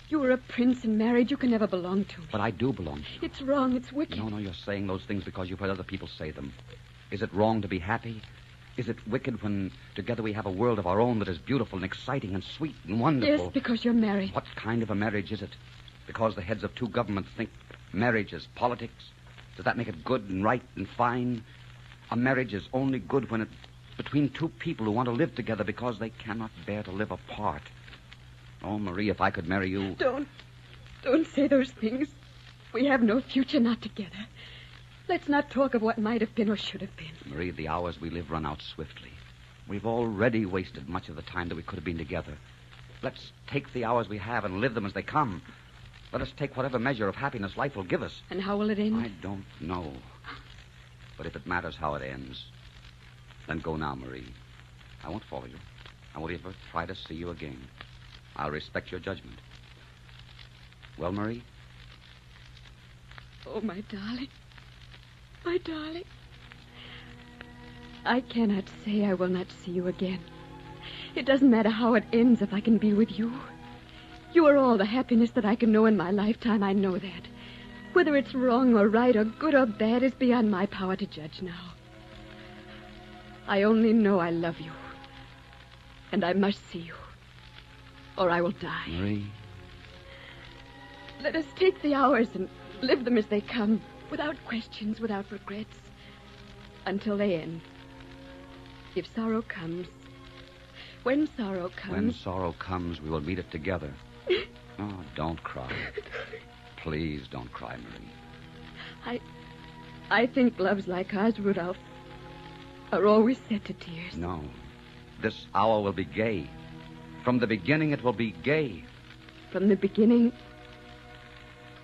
You were a prince and married. You can never belong to me. But I do belong to you. It's wrong. It's wicked. No, you're saying those things because you've heard other people say them. Is it wrong to be happy? Is it wicked when together we have a world of our own that is beautiful and exciting and sweet and wonderful? Yes, because you're married. What kind of a marriage is it? Because the heads of two governments think marriage is politics? Does that make it good and right and fine? A marriage is only good when it's between two people who want to live together because they cannot bear to live apart. Oh, Marie, if I could marry you... Don't say those things. We have no future not together. Let's not talk of what might have been or should have been. Marie, the hours we live run out swiftly. We've already wasted much of the time that we could have been together. Let's take the hours we have and live them as they come. Let us take whatever measure of happiness life will give us. And how will it end? I don't know. But if it matters how it ends, then go now, Marie. I won't follow you. I won't ever try to see you again. I'll respect your judgment. Well, Marie, Oh, my darling. My darling. I cannot say I will not see you again. It doesn't matter how it ends if I can be with you. You are all the happiness that I can know in my lifetime. I know that. Whether it's wrong or right or good or bad is beyond my power to judge now. I only know I love you. And I must see you. Or I will die. Marie. Let us take the hours and live them as they come, without questions, without regrets, until they end. If sorrow comes, when sorrow comes... When sorrow comes, we will meet it together. Oh, don't cry. Please don't cry, Marie. I think loves like ours, Rudolph, are always set to tears. No. This hour will be gay. From the beginning, it will be gay. From the beginning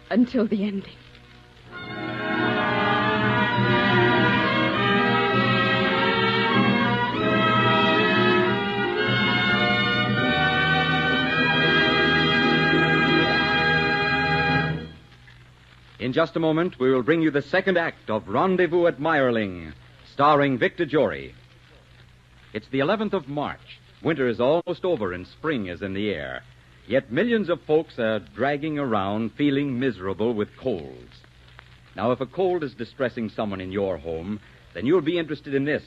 until the ending. In just a moment, we will bring you the second act of Rendezvous at Meyerling, starring Victor Jory. It's the 11th of March. Winter is almost over and spring is in the air. Yet millions of folks are dragging around feeling miserable with colds. Now, if a cold is distressing someone in your home, then you'll be interested in this.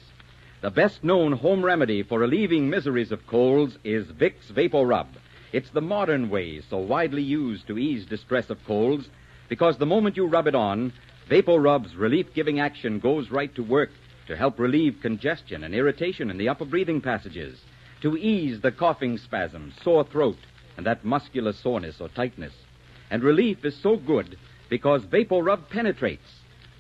The best-known home remedy for relieving miseries of colds is Vicks Vapor Rub. It's the modern way so widely used to ease distress of colds, because the moment you rub it on, Vapor Rub's relief-giving action goes right to work to help relieve congestion and irritation in the upper breathing passages, to ease the coughing spasms, sore throat, and that muscular soreness or tightness. And relief is so good because Vapor Rub penetrates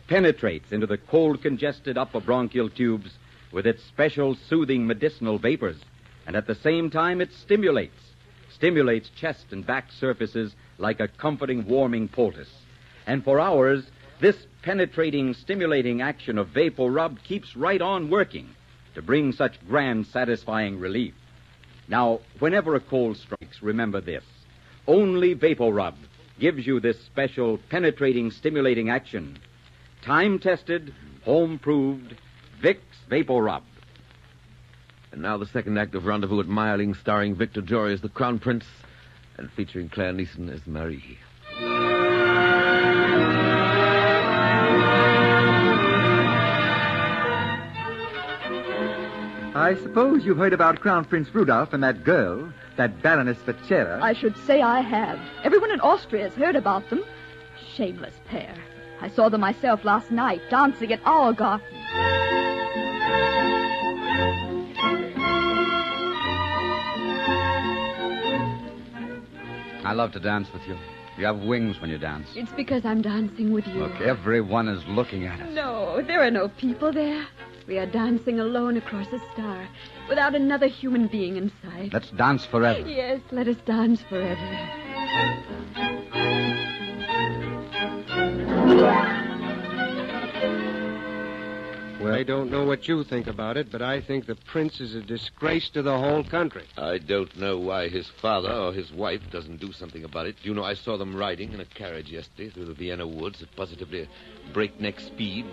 into the cold, congested upper bronchial tubes with its special soothing medicinal vapors, and at the same time it stimulates chest and back surfaces like a comforting, warming poultice. And for hours, this penetrating, stimulating action of Vapor Rub keeps right on working to bring such grand, satisfying relief. Now, whenever a cold strikes, remember this. Only Vapor Rub gives you this special, penetrating, stimulating action. Time-tested, home-proved, Vicks Vapor Rub. And now the second act of Rendezvous at Meyerling, starring Victor Jory as the Crown Prince and featuring Claire Neeson as Marie. I suppose you've heard about Crown Prince Rudolph and that girl, that Baroness Vachera. I should say I have. Everyone in Austria has heard about them. Shameless pair. I saw them myself last night, dancing at our garden. I love to dance with you. You have wings when you dance. It's because I'm dancing with you. Look, everyone is looking at us. No, there are no people there. We are dancing alone across a star, without another human being in sight. Let's dance forever. Yes, let us dance forever. Well, I don't know what you think about it, but I think the prince is a disgrace to the whole country. I don't know why his father or his wife doesn't do something about it. You know, I saw them riding in a carriage yesterday through the Vienna woods at positively breakneck speed.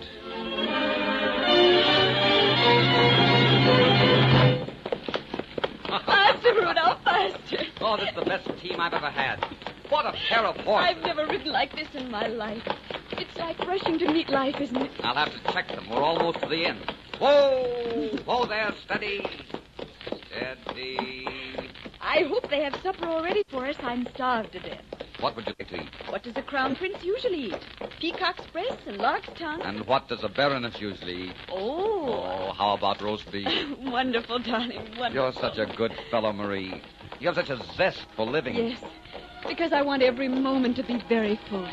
Faster, Rudolph, faster. Oh, this is the best team I've ever had. What a pair of horses. I've never ridden like this in my life. It's like rushing to meet life, isn't it? I'll have to check them. We're almost to the end. Whoa! Whoa there, steady. Steady. I hope they have supper all ready for us. I'm starved to death. What would you like to eat? What does a crown prince usually eat? Peacock's breast and lark's tongue. And what does a baroness usually eat? Oh, how about roast beef? wonderful, darling, wonderful. You're such a good fellow, Marie. You have such a zest for living. Yes, because I want every moment to be very full.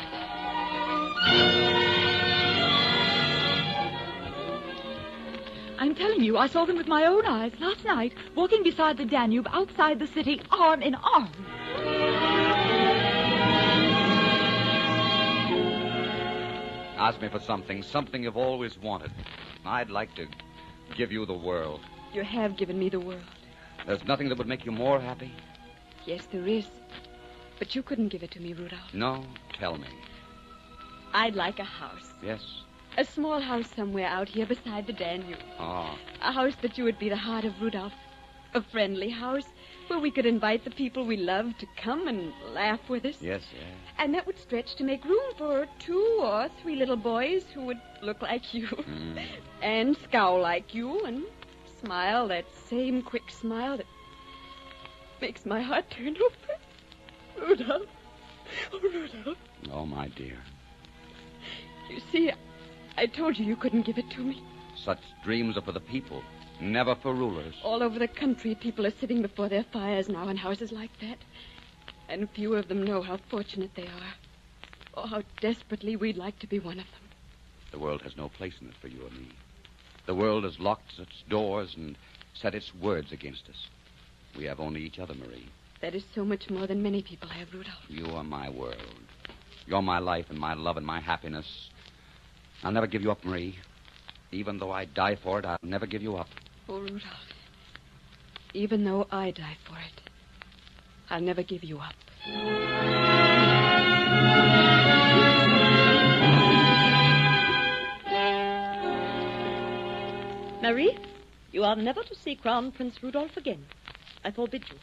I'm telling you, I saw them with my own eyes last night, walking beside the Danube outside the city, arm in arm. Ask me for something you've always wanted. I'd like to give you the world. You have given me the world. There's nothing that would make you more happy? Yes, there is. But you couldn't give it to me, Rudolph. No, tell me. I'd like a house. Yes. A small house somewhere out here beside the Danube. Oh. A house that you would be the heart of, Rudolph. A friendly house where we could invite the people we love to come and laugh with us. Yes, yes. And that would stretch to make room for 2 or 3 little boys who would look like you. And scowl like you and smile that same quick smile that makes my heart turn over. Rudolph. Oh, Rudolph. Oh, my dear. You see, I told you couldn't give it to me. Such dreams are for the people, never for rulers. All over the country, people are sitting before their fires now in houses like that. And few of them know how fortunate they are. Or how desperately we'd like to be one of them. The world has no place in it for you or me. The world has locked its doors and set its words against us. We have only each other, Marie. That is so much more than many people have, Rudolph. You are my world. You're my life and my love and my happiness. I'll never give you up, Marie. Even though I die for it, I'll never give you up. Oh, Rudolph. Even though I die for it, I'll never give you up. Marie, you are never to see Crown Prince Rudolph again. I forbid you.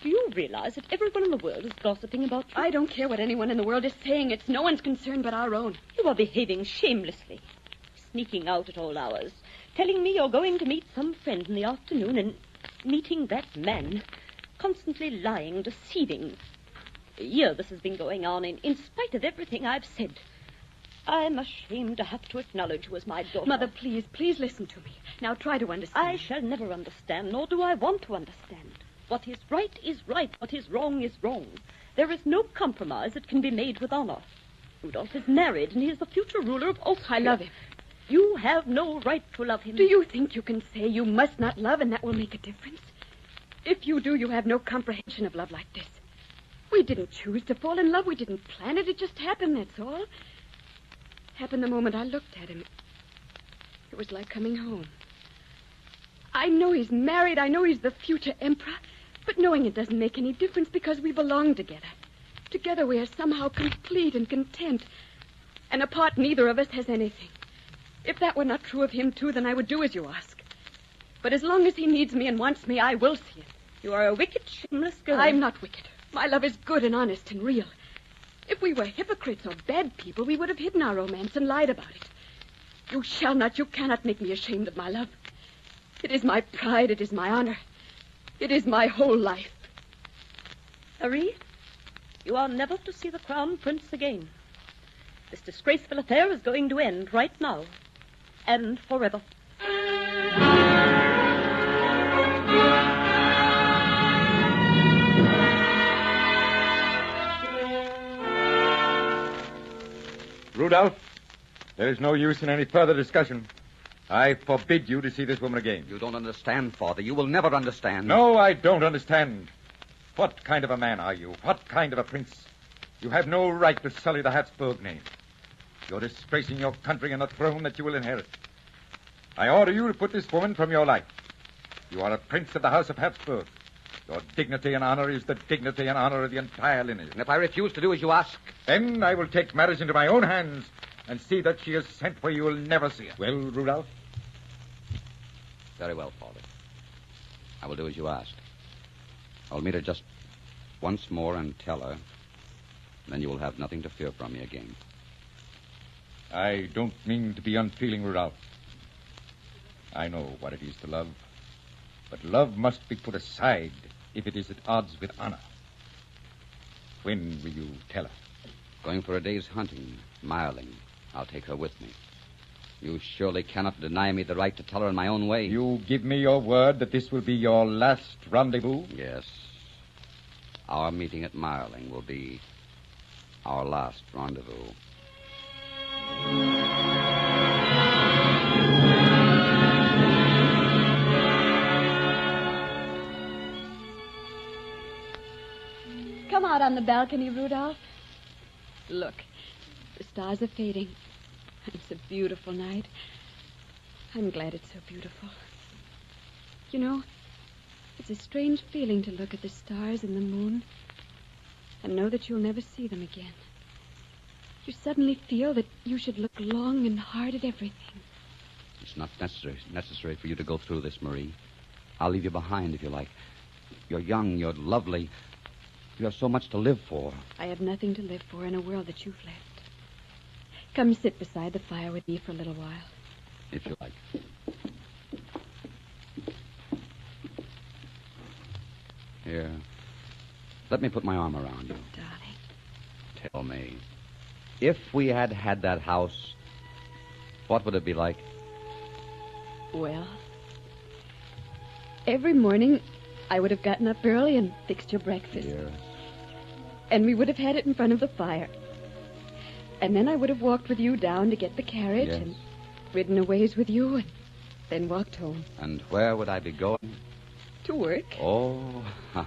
Do you realize that everyone in the world is gossiping about you? I don't care what anyone in the world is saying. It's no one's concern but our own. You are behaving shamelessly. Sneaking out at all hours. Telling me you're going to meet some friend in the afternoon and meeting that man. Constantly lying, deceiving. A year this has been going on in spite of everything I've said. I'm ashamed to have to acknowledge you as my daughter. Mother, please listen to me. Now try to understand. I shall never understand, nor do I want to understand. What is right is right. What is wrong is wrong. There is no compromise that can be made with honor. Rudolph is married, and he is the future ruler of Austria. I love him. You have no right to love him. Do you think you can say you must not love and that will make a difference? If you do, you have no comprehension of love like this. We didn't choose to fall in love. We didn't plan it. It just happened, that's all. Happened the moment I looked at him. It was like coming home. I know he's married. I know he's the future emperor. But knowing it doesn't make any difference because we belong together. Together we are somehow complete and content. And apart, neither of us has anything. If that were not true of him, too, then I would do as you ask. But as long as he needs me and wants me, I will see it. You are a wicked, shameless girl. I'm not wicked. My love is good and honest and real. If we were hypocrites or bad people, we would have hidden our romance and lied about it. You shall not, you cannot make me ashamed of my love. It is my pride, it is my honor. It is my whole life. Marie, you are never to see the Crown Prince again. This disgraceful affair is going to end right now. And forever. Rudolph, there is no use in any further discussion. I forbid you to see this woman again. You don't understand, Father. You will never understand. No, I don't understand. What kind of a man are you? What kind of a prince? You have no right to sully the Habsburg name. You're disgracing your country and the throne that you will inherit. I order you to put this woman from your life. You are a prince of the House of Habsburg. Your dignity and honor is the dignity and honor of the entire lineage. And if I refuse to do as you ask... Then I will take matters into my own hands and see that she is sent where you will never see her. Well, Rudolph? Very well, Father. I will do as you asked. I'll meet her just once more and tell her. Then you will have nothing to fear from me again. I don't mean to be unfeeling, Rudolph. I know what it is to love. But love must be put aside if it is at odds with honor. When will you tell her? Going for a day's hunting, Marling. I'll take her with me. You surely cannot deny me the right to tell her in my own way. You give me your word that this will be your last rendezvous? Yes. Our meeting at Marling will be our last rendezvous. Come out on the balcony, Rudolph. Look, the stars are fading. It's a beautiful night. I'm glad it's so beautiful. You know, it's a strange feeling to look at the stars and the moon and know that you'll never see them again. You suddenly feel that you should look long and hard at everything. It's not necessary for you to go through this, Marie. I'll leave you behind if you like. You're young, you're lovely. You have so much to live for. I have nothing to live for in a world that you've left. Come sit beside the fire with me for a little while. If you like. Here. Let me put my arm around you. Darling. Tell me, if we had had that house, what would it be like? Well, every morning I would have gotten up early and fixed your breakfast. Yes. And we would have had it in front of the fire. And then I would have walked with you down to get the carriage Yes. and ridden a ways with you and then walked home. And where would I be going? To work. Oh,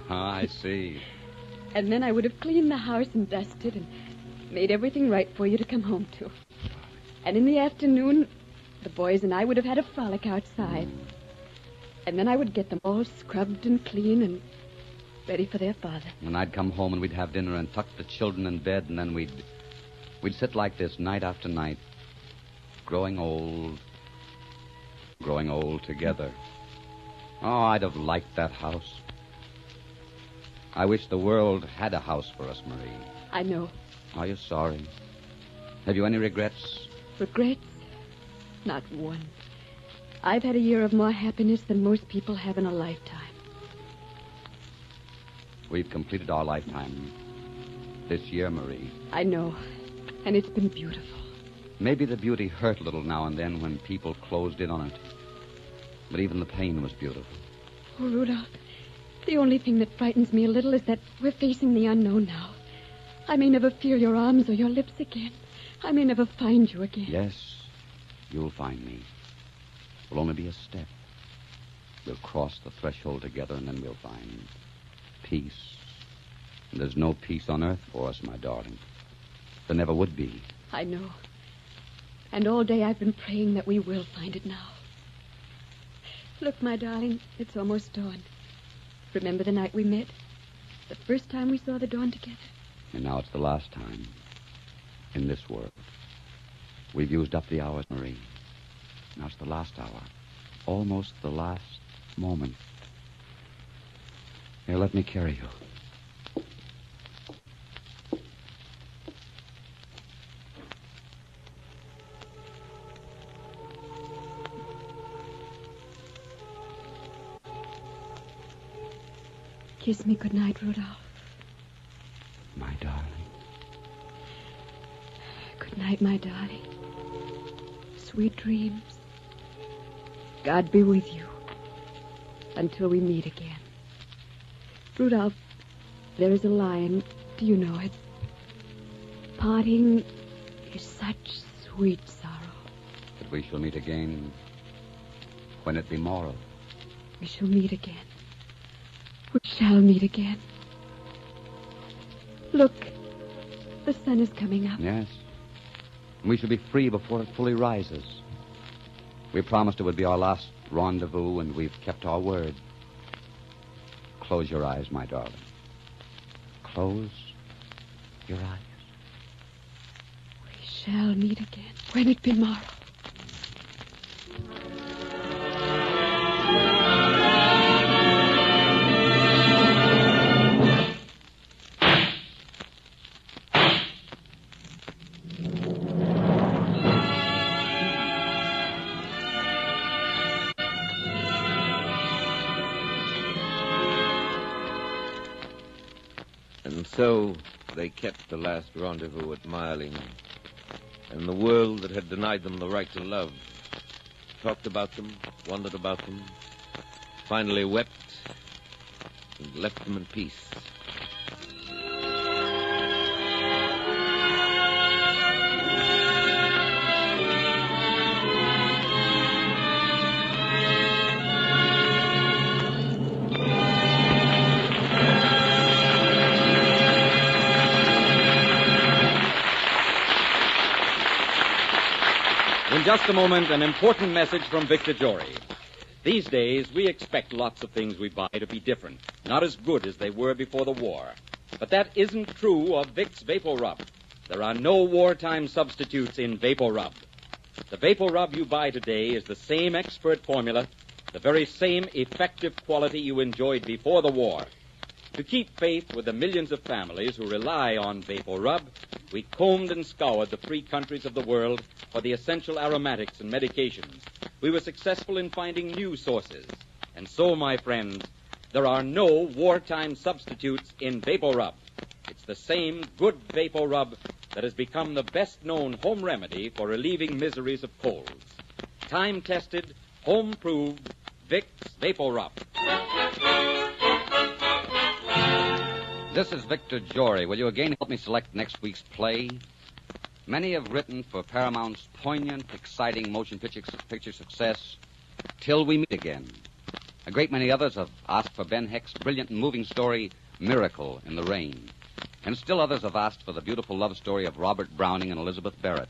I see. And then I would have cleaned the house and dusted and made everything right for you to come home to. And in the afternoon, the boys and I would have had a frolic outside. And then I would get them all scrubbed and clean and ready for their father. And I'd come home and we'd have dinner and tuck the children in bed, and then we'd sit like this night after night, growing old together. Oh, I'd have liked that house. I wish the world had a house for us, Marie. I know. Are you sorry? Have you any regrets? Regrets? Not one. I've had a year of more happiness than most people have in a lifetime. We've completed our lifetime this year, Marie. I know. And it's been beautiful. Maybe the beauty hurt a little now and then when people closed in on it. But even the pain was beautiful. Oh, Rudolph, the only thing that frightens me a little is that we're facing the unknown now. I may never feel your arms or your lips again. I may never find you again. Yes, you'll find me. It'll only be a step. We'll cross the threshold together, and then we'll find peace. And there's no peace on earth for us, my darling. There never would be. I know. And all day I've been praying that we will find it now. Look, my darling, it's almost dawn. Remember the night we met? The first time we saw the dawn together? And now it's the last time in this world. We've used up the hours, Marie. Now it's the last hour. Almost the last moment. Here, let me carry you. Kiss me goodnight, Rudolph. My darling. Good night, my darling. Sweet dreams. God be with you until we meet again. Rudolph, there is a line. Do you know it? Parting is such sweet sorrow. But we shall meet again when it be morrow. We shall meet again. We shall meet again. Look, the sun is coming up. Yes. We shall be free before it fully rises. We promised it would be our last rendezvous, and we've kept our word. Close your eyes, my darling. Close your eyes. We shall meet again when it be morrow. And so they kept the last rendezvous at Marling. And the world that had denied them the right to love talked about them, wondered about them, finally wept and left them in peace. In just a moment, an important message from Victor Jory. These days, we expect lots of things we buy to be different, not as good as they were before the war. But that isn't true of Vicks Vapor Rub. There are no wartime substitutes in Vapor Rub. The Vapor Rub you buy today is the same expert formula, the very same effective quality you enjoyed before the war. To keep faith with the millions of families who rely on Vapor Rub, we combed and scoured the free countries of the world for the essential aromatics and medications. We were successful in finding new sources. And so, my friends, there are no wartime substitutes in Vapor Rub. It's the same good Vapor Rub that has become the best-known home remedy for relieving miseries of colds. Time-tested, home-proved Vicks Vapor Rub. This is Victor Jory. Will you again help me select next week's play? Many have written for Paramount's poignant, exciting motion picture success, Till We Meet Again. A great many others have asked for Ben Hecht's brilliant and moving story, Miracle in the Rain. And still others have asked for the beautiful love story of Robert Browning and Elizabeth Barrett.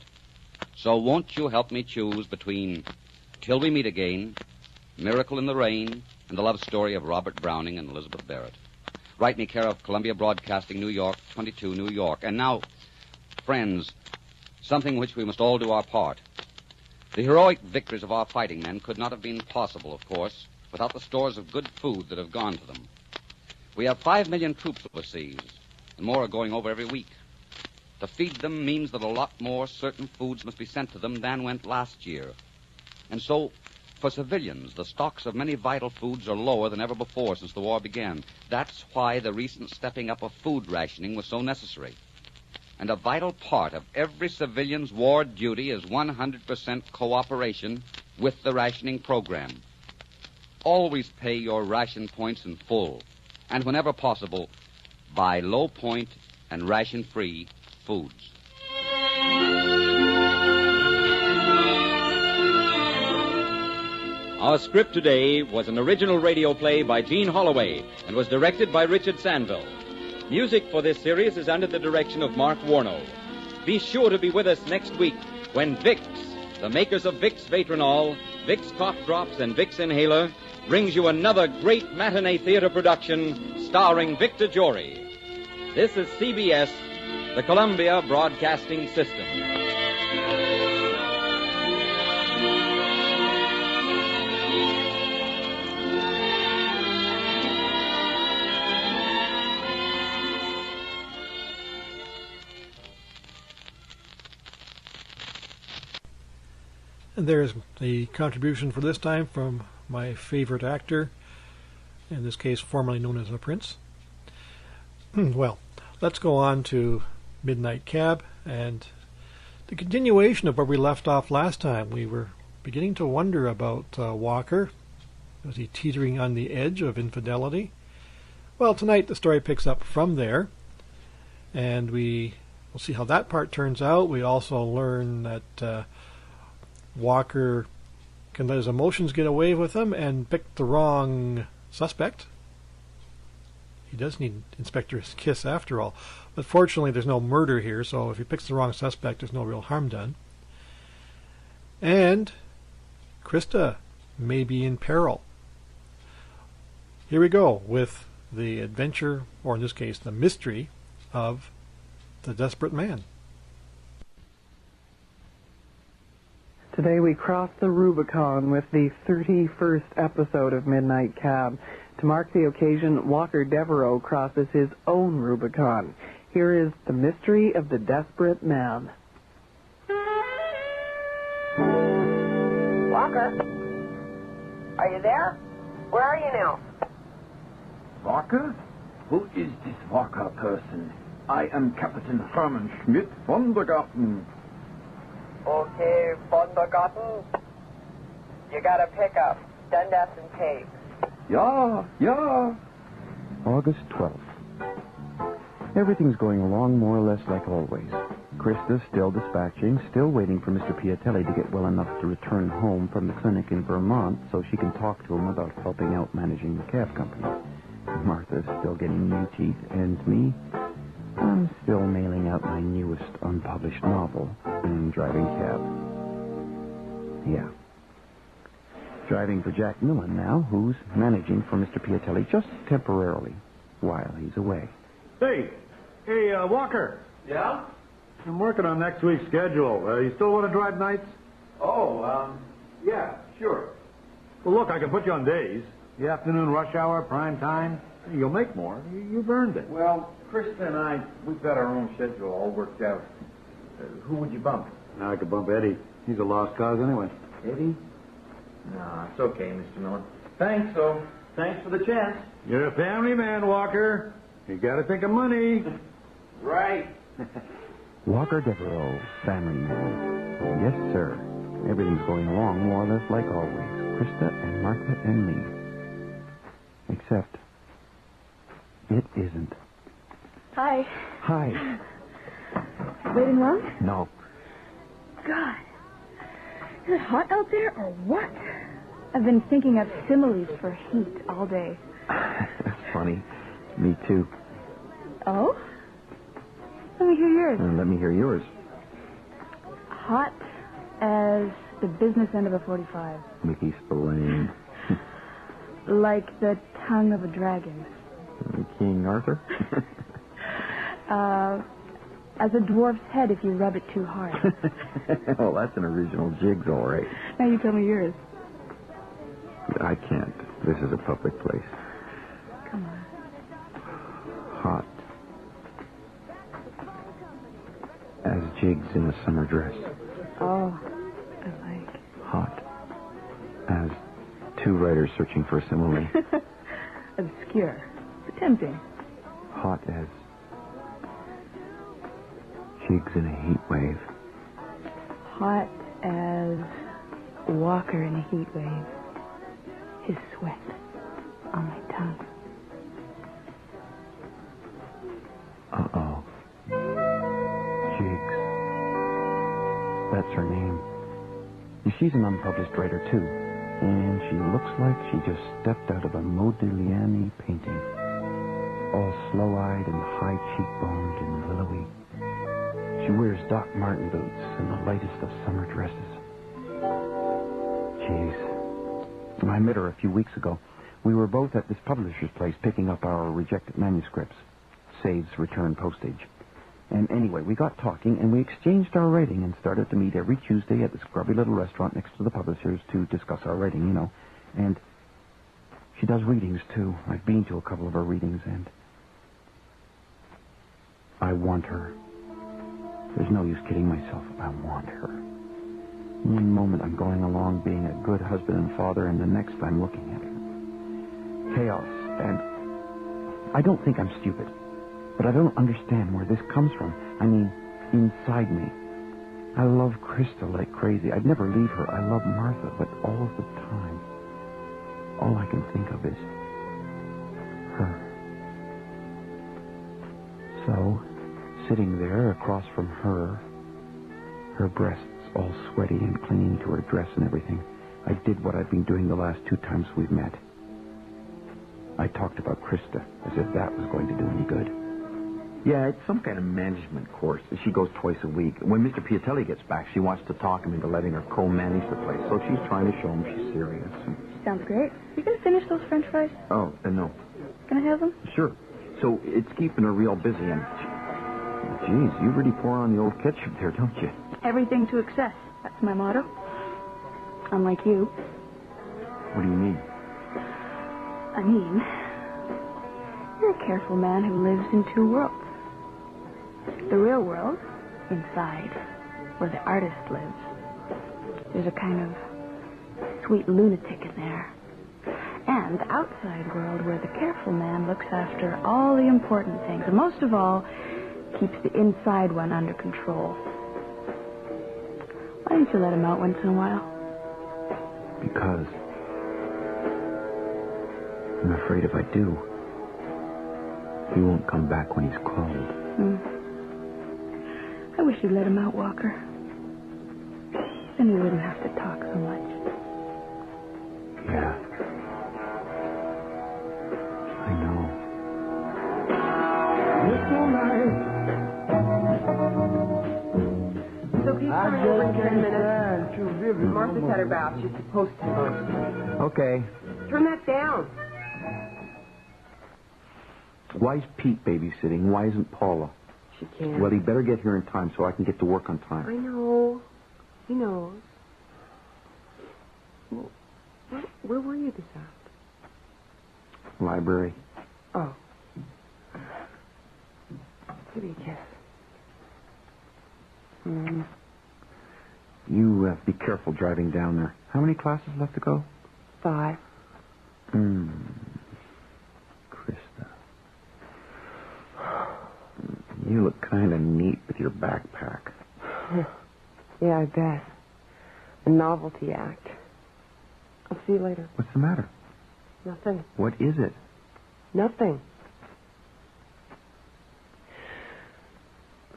So won't you help me choose between Till We Meet Again, Miracle in the Rain, and the love story of Robert Browning and Elizabeth Barrett? Write me care of Columbia Broadcasting, New York, 22, New York. And now, friends, something which we must all do our part. The heroic victories of our fighting men could not have been possible, of course, without the stores of good food that have gone to them. We have 5 million troops overseas, and more are going over every week. To feed them means that a lot more certain foods must be sent to them than went last year. And so, for civilians, the stocks of many vital foods are lower than ever before since the war began. That's why the recent stepping up of food rationing was so necessary. And a vital part of every civilian's war duty is 100% cooperation with the rationing program. Always pay your ration points in full, and whenever possible, buy low-point and ration-free foods. Our script today was an original radio play by Gene Holloway and was directed by Richard Sandville. Music for this series is under the direction of Mark Warno. Be sure to be with us next week when Vicks, the makers of Vicks Vatronol, Vicks Cough Drops, and Vicks Inhaler, brings you another great matinee theater production starring Victor Jory. This is CBS, the Columbia Broadcasting System. And there's the contribution for this time from my favorite actor, in this case formerly known as the Prince. Well, let's go on to Midnight Cab and the continuation of where we left off last time. We were beginning to wonder about Walker. Was he teetering on the edge of infidelity? Well, tonight the story picks up from there, and we'll see how that part turns out. We also learn that Walker can let his emotions get away with him and pick the wrong suspect. He does need Inspector's kiss after all. But fortunately there's no murder here, so if he picks the wrong suspect, there's no real harm done. And Krista may be in peril. Here we go with the adventure, or in this case, the mystery of the Desperate Man. Today we cross the Rubicon with the 31st episode of Midnight Cab. To mark the occasion, Walker Devereaux crosses his own Rubicon. Here is The Mystery of the Desperate Man. Walker? Are you there? Where are you now? Walker? Who is this Walker person? I am Captain Hermann Schmidt von der Garten. Okay, von der Garten. You got a pickup. Dundas and Cave. Yeah. August 12th. Everything's going along more or less like always. Krista's still dispatching, still waiting for Mr. Piatelli to get well enough to return home from the clinic in Vermont so she can talk to him about helping out managing the cab company. Martha's still getting new teeth, and me, I'm still mailing out my newest unpublished novel and driving cab. Yeah. Driving for Jack Millen now, who's managing for Mr. Piatelli just temporarily while he's away. Hey, Walker. Yeah? I'm working on next week's schedule. You still want to drive nights? Oh, yeah, sure. Well, look, I can put you on days. The afternoon rush hour, prime time. You'll make more. You've earned it. Well, Krista and I, we've got our own schedule all worked out. Who would you bump? Now I could bump Eddie. He's a lost cause anyway. Eddie? No, it's okay, Mr. Miller. Thanks, though. Thanks for the chance. You're a family man, Walker. You got to think of money. Right. Walker Devereaux, family man. Yes, sir. Everything's going along more or less like always. Krista and Martha and me. Except it isn't. Hi. Hi. Waiting long? No. God. Is it hot out there or what? I've been thinking of similes for heat all day. That's funny. Me too. Oh? Let me hear yours. Let me hear yours. Hot as the business end of a 45. Mickey Spillane. Like the tongue of a dragon. King Arthur? As a dwarf's head if you rub it too hard. Well, that's an original jigs, all right. Now you tell me yours. I can't. This is a public place. Come on. Hot as jigs in a summer dress. Oh, I like. Hot as two writers searching for a simile. Obscure. But tempting. Hot as jigs in a heat wave. Hot as Walker in a heat wave. His sweat on my tongue. Uh-oh. Jigs. That's her name. She's an unpublished writer, too. And she looks like she just stepped out of a Modigliani painting. All slow-eyed and high-cheekboned and willowy. She wears Doc Marten boots and the lightest of summer dresses. Jeez. I met her a few weeks ago. We were both at this publisher's place picking up our rejected manuscripts. Saves return postage. And anyway, we got talking, and we exchanged our writing and started to meet every Tuesday at the scrubby little restaurant next to the publisher's to discuss our writing, you know. And she does readings, too. I've been to a couple of her readings, and I want her. There's no use kidding myself. I want her. One moment I'm going along being a good husband and father, and the next I'm looking at her. Chaos. And I don't think I'm stupid, but I don't understand where this comes from. I mean, inside me. I love Krista like crazy. I'd never leave her. I love Martha, but all the time, all I can think of is her. So, sitting there across from her breasts all sweaty and clinging to her dress and everything, I did what I've been doing the last 2 times we've met. I talked about Krista as if that was going to do any good. Yeah, it's some kind of management course. She goes twice a week. When Mr. Piatelli gets back, she wants to talk him into letting her co-manage the place. So she's trying to show him she's serious. Sounds great. You gonna finish those French fries? Oh, no. Can I have them? Sure. So it's keeping her real busy and... Geez, you really pour on the old ketchup there, don't you? Everything to excess. That's my motto. Unlike you. What do you mean? I mean, you're a careful man who lives in 2 worlds. The real world, inside, where the artist lives. There's a kind of sweet lunatic in there. And the outside world where the careful man looks after all the important things. And most of all, keeps the inside one under control. Why don't you let him out once in a while? Because I'm afraid if I do, he won't come back when he's called. I wish you'd let him out, Walker. Then he wouldn't have to talk so much. Yeah. I know. Sophie's coming over in 10 minutes. Martha's had her bath. She's supposed to. Okay. Turn that down. Why's Pete babysitting? Why isn't Paula? She can't. Well, he better get here in time so I can get to work on time. I know. He knows. Well, where were you this afternoon? Library. Oh. Give me a kiss. You be careful driving down there. How many classes left to go? 5. Krista. You look kind of neat with your backpack. Yeah, I bet. A novelty act. I'll see you later. What's the matter? Nothing. What is it? Nothing.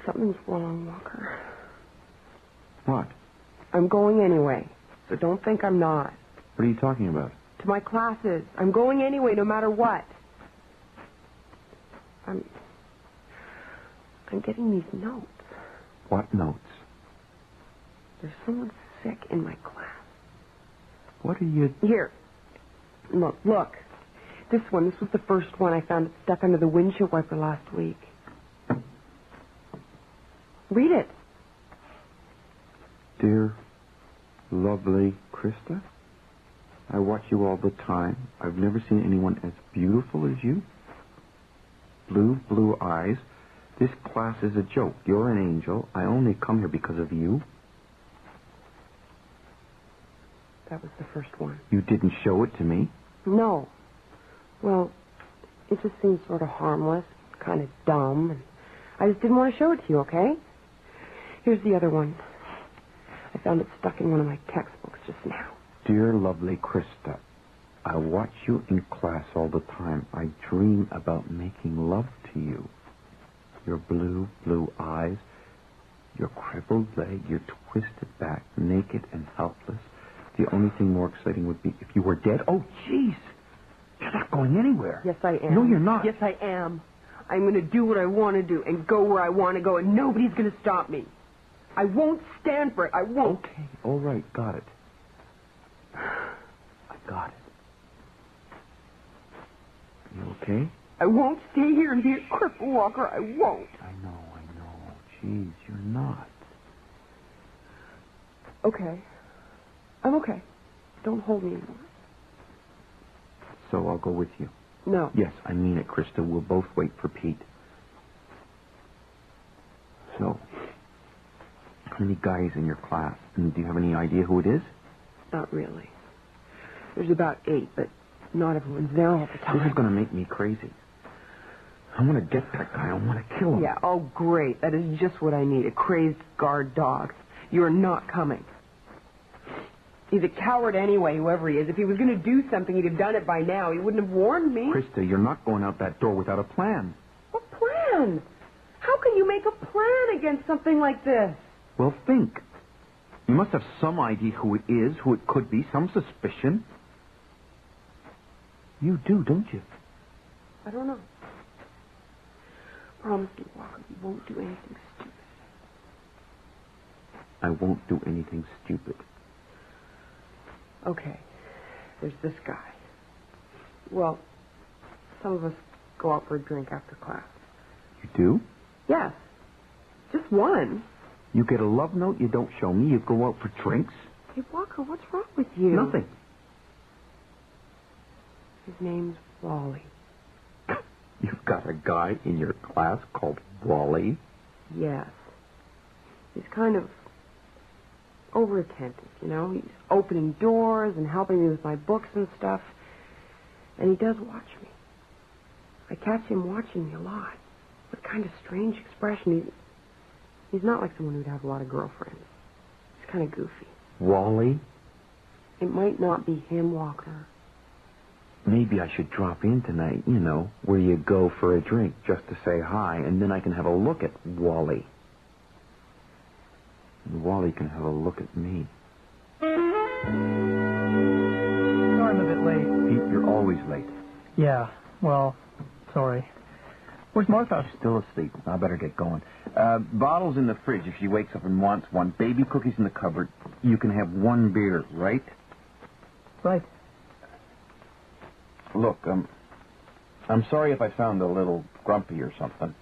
Something's wrong, Walker. What? I'm going anyway, so don't think I'm not. What are you talking about? To my classes. I'm going anyway, no matter what. I'm getting these notes. What notes? There's someone sick in my class. What are you... Here. Look. This was the first one. I found it stuck under the windshield wiper last week. Read it. Dear, lovely Krista, I watch you all the time. I've never seen anyone as beautiful as you. Blue eyes. This class is a joke. You're an angel. I only come here because of you. That was the first one. You didn't show it to me. No. Well, it just seems sort of harmless, kind of dumb, and I just didn't want to show it to you, okay? Here's the other one. I found it stuck in one of my textbooks just now. Dear lovely Krista, I watch you in class all the time. I dream about making love to you. Your blue eyes, your crippled leg, your twisted back, naked and helpless. The only thing more exciting would be if you were dead. Oh, jeez. You're not going anywhere. Yes, I am. No, you're not. Yes, I am. I'm going to do what I want to do and go where I want to go, and nobody's going to stop me. I won't stand for it. I won't. Okay, all right, got it. I got it. You okay? I won't stay here and be a cripple, Walker. I won't. I know. Jeez, you're not. Okay. I'm okay. Don't hold me anymore. So I'll go with you. No. Yes, I mean it, Krista. We'll both wait for Pete. So, how many guys in your class? And do you have any idea who it is? Not really. There's about 8, but not everyone's there all the time. This is going to make me crazy. I want to get that guy. I want to kill him. Yeah, oh, great. That is just what I need, a crazed guard dog. You're not coming. He's a coward anyway, whoever he is. If he was going to do something, he'd have done it by now. He wouldn't have warned me. Krista, you're not going out that door without a plan. What plan? How can you make a plan against something like this? Well, think. You must have some idea who it is, who it could be, some suspicion. You do, don't you? I don't know. Promise me, Walker, you won't do anything stupid. I won't do anything stupid. Okay. There's this guy. Well, some of us go out for a drink after class. You do? Yes. Just one. You get a love note, you don't show me, you go out for drinks? Hey, Walker, what's wrong with you? Nothing. His name's Wally. You've got a guy in your class called Wally? Yes. He's kind of over-attentive, you know. He's opening doors and helping me with my books and stuff. And he does watch me. I catch him watching me a lot. What kind of strange expression. He's not like someone who'd have a lot of girlfriends. He's kind of goofy. Wally? It might not be him, Walker. Maybe I should drop in tonight, you know, where you go for a drink just to say hi, and then I can have a look at Wally. And Wally can have a look at me. Sorry I'm a bit late. Pete, you're always late. Yeah, well, sorry. Where's Martha? She's still asleep. I better get going. Bottles in the fridge if she wakes up and wants one. Baby cookies in the cupboard. You can have one beer, right? Right. Look, I'm sorry if I sound a little grumpy or something.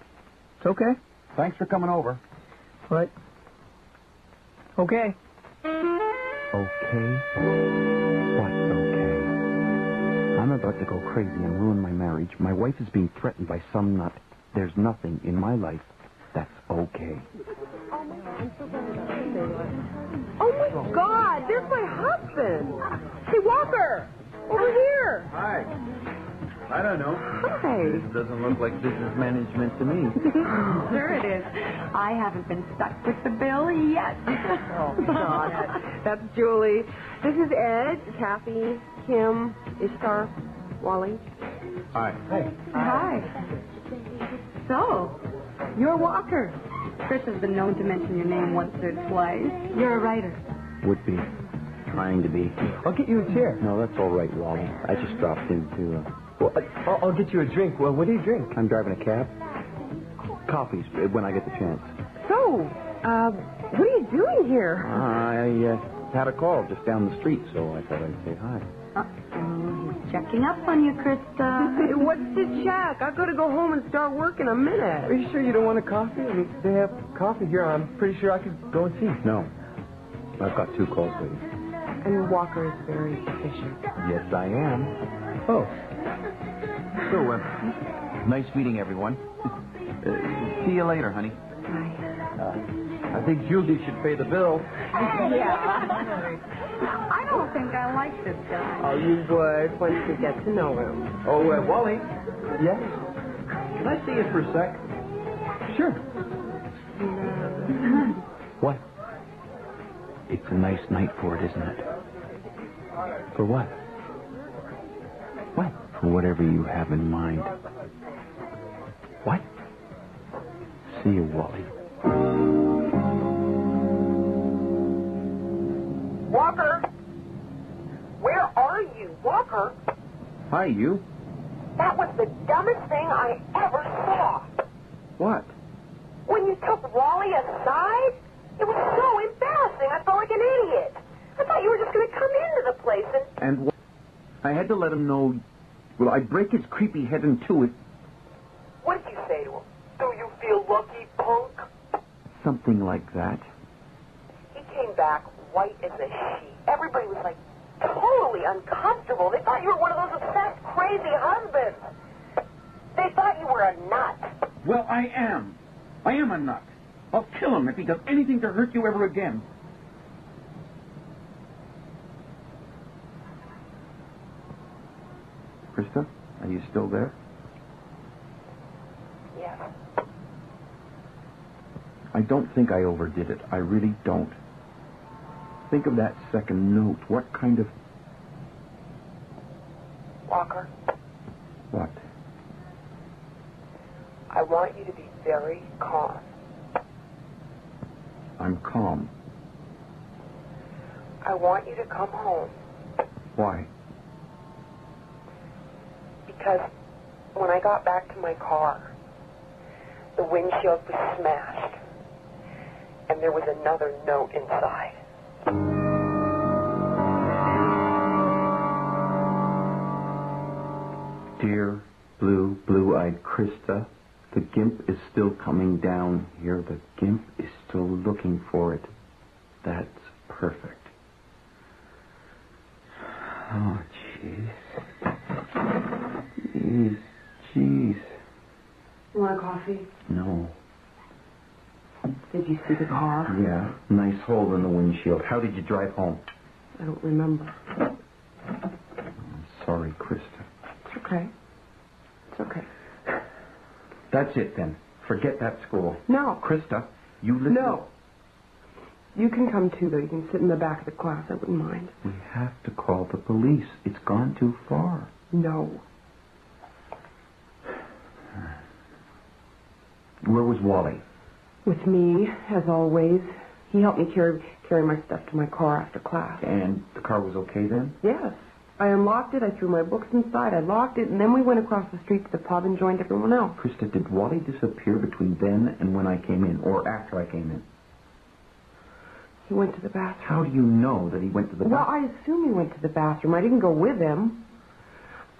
It's okay. Thanks for coming over. Right. Okay. Okay? What's okay? I'm about to go crazy and ruin my marriage. My wife is being threatened by some nut. There's nothing in my life that's okay. Oh, my God. There's my husband. Hey, Walker. Over here. Hi. I don't know. Hi. This doesn't look like business management to me. Sure it is. I haven't been stuck with the bill yet. Oh, God. That's Julie. This is Ed, Kathy, Kim, Ishtar, Wally. Hi. Hey. Hi. So, you're Walker. Chris has been known to mention your name once or twice. You're a writer. Would be. Trying to be. I'll get you a chair. No, that's all right, Wally. I just dropped in to... Well, I'll get you a drink. Well, what do you drink? I'm driving a cab. Coffees when I get the chance. So, what are you doing here? I had a call just down the street, so I thought I'd say hi. He's checking up on you, Krista. What's the check? I've got to go home and start work in a minute. Are you sure you don't want a coffee? I mean, they have coffee here. I'm pretty sure I could go and see. No. I've got 2 calls waiting. And Walker is very efficient. Yes, I am. Oh. So, nice meeting everyone. See you later, honey. I think Julie should pay the bill. Yeah. I don't think I like this guy. Oh, you would once you get to know him. Oh, Wally. Yes? Can I see you for a sec? Sure. What? It's a nice night for it, isn't it? For what? What? For whatever you have in mind. What? See you, Wally. Walker! Where are you, Walker? Hi, you. That was the dumbest thing I ever saw. What? When you took Wally aside, it was so embarrassing. I felt like an idiot. I thought you were just going to come into the place And I had to let him know. Well, I'd break his creepy head in two. What did you say to him? Do you feel lucky, punk? Something like that. He came back white as a sheet. Everybody was like totally uncomfortable. They thought you were one of those obsessed, crazy husbands. They thought you were a nut. Well, I am. I am a nut. I'll kill him if he does anything to hurt you ever again. Krista, are you still there? Yes. I don't think I overdid it. I really don't. Think of that second note. What kind of... Walker, What? I want you to be very calm. I'm calm. I want you to come home Why? because when I got back to my car, the windshield was smashed and there was another note inside. Dear blue-eyed Krista, the gimp is still coming down here. The gimp is still looking for it. That's perfect. Oh, jeez. Jeez. You want a coffee? No. Did you see the car? Yeah, nice hole in the windshield. How did you drive home? I don't remember. Sorry, Krista. It's okay. It's okay. That's it, then. Forget that school. No. Krista, you listen. No. You can come too, though. You can sit in the back of the class. I wouldn't mind. We have to call the police. It's gone too far. No. Where was Wally? With me, as always. He helped me carry my stuff to my car after class. And the car was okay then? Yes. I unlocked it, I threw my books inside, I locked it, and then we went across the street to the pub and joined everyone else. Krista, did Wally disappear between then and when I came in, or after I came in? He went to the bathroom. How do you know that he went to the Well, bathroom? I assume he went to the bathroom. I didn't go with him.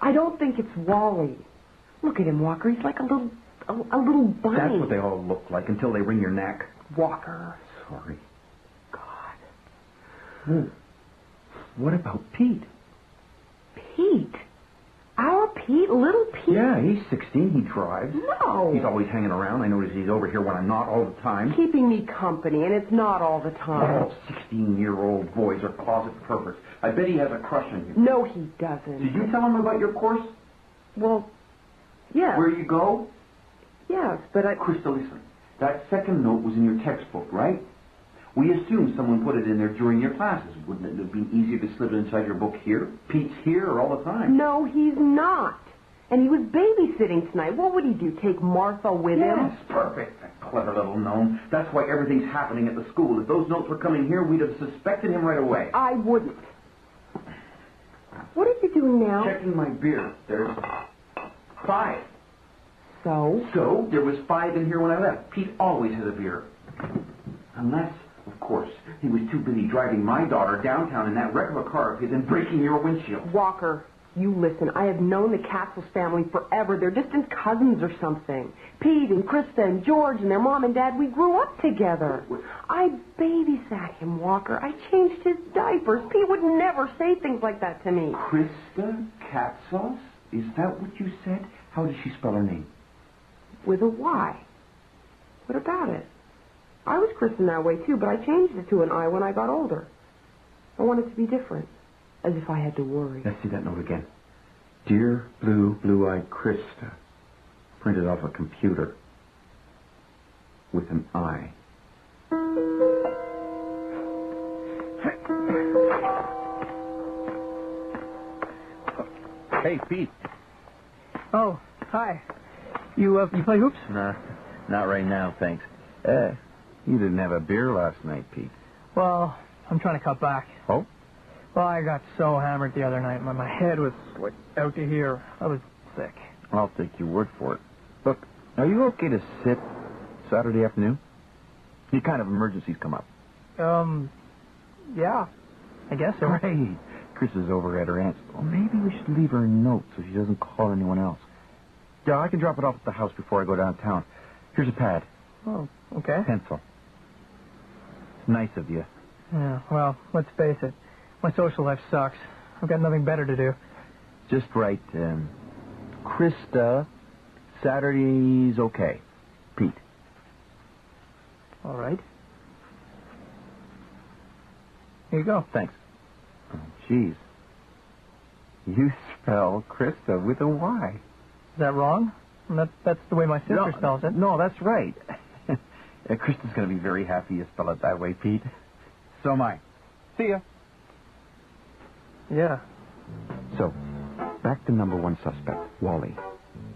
I don't think it's Wally. Look at him, Walker. He's like a little a little bunny. That's what they all look like until they wring your neck. Walker. Sorry. God. What about Pete? Pete? Our Pete? Little Pete? Yeah, he's 16. He drives. No. He's always hanging around. I notice he's over here when I'm not all the time. Keeping me company, and it's not all the time. All 16-year-old boys are closet perverts. I bet he has a crush on you. No, he doesn't. Did you tell him about your course? Well, yes. Where you go? Yes, but Krista, listen. That second note was in your textbook, right? We assumed someone put it in there during your classes. Wouldn't it have been easier to slip it inside your book here? Pete's here all the time. No, he's not. And he was babysitting tonight. What would he do, take Martha with him? Yes, perfect. That clever little gnome. That's why everything's happening at the school. If those notes were coming here, we'd have suspected him right away. I wouldn't. What are you doing now? Checking my beer. There's 5. So? So, there was 5 in here when I left. Pete always has a beer. Unless, of course, he was too busy driving my daughter downtown in that wreck of a car of his and breaking your windshield. Walker, you listen. I have known the Cassels family forever. They're distant cousins or something. Pete and Krista and George and their mom and dad, we grew up together. I babysat him, Walker. I changed his diapers. Pete would never say things like that to me. Krista Catsauce? Is that what you said? How does she spell her name? With a Y. What about it? I was christened that way, too, but I changed it to an I when I got older. I wanted to be different, as if I had to worry. Let's see that note again. Dear blue-eyed Krista. Printed off a computer. With an I. Hey, Pete. Oh, hi. You play hoops? Nah, not right now, thanks. You didn't have a beer last night, Pete. Well, I'm trying to cut back. Oh? Well, I got so hammered the other night. My head was out to here. I was sick. I'll take your word for it. Look, are you okay to sit Saturday afternoon? Any kind of emergencies come up? Yeah. I guess so. Great. Chris is over at her aunt's. Well, maybe we should leave her a note so she doesn't call anyone else. Yeah, I can drop it off at the house before I go downtown. Here's a pad. Oh, okay. Pencil. It's nice of you. Yeah, well, let's face it. My social life sucks. I've got nothing better to do. Just write, Krista, Saturday's okay. Pete. All right. Here you go. Thanks. Oh, jeez. You spell Krista with a Y. Is that wrong? That's the way my sister spells it. No, that's right. Krista's going to be very happy you spell it that way, Pete. So am I. See ya. Yeah. So, back to number 1 suspect, Wally.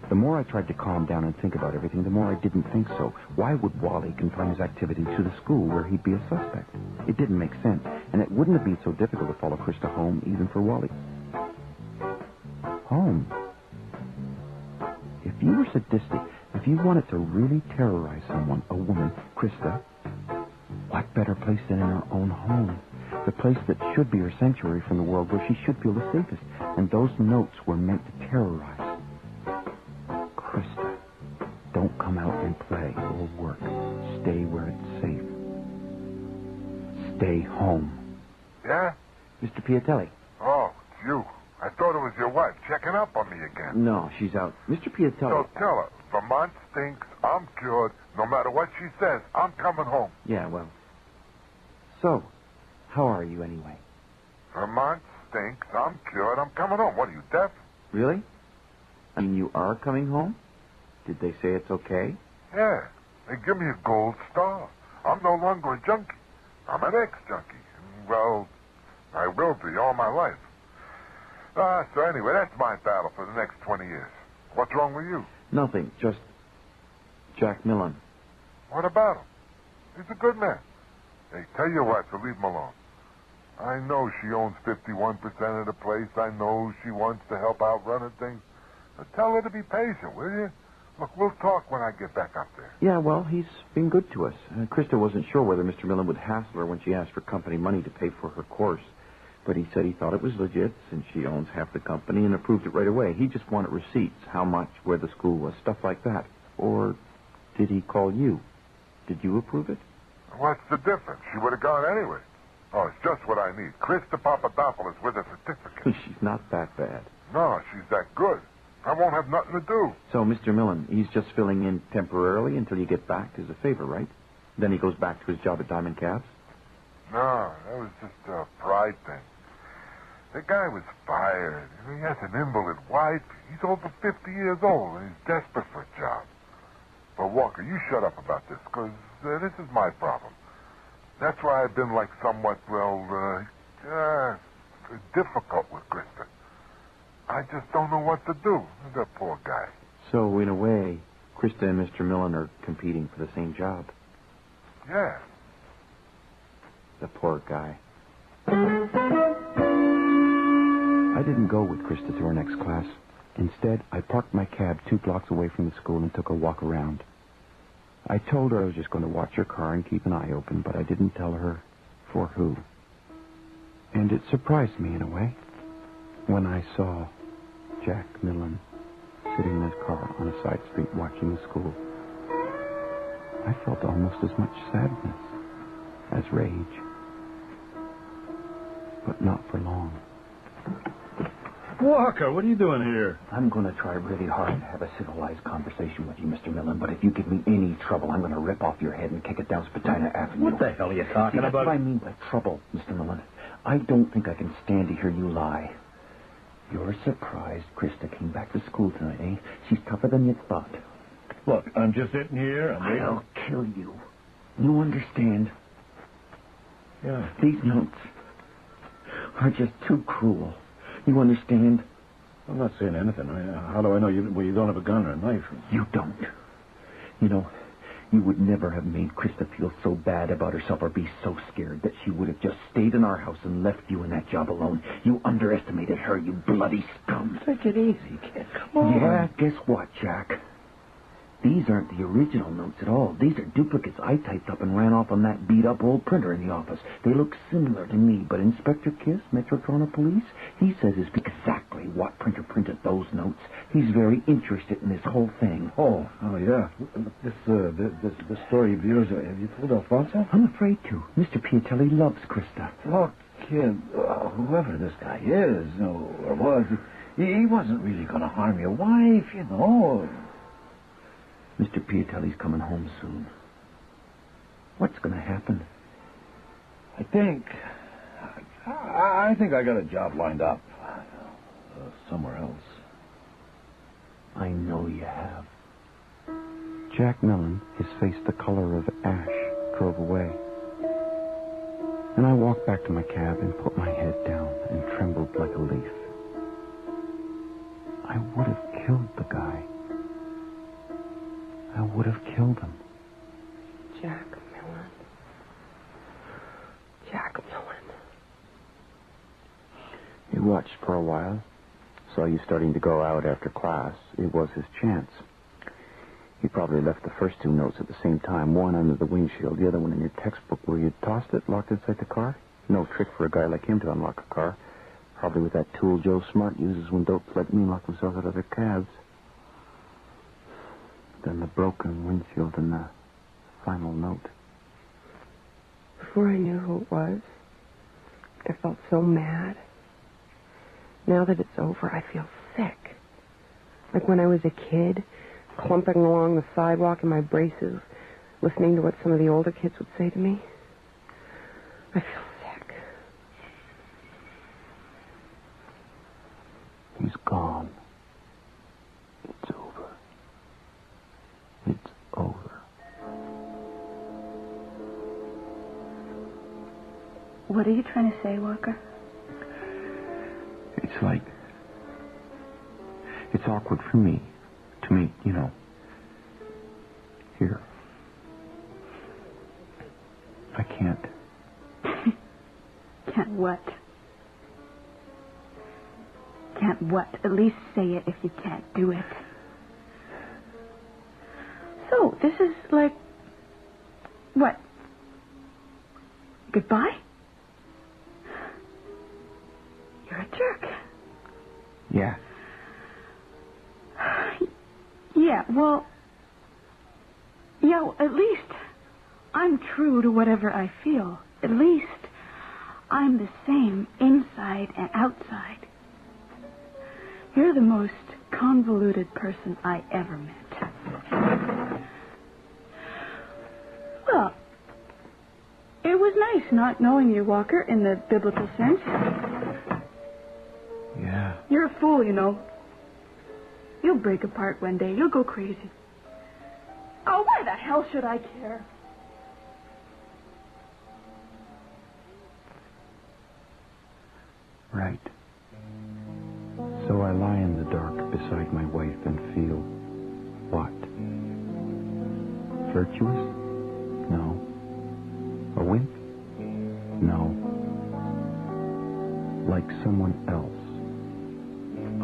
The more I tried to calm down and think about everything, the more I didn't think so. Why would Wally confine his activities to the school where he'd be a suspect? It didn't make sense, and it wouldn't have been so difficult to follow Krista home, even for Wally. Home? If you were sadistic, if you wanted to really terrorize someone, a woman, Krista, what better place than in her own home? The place that should be her sanctuary from the world, where she should feel the safest. And those notes were meant to terrorize. Krista, don't come out and play or work. Stay where it's safe. Stay home. Yeah? Mr. Piatelli. Oh, it's you. I thought it was your wife checking up on me again. No, she's out. Mr. Piatelli. So tell her, Vermont stinks, I'm cured. No matter what she says, I'm coming home. Yeah, well. So, how are you anyway? Vermont stinks, I'm cured, I'm coming home. What are you, deaf? Really? I mean, you are coming home? Did they say it's okay? Yeah, they give me a gold star. I'm no longer a junkie. I'm an ex-junkie. Well, I will be all my life. So anyway, that's my battle for the next 20 years. What's wrong with you? Nothing, just Jack Millen. What about him? He's a good man. Hey, tell your wife to leave him alone. I know she owns 51% of the place. I know she wants to help out running things. But tell her to be patient, will you? Look, we'll talk when I get back up there. Yeah, well, he's been good to us. Krista wasn't sure whether Mr. Millen would hassle her when she asked for company money to pay for her course. But he said he thought it was legit, since she owns half the company, and approved it right away. He just wanted receipts, how much, where the school was, stuff like that. Or did he call you? Did you approve it? What's the difference? She would have gone anyway. Oh, it's just what I need. Krista Papadopoulos with a certificate. She's not that bad. No, she's that good. I won't have nothing to do. So, Mr. Millen, he's just filling in temporarily until you get back as a favor, right? Then he goes back to his job at Diamond Cabs? No, that was just a pride thing. The guy was fired. He has an invalid wife. He's over 50 years old, and he's desperate for a job. But, Walker, you shut up about this, because this is my problem. That's why I've been, somewhat, difficult with Krista. I just don't know what to do. The poor guy. So, in a way, Krista and Mr. Millen are competing for the same job. Yeah. The poor guy. I didn't go with Krista to her next class. Instead, I parked my cab 2 blocks away from the school and took a walk around. I told her I was just going to watch her car and keep an eye open, but I didn't tell her for who. And it surprised me in a way when I saw Jack Millen sitting in his car on a side street watching the school. I felt almost as much sadness as rage. But not for long. Walker, what are you doing here? I'm going to try really hard to have a civilized conversation with you, Mr. Millen, but if you give me any trouble, I'm going to rip off your head and kick it down Spadina Avenue. What the hell are you talking That's about? what I mean by trouble, Mr. Millen. I don't think I can stand to hear you lie. You're surprised Krista came back to school tonight, eh? She's tougher than you thought. Look, I'm just sitting here. I'll kill you. You understand? Yeah. These notes are just too cruel. You understand? I'm not saying anything. How do I know you don't have a gun or a knife? You don't. You know, you would never have made Krista feel so bad about herself or be so scared that she would have just stayed in our house and left you in that job alone. You underestimated her, you bloody scum. Take it easy, kid. Come on. Yeah, guess what, Jack? These aren't the original notes at all. These are duplicates I typed up and ran off on that beat-up old printer in the office. They look similar to me, but Inspector Kiss, Metrotrona Police, he says it's exactly what printer printed those notes. He's very interested in this whole thing. Oh, yeah. This story of yours, have you told Alfonso? I'm afraid to. Mr. Piatelli loves Krista. Look, kid, whoever this guy is, or was, he wasn't really going to harm your wife, you know. Mr. Piatelli's coming home soon. What's going to happen? I think I got a job lined up somewhere else. I know you have. Jack Millen, his face the color of ash, drove away. And I walked back to my cab and put my head down and trembled like a leaf. I would have killed the guy. I would have killed him. Jack Millen. Jack Millen. He watched for a while. Saw you starting to go out after class. It was his chance. He probably left the first 2 notes at the same time. One under the windshield, the other one in your textbook where you tossed it, locked inside the car. No trick for a guy like him to unlock a car. Probably with that tool Joe Smart uses when dopes like me lock themselves out of their cabs. Then the broken windshield and the final note. Before I knew who it was, I felt so mad. Now that it's over, I feel sick. Like when I was a kid, clumping along the sidewalk in my braces, listening to what some of the older kids would say to me. I feel sick. He's gone. It's over. It's over. What are you trying to say, Walker? It's like... It's awkward for me to meet, you know, here. I can't. Can't what? Can't what? At least say it if you can't do it. So, this is like... What? Goodbye? You're a jerk. Yeah. Yeah, well, Yeah, well, at least I'm true to whatever I feel. At least I'm the same inside and outside. You're the most convoluted person I ever met. Well, it was nice not knowing you, Walker, in the biblical sense. Yeah. You're a fool, you know. You'll break apart one day. You'll go crazy. Oh, why the hell should I care? Right. So I lie in the dark beside my wife and feel what? Virtuous? No. A wimp? No. Like someone else.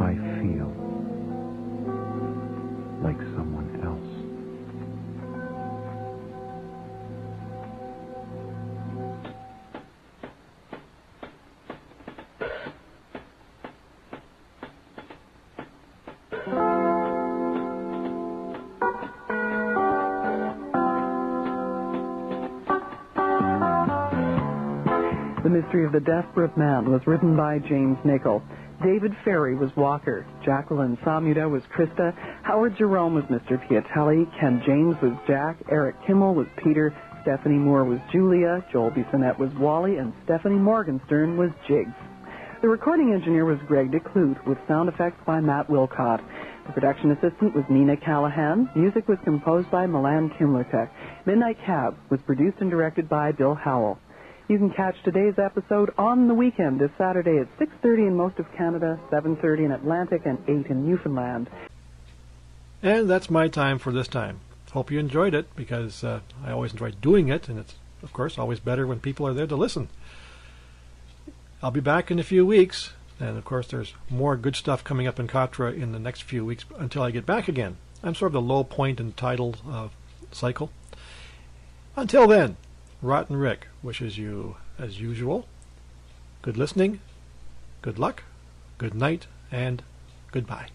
I feel like someone else. The Mystery of the Desperate Man was written by James Nichol. David Ferry was Walker. Jacqueline Samuda was Krista. Howard Jerome was Mr. Piatelli. Ken James was Jack. Eric Kimmel was Peter. Stephanie Moore was Julia. Joel Bissonnette was Wally. And Stephanie Morgenstern was Jiggs. The recording engineer was Greg DeClute, with sound effects by Matt Wilcott. The production assistant was Nina Callahan. Music was composed by Milan Kimlertek. Midnight Cab was produced and directed by Bill Howell. You can catch today's episode on the weekend this Saturday at 6:30 in most of Canada, 7:30 in Atlantic, and 8 in Newfoundland. And that's my time for this time. Hope you enjoyed it, because I always enjoy doing it, and it's, of course, always better when people are there to listen. I'll be back in a few weeks, and of course there's more good stuff coming up in Katra in the next few weeks until I get back again. I'm sort of the low point in title cycle. Until then, Rotten Rick wishes you, as usual, good listening, good luck, good night, and goodbye.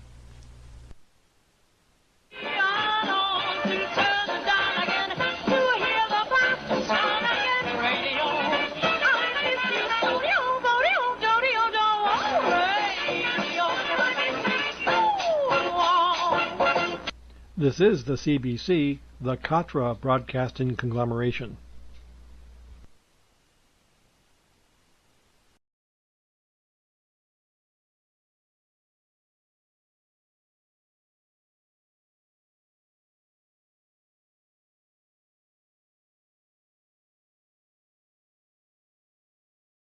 This is the CBC, the Katra Broadcasting Conglomeration.